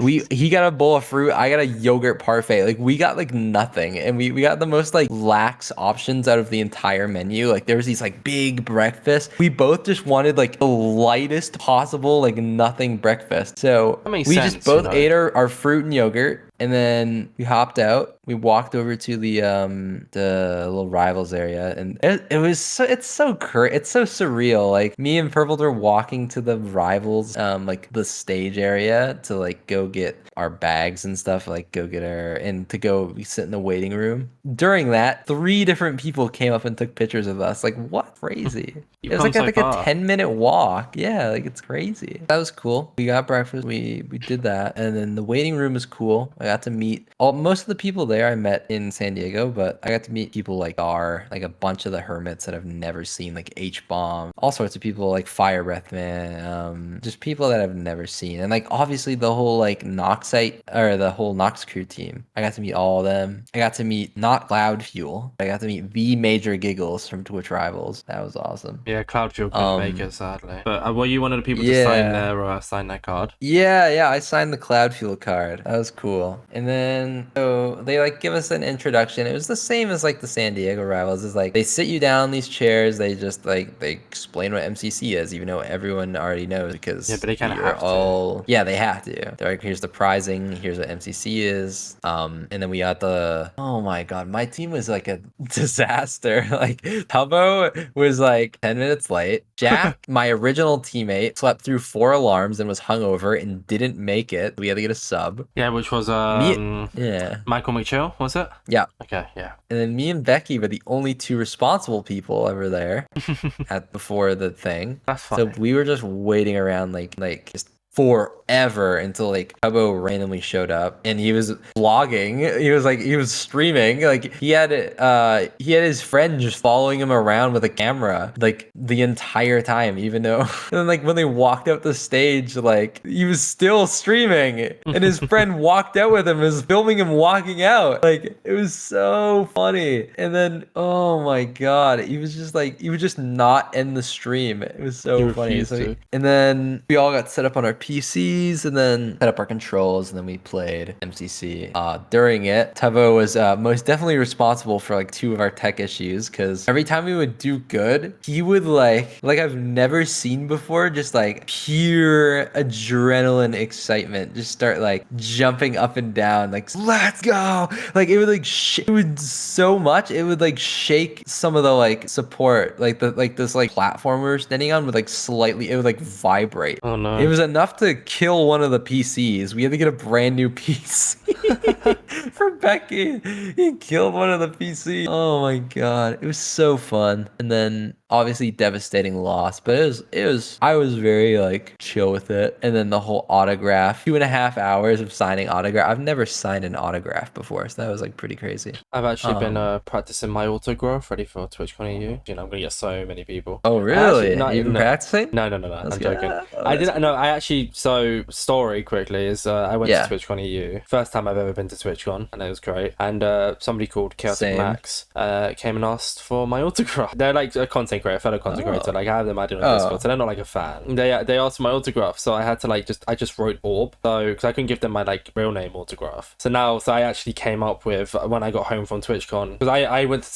He got a bowl of fruit. I got a yogurt parfait. Like we got like nothing, and we got the most like lax options out of the entire menu. Like there was these like big breakfasts. We both just wanted like the lightest possible like nothing breakfast. So That makes we just sense, you both know. ate our fruit and yogurt. And then we hopped out. We walked over to the little Rivals area, and it was it's so surreal. Like me and Purple were walking to the Rivals like the stage area to like go get our bags and stuff, like go get and to go sit in the waiting room. During that, 3 different people came up and took pictures of us. Like what crazy. You've It was come like so a far. 10-minute walk. Yeah, like it's crazy. That was cool. We got breakfast. We did that, and then the waiting room was cool. I got to meet most of the people there I met in San Diego, but I got to meet people like like a bunch of the hermits that I've never seen, like H Bomb, all sorts of people like Fire Breath Man, just people that I've never seen, and like obviously the whole like Noxite or the whole Nox crew team. I got to meet all of them. I got to meet not Cloud Fuel. I got to meet V Major Giggles from Twitch Rivals. That was awesome. Yeah, Cloudfield couldn't make it sadly. But were you one of the people to Yeah. sign their card? Yeah, I signed the Cloud Fuel card. That was cool. And then so they like give us an introduction. It was the same as like the San Diego Rivals. It's like they sit you down in these chairs. They just like they explain what MCC is, even though everyone already knows Yeah, because but they kind of you're have to. all yeah, they have to. They're like, here's the prizing, here's what MCC is. And then we got oh my god, my team was like a disaster. Like Tubbo was like 10 minutes late. Jack, my original teammate, slept through 4 alarms and was hungover and didn't make it. We had to get a sub. Yeah, which was Yeah. Michael McChill, was it? Yeah. Okay, yeah. And then me and Becky were the only two responsible people ever there before the thing. That's So funny. we were just waiting around like just forever until like Tubbo randomly showed up and he was vlogging. He was streaming. Like he had his friend just following him around with a camera like the entire time, even though and then like when they walked up the stage, like he was still streaming and his friend walked out with him, was filming him walking out. Like it was so funny. And then oh my god, he would just not end the stream. It was so He funny. refused to. And then we all got set up on our PCs and then set up our controls and then we played MCC. During it, Tavo was most definitely responsible for like two of our tech issues because every time we would do good, he would like I've never seen before, just like pure adrenaline excitement, just start like jumping up and down, like let's go. Like it would like it would so much, it would like shake some of the like support, like this like platform we were standing on would like slightly, it would like vibrate. Oh no. It was enough to kill one of the PCs. We had to get a brand new PC for Becky. He killed one of the PCs. Oh my god. It was so fun. And then obviously devastating loss, but I was very like chill with it. And then the whole autograph, 2.5 hours of signing autograph. I've never signed an autograph before, so that was like pretty crazy. I've actually been practicing my autograph ready for TwitchCon EU. You know, I'm gonna get so many people. Oh really? You've been practicing? No. I'm joking. I didn't know. I actually, so story quickly is I went to TwitchCon EU. First time I've ever been to TwitchCon, and it was great. And somebody called Chaotic Max came and asked for my autograph. They're like a content creator, fellow content creator. Like I have them added on Discord, so they're not like a fan. They asked for my autograph, so I had to like I just wrote Orb, so because I couldn't give them my like real name autograph. So I actually came up with when I got home from TwitchCon, because I went to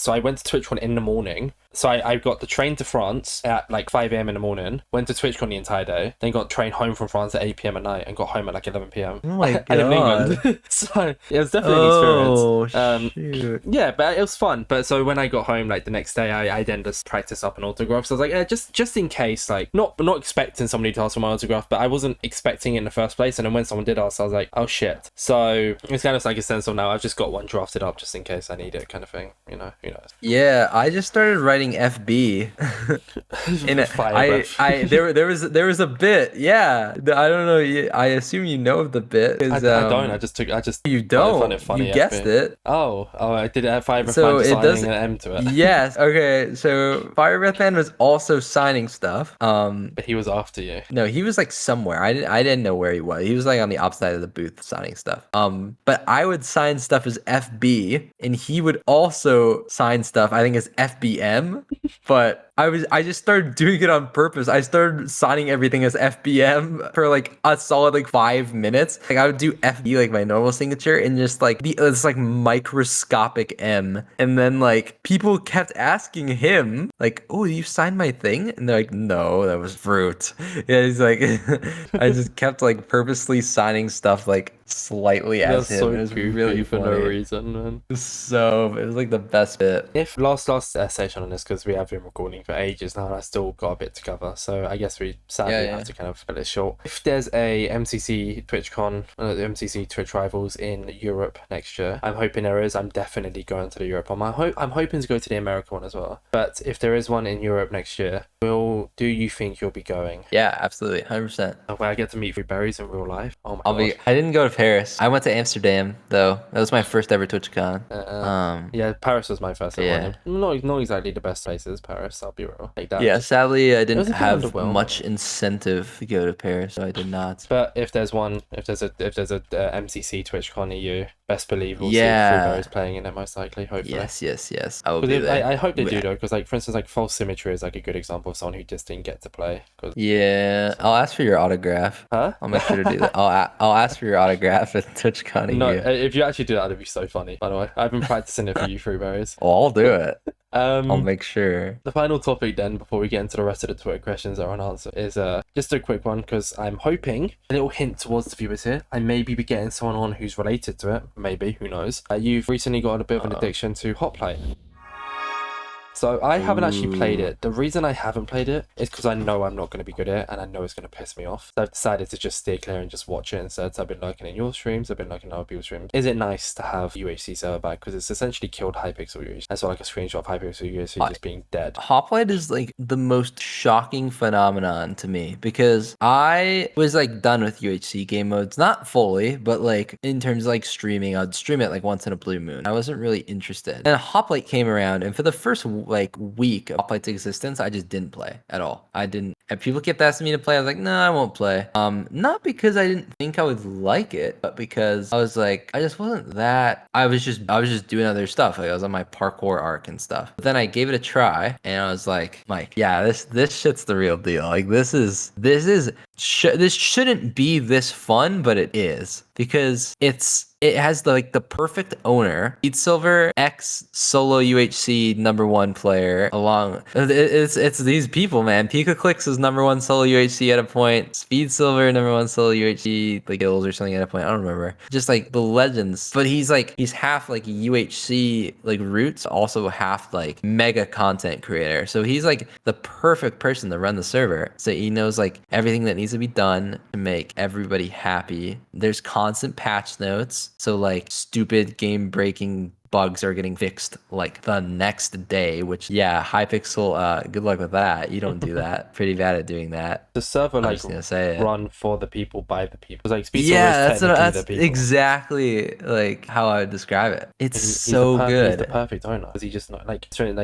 TwitchCon in the morning. So I got the train to France at like 5 a.m. in the morning, went to TwitchCon the entire day, then got train home from France at 8 p.m. at night and got home at like 11 p.m. Oh my god. And in England. So it was definitely an experience. Shoot. Yeah, but it was fun. But so when I got home like the next day, I then just practiced up an autograph. So I was like, yeah, just in case, like not expecting somebody to ask for my autograph, but I wasn't expecting it in the first place. And then when someone did ask, I was like, oh shit. So it's kind of like a sense of now I've just got one drafted up just in case I need it, kind of thing. You know, who knows? Yeah, I just started writing FB. There was a bit. Yeah, I don't know. I assume you know of the bit. I don't. You don't. Find it funny, you guessed it. Oh, I did it. Fire Breath So Man it does signing an M to it. Yes. Okay. So Fire Breath Man was also signing stuff. But he was after you. No, he was like somewhere. I didn't know where he was. He was like on the opposite of the booth signing stuff. But I would sign stuff as FB, and he would also sign stuff, I think, as FBM. But I just started doing it on purpose. I started signing everything as FBM for like a solid like 5 minutes. Like I would do FB like my normal signature and just like it's like microscopic M. And then like people kept asking him like, "Oh, you signed my thing?" And they're like, "No, that was Fruit." Yeah, he's like, I just kept like purposely signing stuff like slightly as him. So it was goofy really for funny. no reason, man. It was like the best bit. If last session on this, because we have been recording for ages now and I still got a bit to cover, so I guess we sadly have to kind of cut it short. If there's a MCC TwitchCon, MCC Twitch Rivals in Europe next year, I'm hoping there is. I'm definitely going to the Europe one. I'm hoping to go to the America one as well. But if there is one in Europe next year, do you think you'll be going? Yeah, absolutely, 100%. Where I get to meet Fruitberries in real life. Oh my god. I didn't go to Paris. I went to Amsterdam though. That was my first ever TwitchCon. Yeah, Paris was my first Yeah. one. Not exactly the best places, Paris, I'll be real. Like that. Yeah, sadly I didn't a bit have underwhelming. much incentive to go to Paris, so I did not. But if there's a MCC TwitchCon EU, best believe we'll Yeah. see Fruitberries playing in it most likely, hopefully. Yes. I will be there. I hope they do though, because like for instance, like False Symmetry is like a good example of someone who just didn't get to play. Yeah, I'll ask for your autograph. Huh? I'll make sure to do that. I'll ask for your autograph at TwitchCon. No, if you actually do that, it'd be so funny. By the way, I've been practicing it for you, Fruitberries. I'll do it. I'll make sure. The final topic then, before we get into the rest of the Twitter questions that are unanswered, is just a quick one, because I'm hoping, a little hint towards the viewers here, I may be getting someone on who's related to it, maybe, who knows. You've recently got a bit of an addiction to hot plate. So I haven't actually played Ooh. it. The reason I haven't played it is because I know I'm not going to be good at it, and I know it's going to piss me off. So I've decided to just stay clear and just watch it instead. So I've been lurking in your streams, I've been lurking in other people's streams. Is it nice to have UHC server back? Because it's essentially killed Hypixel UHC. I saw like a screenshot of Hypixel UHC just being dead. Hoplite is like the most shocking phenomenon to me because I was like done with UHC game modes, not fully, but like in terms of like streaming, I'd stream it like once in a blue moon. I wasn't really interested. And Hoplite came around, and for the first like week of Hoplite's existence, I just didn't play at all. I didn't. And people kept asking me to play. I was like, no, I won't play. Not because I didn't think I would like it, but because I was like, I just wasn't that. I was just doing other stuff. Like I was on my parkour arc and stuff. But then I gave it a try, and I was like, Mike, yeah, this shit's the real deal. Like this shouldn't be this fun, but it is because it has the perfect owner. Speed Silver X solo UHC #1 player along. It's these people, man. Pika Clicks is #1 solo UHC at a point. Speed Silver #1 solo UHC like Gills or something at a point. I don't remember. Just like the legends. But he's half like UHC like roots, also half like mega content creator. So he's like the perfect person to run the server. So he knows like everything that needs to be done to make everybody happy. There's constant patch notes. So like stupid game breaking bugs are getting fixed like the next day, which Hypixel, good luck with that. You don't do that. Pretty bad at doing that. The server I'm just gonna say it. run for the people by the people. It's like Speed Yeah, Silver is technically that's the people. exactly like how I would describe it. It's He's so good. He's the perfect owner because he just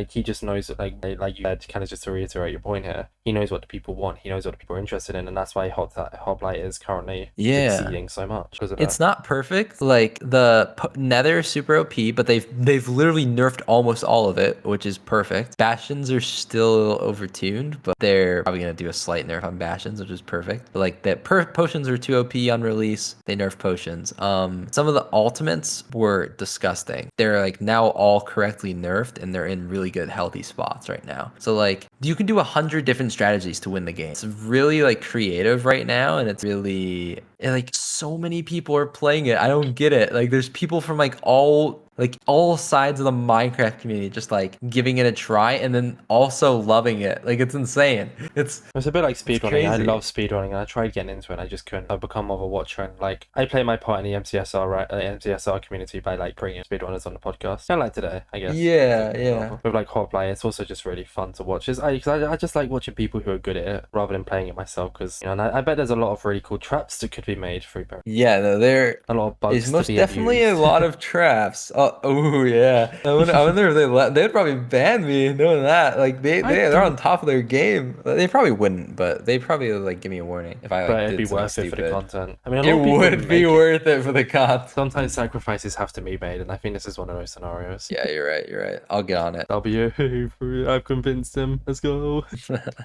he just knows like you said, kind of just to reiterate your point here. He knows what the people want. He knows what the people are interested in, and that's why Hoplite is currently succeeding so much. It's not perfect. Like the Nether is super OP, but they've literally nerfed almost all of it, which is perfect. Bastions are still overtuned, but they're probably gonna do a slight nerf on Bastions, which is perfect. But like that potions are too OP on release. They nerf potions. Some of the ultimates were disgusting. They're like now all correctly nerfed, and they're in really good healthy spots right now. So like you can do 100 different strategies to win the game. It's really like creative right now, and it's really like so many people are playing it. I don't get it. Like there's people from like all sides of the Minecraft community just like giving it a try and then also loving it. Like it's insane. It's a bit like speedrunning. I love speedrunning, and I tried getting into it and I just couldn't. I've become more of a watcher, and like I play my part in the MCSR community by like bringing speedrunners on the podcast. Kind of like today, I guess. Yeah. With like Hoplite, it's also just really fun to watch. I just like watching people who are good at it rather than playing it myself, because and I bet there's a lot of really cool traps that could be made for Fruitberries. Yeah, no, there a lot of bugs. There's most definitely a lot of traps. Oh yeah. I wonder if they'd probably ban me knowing that. Like they're on top of their game. They probably wouldn't, but they probably like give me a warning if I like, it'd be worth it for the content. I mean, it would be worth it for the content. Sometimes sacrifices have to be made, and I think this is one of those scenarios. Yeah, you're right. I'll get on it. I've convinced him. Let's go.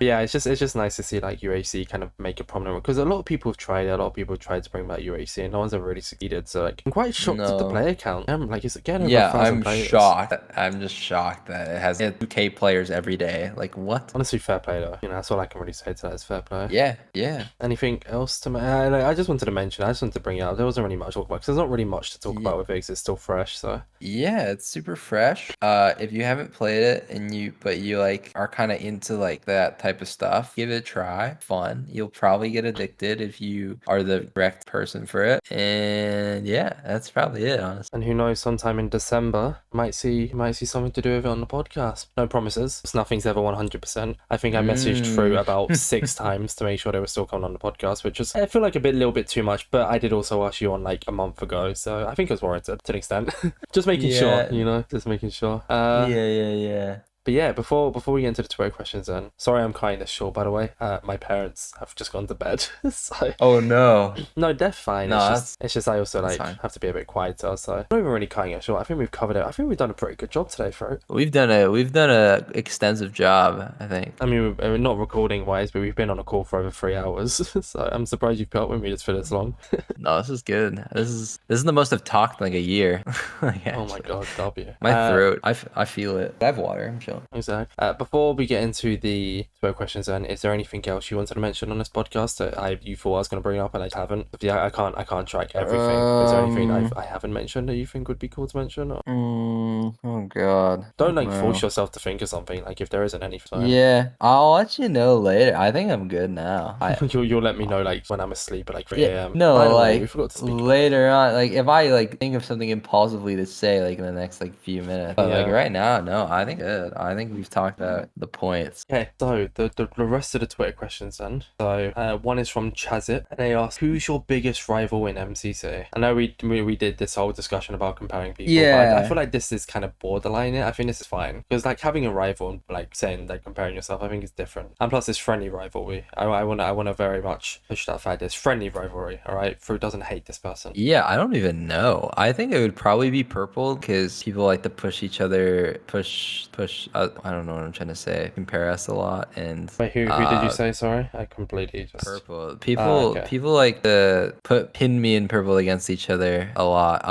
Yeah, it's just nice to see like UHC kind of make a prominent, because a lot of people have tried it. A lot of people have tried to bring back UHC, and no one's ever really succeeded. So like, I'm quite shocked at the player count. Like, it's again over 1,000 players. Shocked. I'm just shocked that it has 2K players every day. Like what? Honestly, fair play though. That's all I can really say to that is fair play. Yeah. Anything else to I just wanted to mention. I just wanted to bring it up. There wasn't really much to talk about because there's not really much to talk about with it because it's still fresh. So yeah, it's super fresh. If you haven't played it and you like are kind of into like that type of stuff, give it a try. Fun. You'll probably get addicted if you are the correct person for it. And yeah, that's probably it, honestly. And who knows, sometime in December, might see something to do with it on the podcast. No promises. Nothing's ever 100%. I think I messaged through about 6 times to make sure they were still coming on the podcast, which was, I feel like a little bit too much, but I did also ask you on like a month ago, so I think it was warranted to an extent. Just making sure, just making sure. Yeah. But yeah, before we get into the Twitter questions then, sorry I'm kind of short, by the way. My parents have just gone to bed. So, oh no. No, they're fine. No, it's just I also like have to be a bit quieter, so I'm not even really cutting it short. I think we've covered it. I think we've done a pretty good job today, Fro. We've done a extensive job, I think. I mean, we're not recording wise, but we've been on a call for over 3 hours. So I'm surprised you've put up with me just for this long. No, this is good. This is the most I've talked in like a year. Oh my god, W. My throat. I feel it. I have water. I'm chilling. cool. Exactly. Before we get into the Twitter questions, then, is there anything else you wanted to mention on this podcast that you thought I was going to bring up and I haven't? Yeah, I can't track everything. Is there anything I haven't mentioned that you think would be cool to mention? Or? Oh God. Don't like force yourself to think of something. Like if there isn't anything. Yeah, I'll let you know later. I think I'm good now. You'll let me know like when I'm asleep at like 3 a.m. No, By the way, like we forgot to speak later on. Like if I like think of something impulsively to say like in the next like few minutes. But like Yeah. right now, no, I think good. I think we've talked about the points. Okay, so the rest of the Twitter questions then. So one is from Chazit, and they ask, "Who's your biggest rival in MCC?" I know we did this whole discussion about comparing people, but I feel like this is kind of borderline. I think this is fine because like having a rival and like saying like comparing yourself, I think is different. And plus, it's friendly rivalry. I want to very much push that fact. It's friendly rivalry. All right, Fruit doesn't hate this person. Yeah, I don't even know. I think it would probably be purple because people like to push each other, push. I don't know what I'm trying to say. Compare us a lot, and Wait, who did you say? Sorry, I completely just purple. People like to pin me and purple against each other a lot.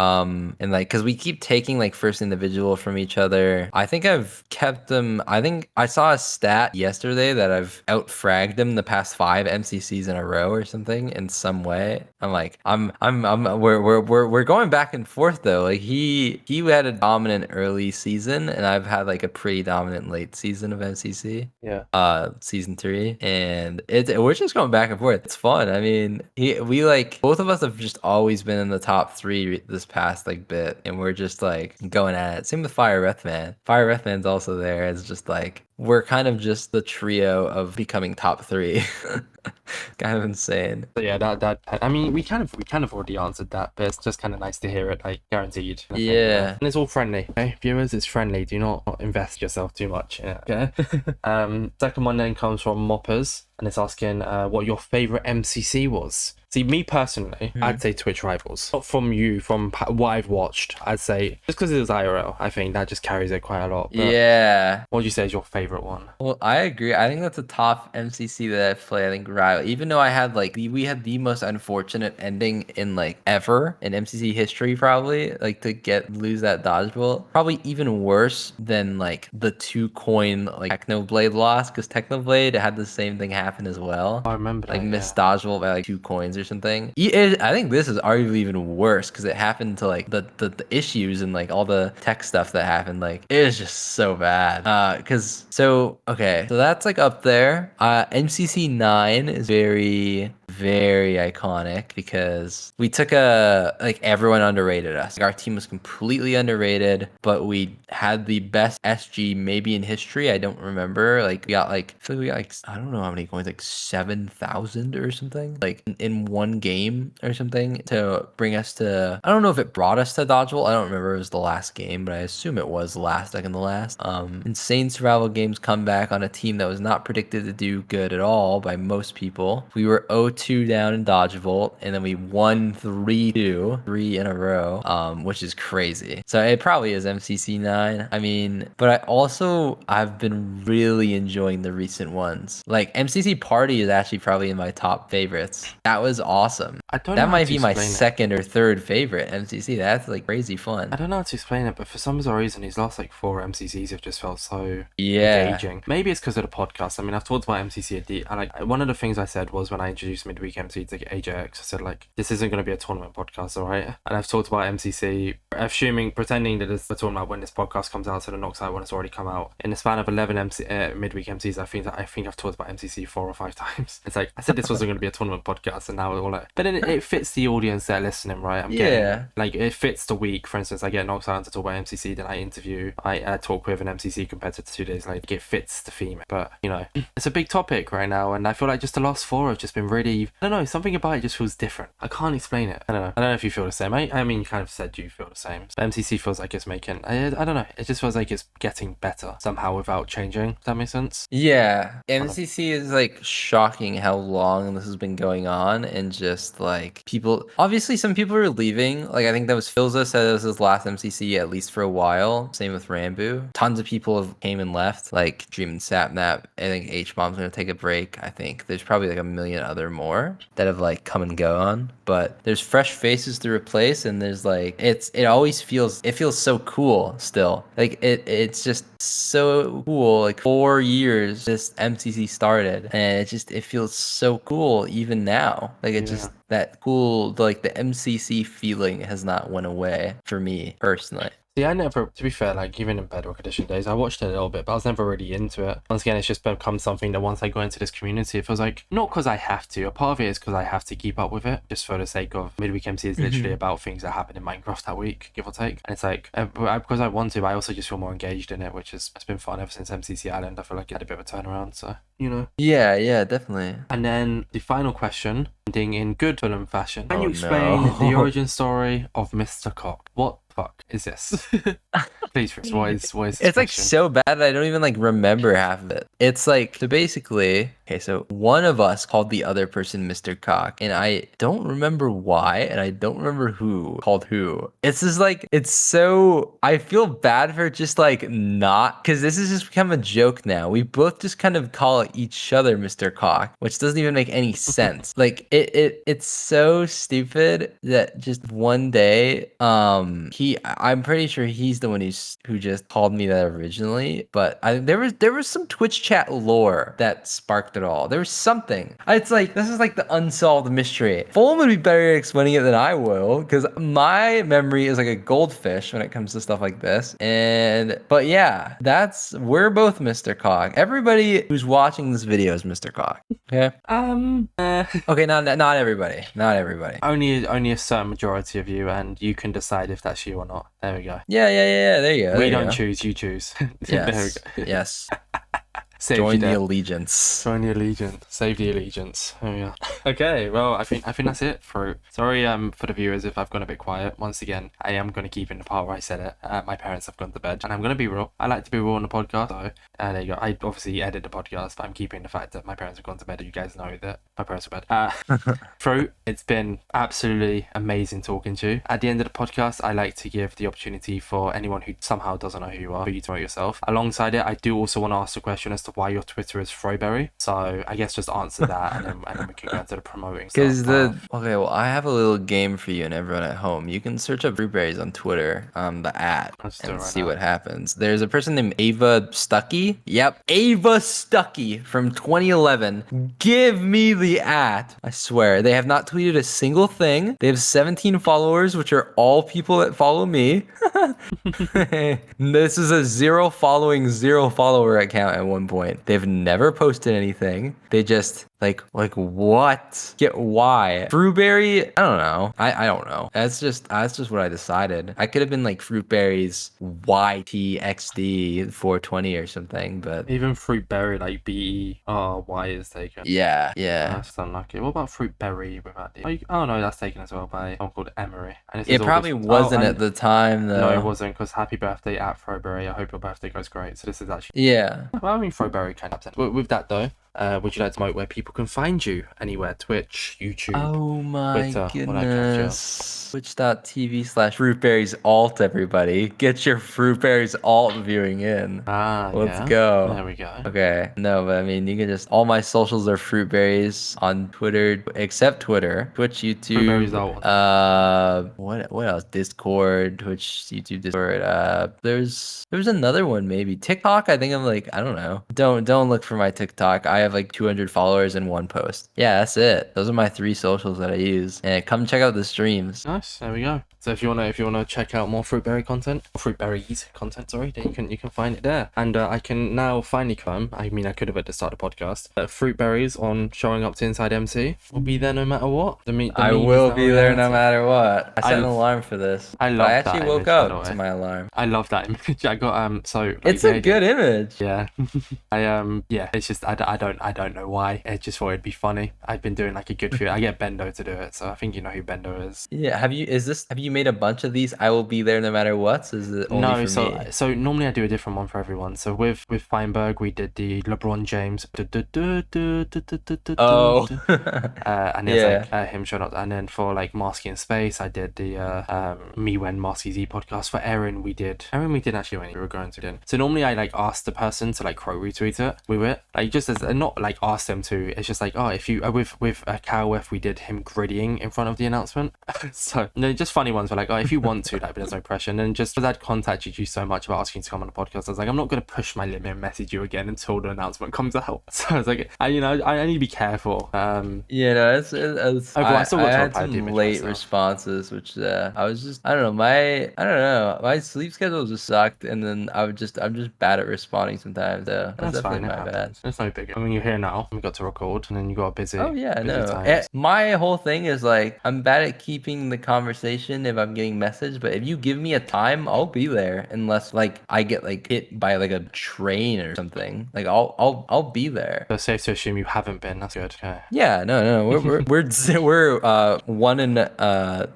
And like because we keep taking like first individual from each other. I think I've kept them. I think I saw a stat yesterday that I've outfragged them the past 5 MCCs in a row or something in some way. We're going back and forth though. Like he had a dominant early season, and I've had like a pretty dominant late season of MCC. Yeah. Season 3, and we're just going back and forth. It's fun. I mean, we like both of us have just always been in the top 3 this past like bit, and we're just like going at it. Same with Fire Breath Man. Fire Breath Man's also there. It's just like we're kind of just the trio of becoming top 3. Kind of insane. So yeah, that I mean, we kind of already answered that, but it's just kind of nice to hear it, like guaranteed. Yeah. And it's all friendly. Okay, viewers, it's friendly. Do not invest yourself too much. Yeah. Okay. Second one then comes from Moppers, and it's asking what your favorite MCC was. See, me personally, I'd say Twitch Rivals. Not from you, from what I've watched. I'd say just because it was IRL, I think that just carries it quite a lot. But yeah. what would you say is your favorite one? Well, I agree. I think that's a top MCC that I've played. I think Rival, even though I had like we had the most unfortunate ending in like ever in MCC history, probably like to lose that dodgeball. Probably even worse than like the 2-coin like Technoblade loss, because Technoblade had the same thing happen as well. I remember like that, missed dodgeball by like 2 coins or something. I think this is arguably even worse because it happened to like the issues and like all the tech stuff that happened. Like it is just so bad. Okay, so that's like up there. MCC 9 is very iconic because we took everyone underrated us. Like, our team was completely underrated, but we had the best SG maybe in history. I don't remember. Like we got like I don't know how many coins, like 7,000 or something, like in one game or something to bring us to. I don't know if it brought us to dodgeball. I don't remember. It was the last game, but I assume it was the last. Insane survival games comeback on a team that was not predicted to do good at all by most people. We were 0-2 down in Dodgevolt, and then we won 3-2, 3 in a row, which is crazy. So it probably is MCC 9. I mean, but I've been really enjoying the recent ones. Like MCC Party is actually probably in my top favorites. That was awesome. That might be my second or third favorite MCC. That's like crazy fun. I don't know how to explain it, but for some bizarre reason, these last like 4 MCCs have just felt so engaging. Maybe it's because of the podcast. I mean, I've talked about MCC at and like one of the things I said was when I introduced midweek MC to AJX, I said like, this isn't going to be a tournament podcast, all right? And I've talked about MCC, pretending that it's a tournament when this podcast comes out, so the Noxite one has already come out. In the span of 11 midweek MCs, I think I've talked about MCC 4 or 5 times. It's like I said this wasn't going to be a tournament podcast, and now all but then it fits the audience that are listening, right? Like it fits the week. For instance, I get Noxite on to talk about MCC, then I talk with an MCC competitor 2 days later. Like, it fits the theme, but you know, it's a big topic right now, and I feel like just the last 4 have just been really, I don't know, something about it just feels different. I can't explain it. I don't know if you feel the same. I mean, you kind of said you feel the same. But MCC feels like it's making, I don't know, it just feels like it's getting better somehow without changing. Does that make sense? Yeah, MCC is like shocking how long this has been going on, and just like people, obviously some people are leaving. Like I think that was Philza said it was his last MCC at least for a while. Same with Rambu. Tons of people have came and left, like Dream and Sapnap. I think H-Bomb's gonna take a break. I think there's probably like a million other more that have like come and go on. But there's fresh faces to replace, and there's like it always feels so cool still. Like it's just so cool. Like 4 years this MCC started, and it feels so cool even now. Like it just that cool, like the MCC feeling has not went away for me personally. See, I never, to be fair, like even in Bedrock Edition days, I watched it a little bit, but I was never really into it. Once again, it's just become something that once I go into this community, it feels like, not because I have to, a part of it is because I have to keep up with it, just for the sake of Midweek MC is literally about things that happen in Minecraft that week, give or take. And it's like, because I want to, I also just feel more engaged in it, it's been fun ever since MCC Island. I feel like it had a bit of a turnaround, so, you know. Yeah, definitely. And then the final question, ending in good film fashion. Can you explain the origin story of Mr. Cock? What fuck is this? Please, Chris, what is this It's like question? so bad that I don't even like remember half of it. It's like, so basically, okay, so one of us called the other person Mr. Cock, and I don't remember why, and I don't remember who called who. It's just like, it's so, I feel bad for just like not, because this has just become a joke now. We both just kind of call each other Mr. Cock, which doesn't even make any sense. Like it's so stupid that just one day, I'm pretty sure he's the one who just called me that originally, but there was some Twitch chat lore that sparked it all. There was something. It's like, this is like the unsolved mystery. Fulham would be better at explaining it than I will, because my memory is like a goldfish when it comes to stuff like this. But yeah, we're both Mr. Cock. Everybody who's watching this video is Mr. Cock. Okay. Okay, not everybody. Not everybody. Only a certain majority of you, and you can decide if that's you or not. There we go. Yeah. There you go. We don't choose, you choose. Yes. There we go. Yes. Join the allegiance. Join the allegiance. Save the allegiance. Oh yeah. Okay, well I think that's it for sorry for the viewers if I've gone a bit quiet. Once again, I am gonna keep in the part where I said it. My parents have gone to bed, and I'm gonna be real. I like to be real on the podcast, so there you go. I obviously edit the podcast, but I'm keeping the fact that my parents have gone to bed. You guys know that my parents are bed. Fruit, it's been absolutely amazing talking to you. At the end of the podcast, I like to give the opportunity for anyone who somehow doesn't know who you are, for you to know yourself. Alongside it, I do also want to ask the question as to why your Twitter is Fruitberry. So I guess just answer that, and then we can go into the promoting stuff. Okay, well, I have a little game for you and everyone at home. You can search up Fruitberries on Twitter, the and see what happens. There's a person named Ava Stuckey. Yep, Ava Stuckey from 2011. Give me the @ I swear, they have not tweeted a single thing. They have 17 followers, which are all people that follow me. This is a 0 following, 0 follower account at one point. They've never posted anything. They just like what? Why? Fruitberry? I don't know. I don't know. That's just what I decided. I could have been like Fruitberries YTXD 420 or something, but even Fruitberry like BERY is taken. Yeah. That's unlucky. What about Fruitberry without the? Oh no, that's taken as well by someone called Emery. And it probably wasn't at the time though. No, it wasn't, because happy birthday at Fruitberry. I hope your birthday goes great. So this is actually Well, I mean Fruitberry kind of. With that though, would you like to know where people can find you? Anywhere? Twitch, YouTube, oh my Twitter, goodness. Twitch.tv/Fruitberries alt, everybody. Get your Fruitberries alt viewing in. Let's go. There we go. Okay. No, but I mean, you can just, all my socials are Fruitberries on Twitter, except Twitter, Twitch, YouTube. Fruitberries alt. What else? Discord, Twitch, YouTube, Discord. There's another one maybe. TikTok, I think I'm like, I don't know. Don't look for my TikTok. I have like 200 followers in one post. Yeah, that's it. Those are my 3 socials that I use. And come check out the streams. Nice. There we go. So if you wanna check out more Fruitberry content, Fruitberries content, sorry, then you can find it there. And I can now finally come. I mean, I could have at the start of the podcast. Fruitberries on showing up to InsideMC will be there no matter what. I will be there no matter what. I set an alarm for this. I actually woke up to my alarm. I love that image. I got so. It's a good image. Yeah. Yeah. It's just I don't know why. I just thought it'd be funny. I've been doing like a good few. I get Bendo to do it, so I think you know who Bendo is. Yeah. Have you made a bunch of these, I will be there no matter what. So is it only No, for so me? so normally I do a different one for everyone. So with Feinberg, we did the LeBron James, Oh, and there's yeah. like him showing up. And then for like Marsky in Space, I did the Me When Marsky Z podcast. For Aaron, we didn't actually when we were going to do. So normally I like ask the person to like quote retweet it with it, like just as not like ask them to. It's just like, oh, if you with Cal F, we did him griddying in front of the announcement. So no, just funny ones were like, oh, if you want to, like, but there's no pressure. And then just because I'd contacted you so much about asking to come on the podcast, I was like, I'm not going to push my limit and message you again until the announcement comes out. So I was like, I need to be careful. Yeah, no, it's Overall, I still got to had reply to the some image late myself. responses, which I was just I don't know my sleep schedule just sucked, and then I'm just bad at responding sometimes. So that's That's definitely fine, it my bad. happens. It's no big. I mean, you're here now. We got to record, and then you got a Oh yeah, busy no. times. My whole thing is like I'm bad at keeping the conversation if I'm getting messaged, but if you give me a time, I'll be there unless like I get like hit by like a train or something. Like I'll be there. So safe to assume you haven't been. That's good. Okay. Yeah, no, we're one in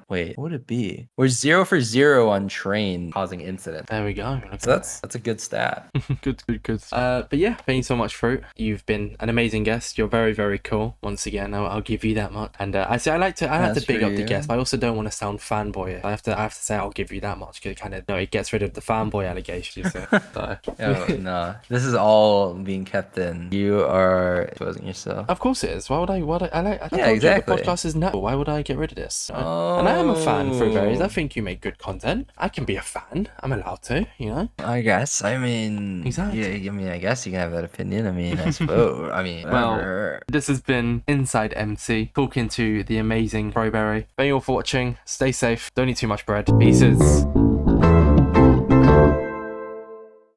wait, what would it be? We're 0 for 0 on train causing incident. There we go. Look So at that's a good stat. good. But yeah, thank you so much, Fruit. You've been an amazing guest. You're very, very cool. Once again, I'll give you that much. And I like to That's big for up the you. guest, but I also don't want to sound fanboy. I have to say I'll give you that much because it kind of it gets rid of the fanboy allegation. You see. So. Oh no, this is all being kept in. You are exposing yourself. Of course it is. Why would I? I told exactly. you the podcast is natural. Why would I get rid of this? And I am a fan of Fruitberries. I think you make good content. I can be a fan. I'm allowed to, you know? I guess. I mean, Exactly. Yeah, I mean, I guess you can have that opinion. I mean, I suppose. I mean, whatever. Well, this has been Inside MC, talking to the amazing Fruitberry. Thank you all for watching. Stay safe. Don't eat too much bread. Pieces.